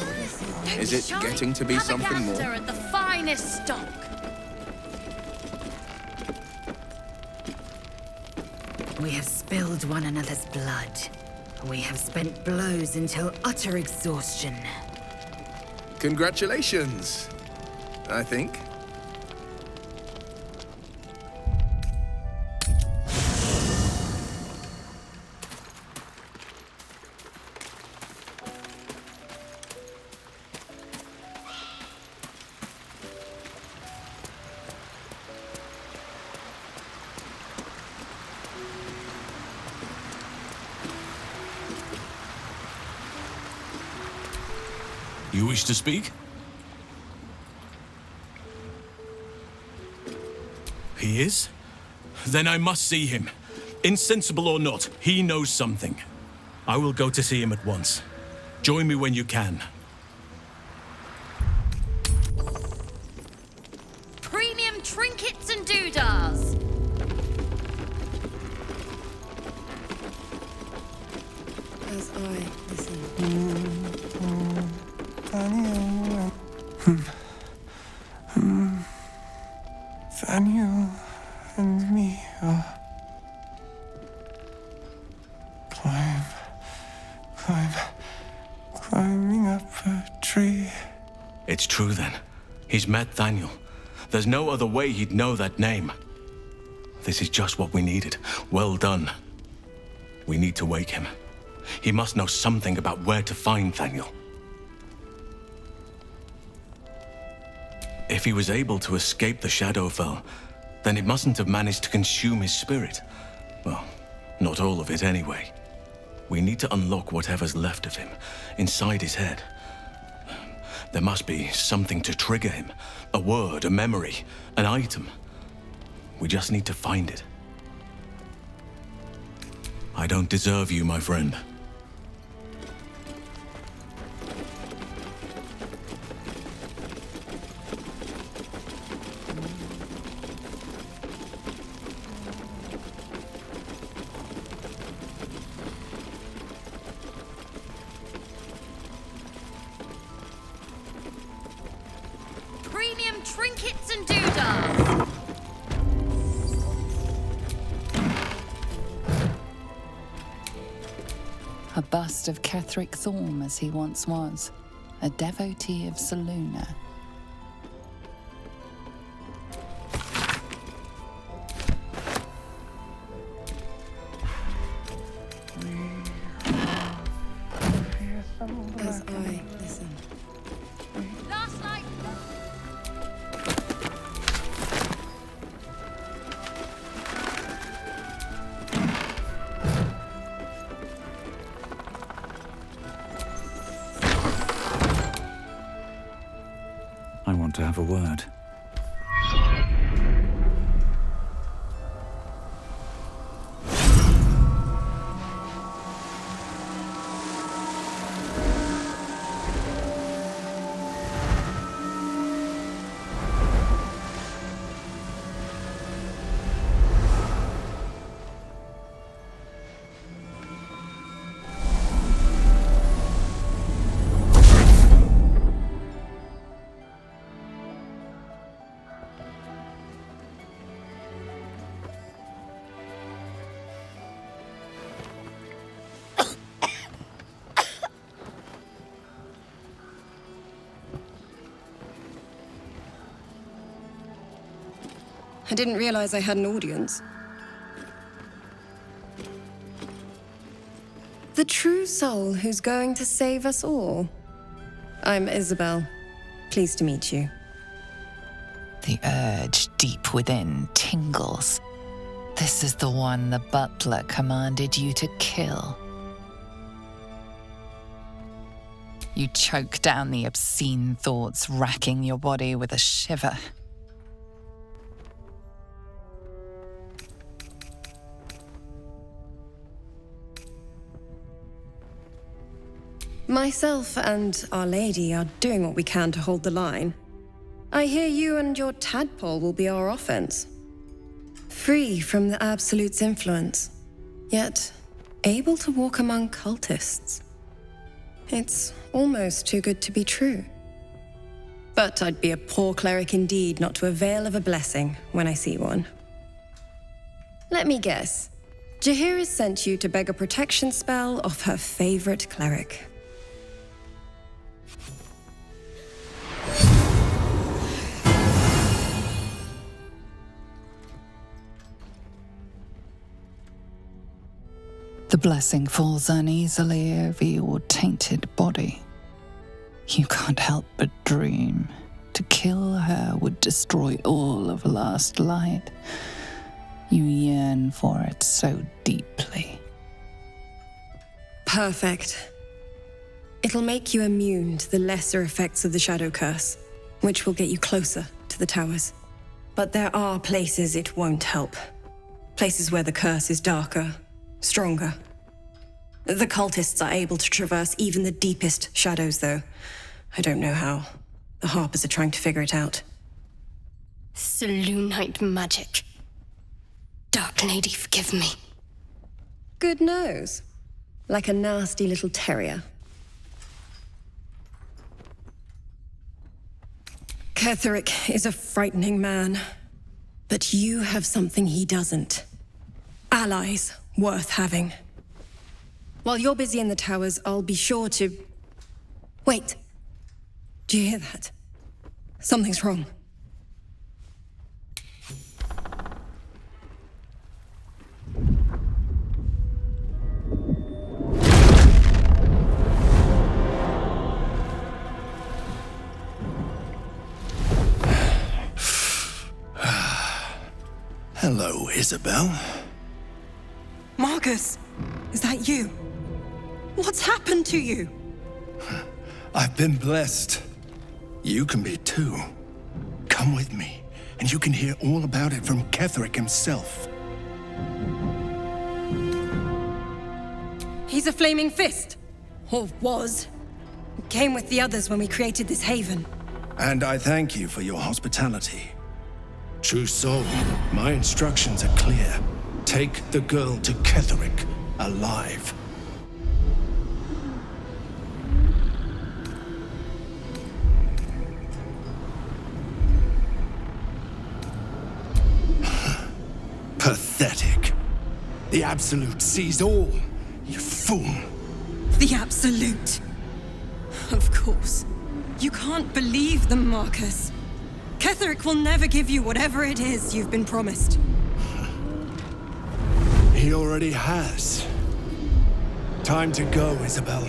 Is it getting to be something more? Have a gander at the finest stock. We have spilled one another's blood. We have spent blows until utter exhaustion. Congratulations, I think. You wish to speak? He is? Then I must see him. Insensible or not, he knows something. I will go to see him at once. Join me when you can. Premium trinkets and doodahs. As I listen. Daniel Daniel and me are climbing up a tree. It's true then. He's met Daniel. There's no other way he'd know that name. This is just what we needed. Well done. We need to wake him. He must know something about where to find Daniel. If he was able to escape the Shadowfell, then it mustn't have managed to consume his spirit. Well, not all of it anyway. We need to unlock whatever's left of him, inside his head. There must be something to trigger him. A word, a memory, an item. We just need to find it. I don't deserve you, my friend. Premium trinkets and doodads. A bust of Ketheric Thorm as he once was, a devotee of Selûne. As I listen. Last night. I want to have a word. I didn't realize I had an audience. The true soul who's going to save us all. I'm Isabel. Pleased to meet you. The urge deep within tingles. This is the one the butler commanded you to kill. You choke down the obscene thoughts racking your body with a shiver. Myself and Our Lady are doing what we can to hold the line. I hear you and your tadpole will be our offense. Free from the Absolute's influence, yet able to walk among cultists. It's almost too good to be true. But I'd be a poor cleric indeed not to avail of a blessing when I see one. Let me guess. Jaheira sent you to beg a protection spell off her favorite cleric. The blessing falls uneasily over your tainted body. You can't help but dream. To kill her would destroy all of last light. You yearn for it so deeply. Perfect. It'll make you immune to the lesser effects of the Shadow Curse, which will get you closer to the towers. But there are places it won't help. Places where the curse is darker, stronger. The cultists are able to traverse even the deepest shadows, though. I don't know how. The Harpers are trying to figure it out. Selûnite magic. Dark Lady, forgive me. Good nose. Like a nasty little terrier. Ketheric is a frightening man. But you have something he doesn't. Allies worth having. While you're busy in the towers, I'll be sure to... Wait. Do you hear that? Something's wrong. Hello, Isabel. Marcus, is that you? What's happened to you? I've been blessed. You can be too. Come with me, and you can hear all about it from Ketherick himself. He's a flaming fist. Or was. Came with the others when we created this haven. And I thank you for your hospitality. True soul, my instructions are clear. Take the girl to Ketherick, alive. Pathetic. The Absolute sees all, you fool. The Absolute. Of course. You can't believe them, Marcus. Ketherick will never give you whatever it is you've been promised. He already has. Time to go, Isabel.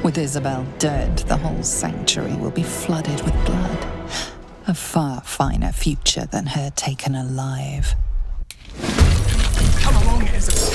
With Isabel dead, the whole sanctuary will be flooded with blood. A far finer future than her taken alive. Come along, Isabel.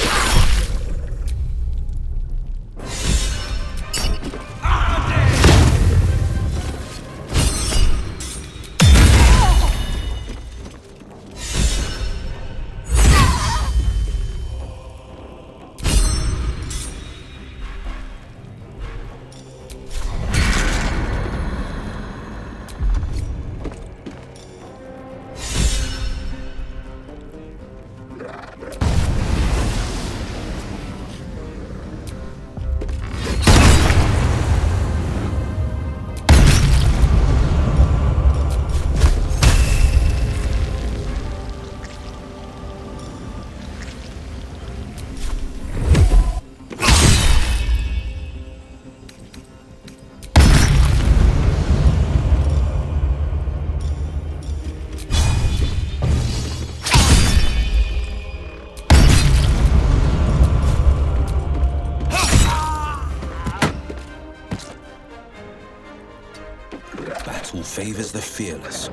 Battle favors the fearless.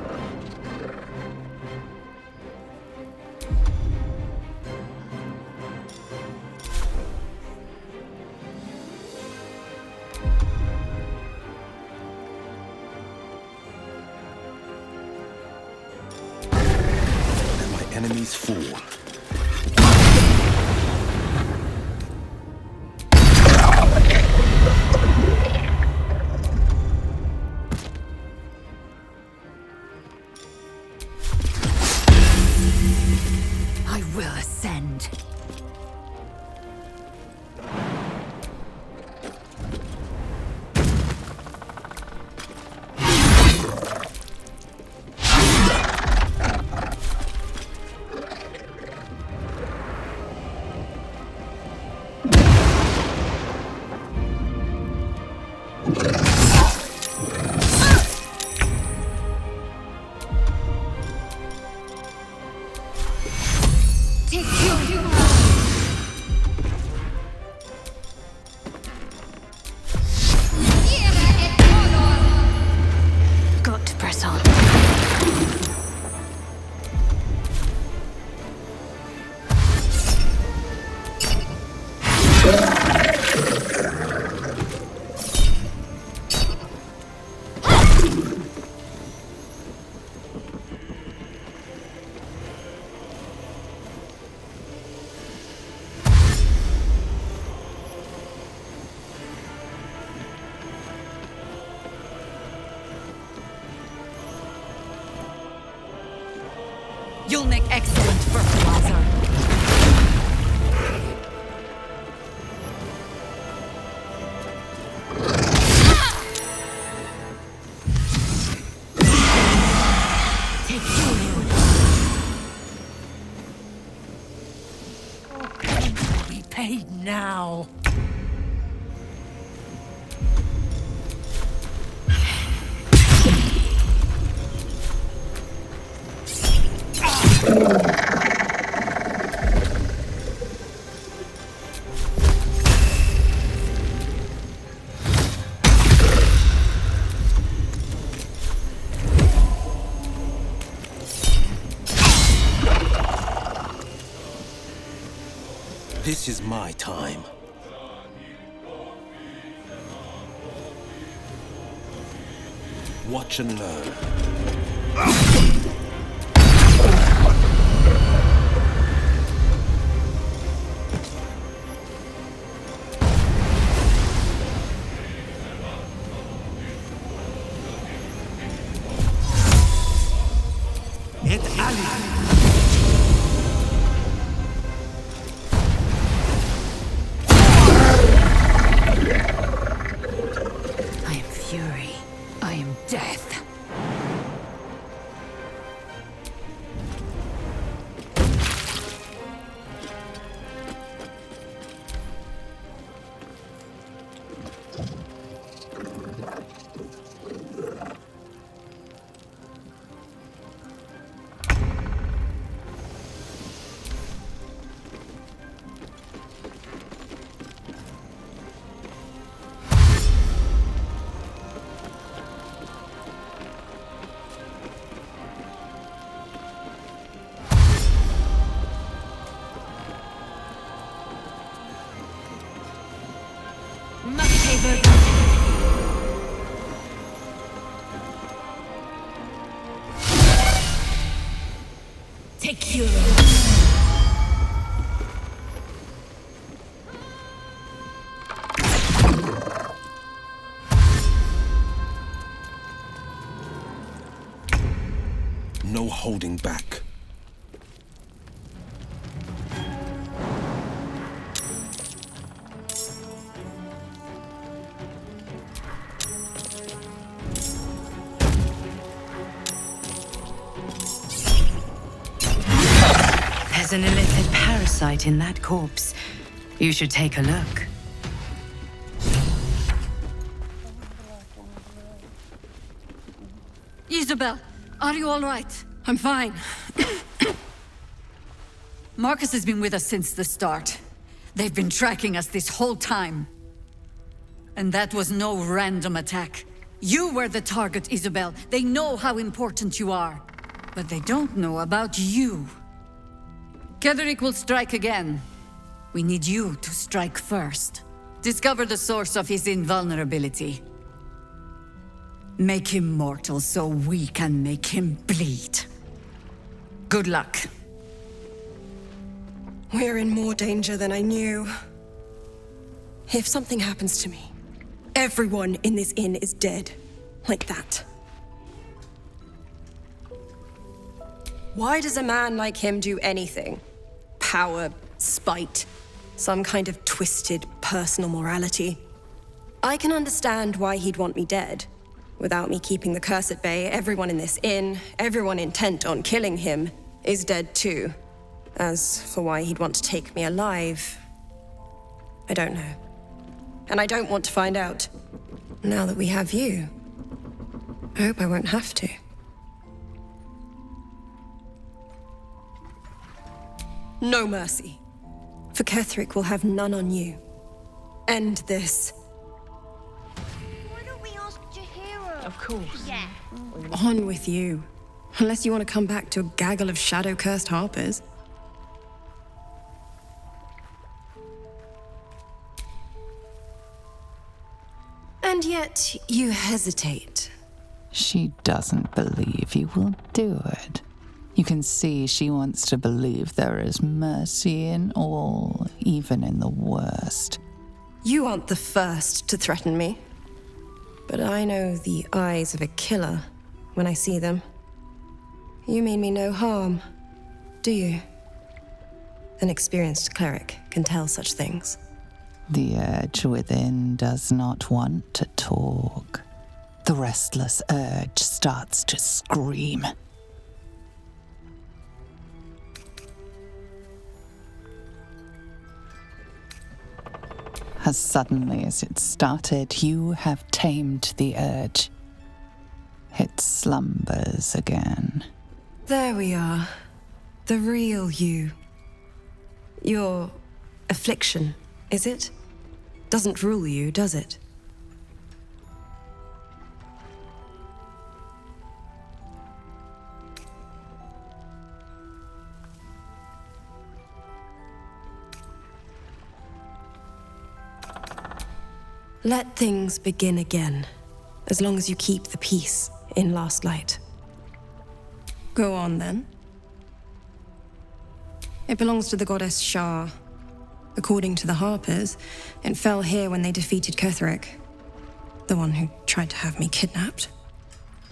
And my enemies fall. Got to press on. You'll make excellent fertilizer. Be paid now. This is my time. Watch and learn. I am fury. I am death. Take you. No holding back. There's an illicit parasite in that corpse. You should take a look. Isabel, are you all right? I'm fine. Marcus has been with us since the start. They've been tracking us this whole time. And that was no random attack. You were the target, Isabel. They know how important you are. But they don't know about you. Ketherick will strike again. We need you to strike first. Discover the source of his invulnerability. Make him mortal so we can make him bleed. Good luck. We're in more danger than I knew. If something happens to me, everyone in this inn is dead. Like that. Why does a man like him do anything? Power, spite, some kind of twisted personal morality. I can understand why he'd want me dead. Without me keeping the curse at bay, everyone in this inn, everyone intent on killing him, is dead too. As for why he'd want to take me alive, I don't know. And I don't want to find out. Now that we have you, I hope I won't have to. No mercy. For Ketherick will have none on you. End this. Why don't we ask Jahira? Of course. Yeah. On with you. Unless you want to come back to a gaggle of shadow-cursed harpers. And yet, you hesitate. She doesn't believe you will do it. You can see she wants to believe there is mercy in all, even in the worst. You aren't the first to threaten me. But I know the eyes of a killer when I see them. You mean me no harm, do you? An experienced cleric can tell such things. The urge within does not want to talk. The restless urge starts to scream. As suddenly as it started, you have tamed the urge. It slumbers again. There we are. The real you. Your affliction, is it? Doesn't rule you, does it? Let things begin again, as long as you keep the peace in Last Light. Go on, then. It belongs to the goddess Shar. According to the Harpers, it fell here when they defeated Ketheric, the one who tried to have me kidnapped.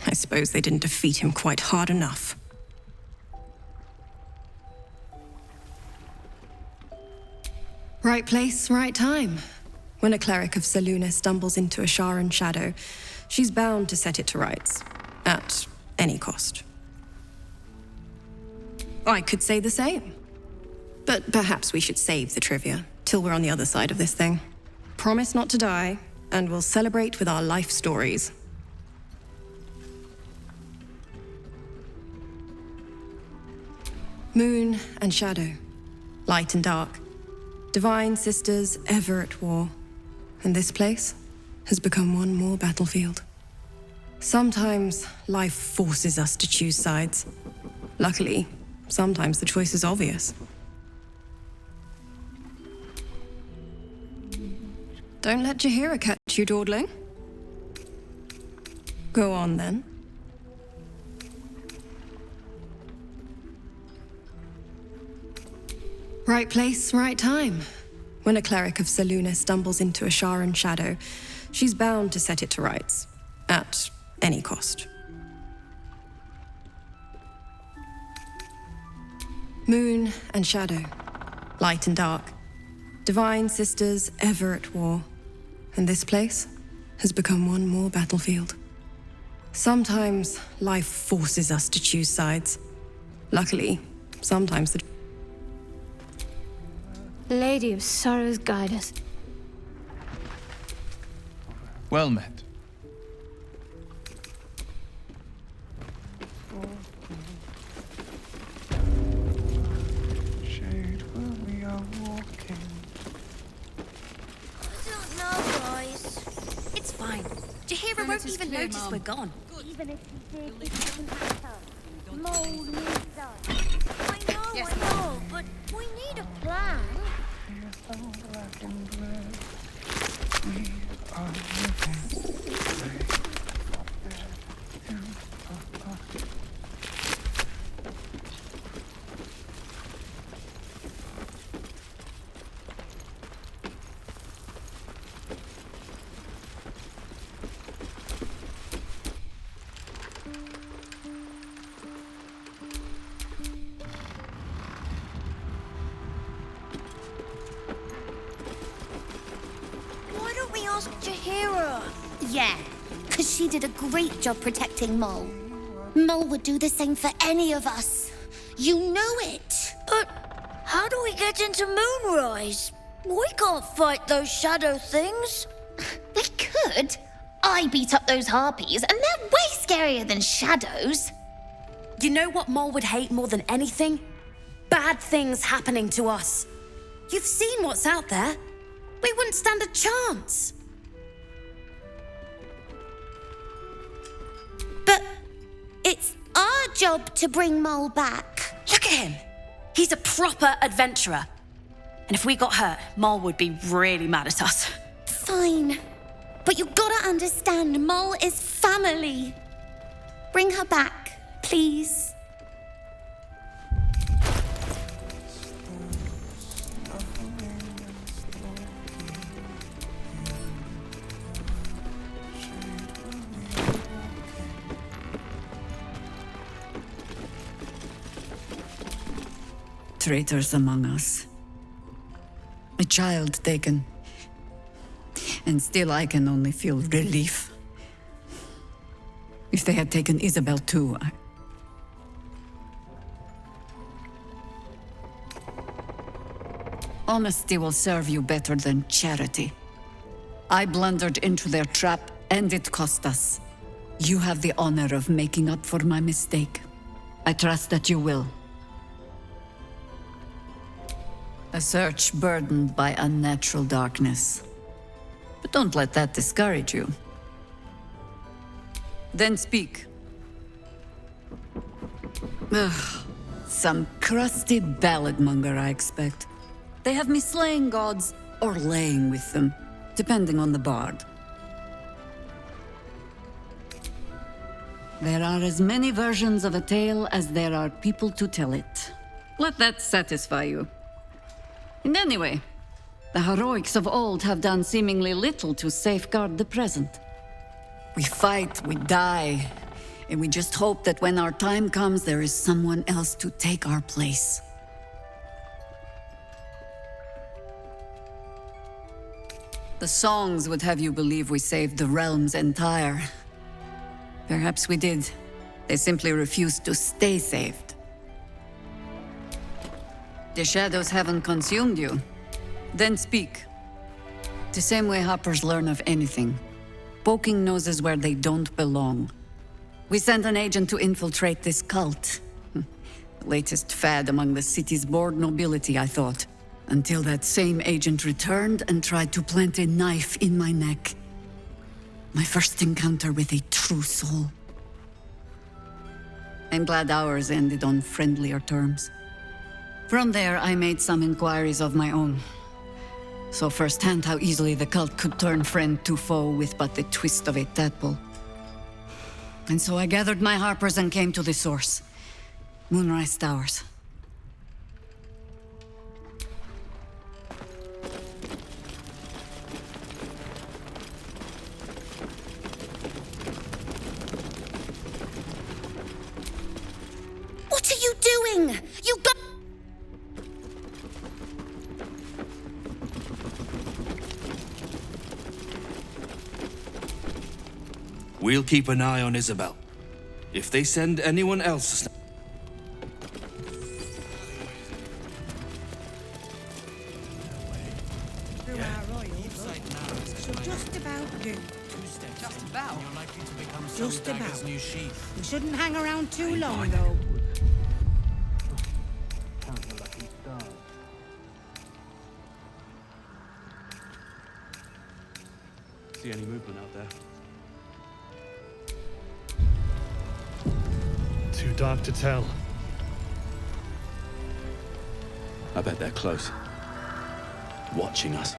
I suppose they didn't defeat him quite hard enough. Right place, right time. When a cleric of Selûne stumbles into a Sharan shadow, she's bound to set it to rights, at any cost. I could say the same. But perhaps we should save the trivia till we're on the other side of this thing. Promise not to die, and we'll celebrate with our life stories. Moon and shadow, light and dark, divine sisters ever at war. And this place has become one more battlefield. Sometimes life forces us to choose sides. Luckily, sometimes the choice is obvious. Don't let Jaheira catch you dawdling. Go on, then. Right place, right time. When a cleric of Selûne stumbles into a Sharan shadow, she's bound to set it to rights, at any cost. Moon and shadow, light and dark, divine sisters ever at war. And this place has become one more battlefield. Sometimes life forces us to choose sides. Luckily, sometimes the Lady of Sorrows, guide us. Well met. Shade where we are walking. I don't know, guys. It's fine. Jaheira won't even notice we're gone. Even if he did, it doesn't matter. Mole needs us. I know, but we need a plan. Black and red. We are living. Why don't we ask Jaheira? Yeah, because she did a great job protecting Mole. Mole would do the same for any of us. You know it. But how do we get into Moonrise? We can't fight those shadow things. We could. I beat up those harpies, and they're way scarier than shadows. You know what Mole would hate more than anything? Bad things happening to us. You've seen what's out there. We wouldn't stand a chance. But it's our job to bring Mole back. Look at him. He's a proper adventurer. And if we got hurt, Mole would be really mad at us. Fine. But you gotta understand, Mole is family. Bring her back, please. Traitors among us. A child taken. And still I can only feel relief. If they had taken Isabel too, Honesty will serve you better than charity. I blundered into their trap, and it cost us. You have the honor of making up for my mistake. I trust that you will. A search burdened by unnatural darkness. But don't let that discourage you. Then speak. Ugh, some crusty ballad monger, I expect. They have me slaying gods or laying with them, depending on the bard. There are as many versions of a tale as there are people to tell it. Let that satisfy you. And anyway, the heroics of old have done seemingly little to safeguard the present. We fight, we die, and we just hope that when our time comes, there is someone else to take our place. The songs would have you believe we saved the realm's entire. Perhaps we did. They simply refused to stay saved. The shadows haven't consumed you. Then speak. The same way hoppers learn of anything. Poking noses where they don't belong. We sent an agent to infiltrate this cult. The latest fad among the city's bored nobility, I thought. Until that same agent returned and tried to plant a knife in my neck. My first encounter with a true soul. I'm glad ours ended on friendlier terms. From there, I made some inquiries of my own. Saw firsthand how easily the cult could turn friend to foe with but the twist of a tadpole. And so I gathered my harpers and came to the source. Moonrise Towers. What are you doing? You got... We'll keep an eye on Isabel. If they send anyone else... Through our royals, so just about do. Just about? You're likely to become Just Dagger's about. new sheath. We shouldn't hang around too long, though. See any movement out there? Too dark to tell. I bet they're close. Watching us.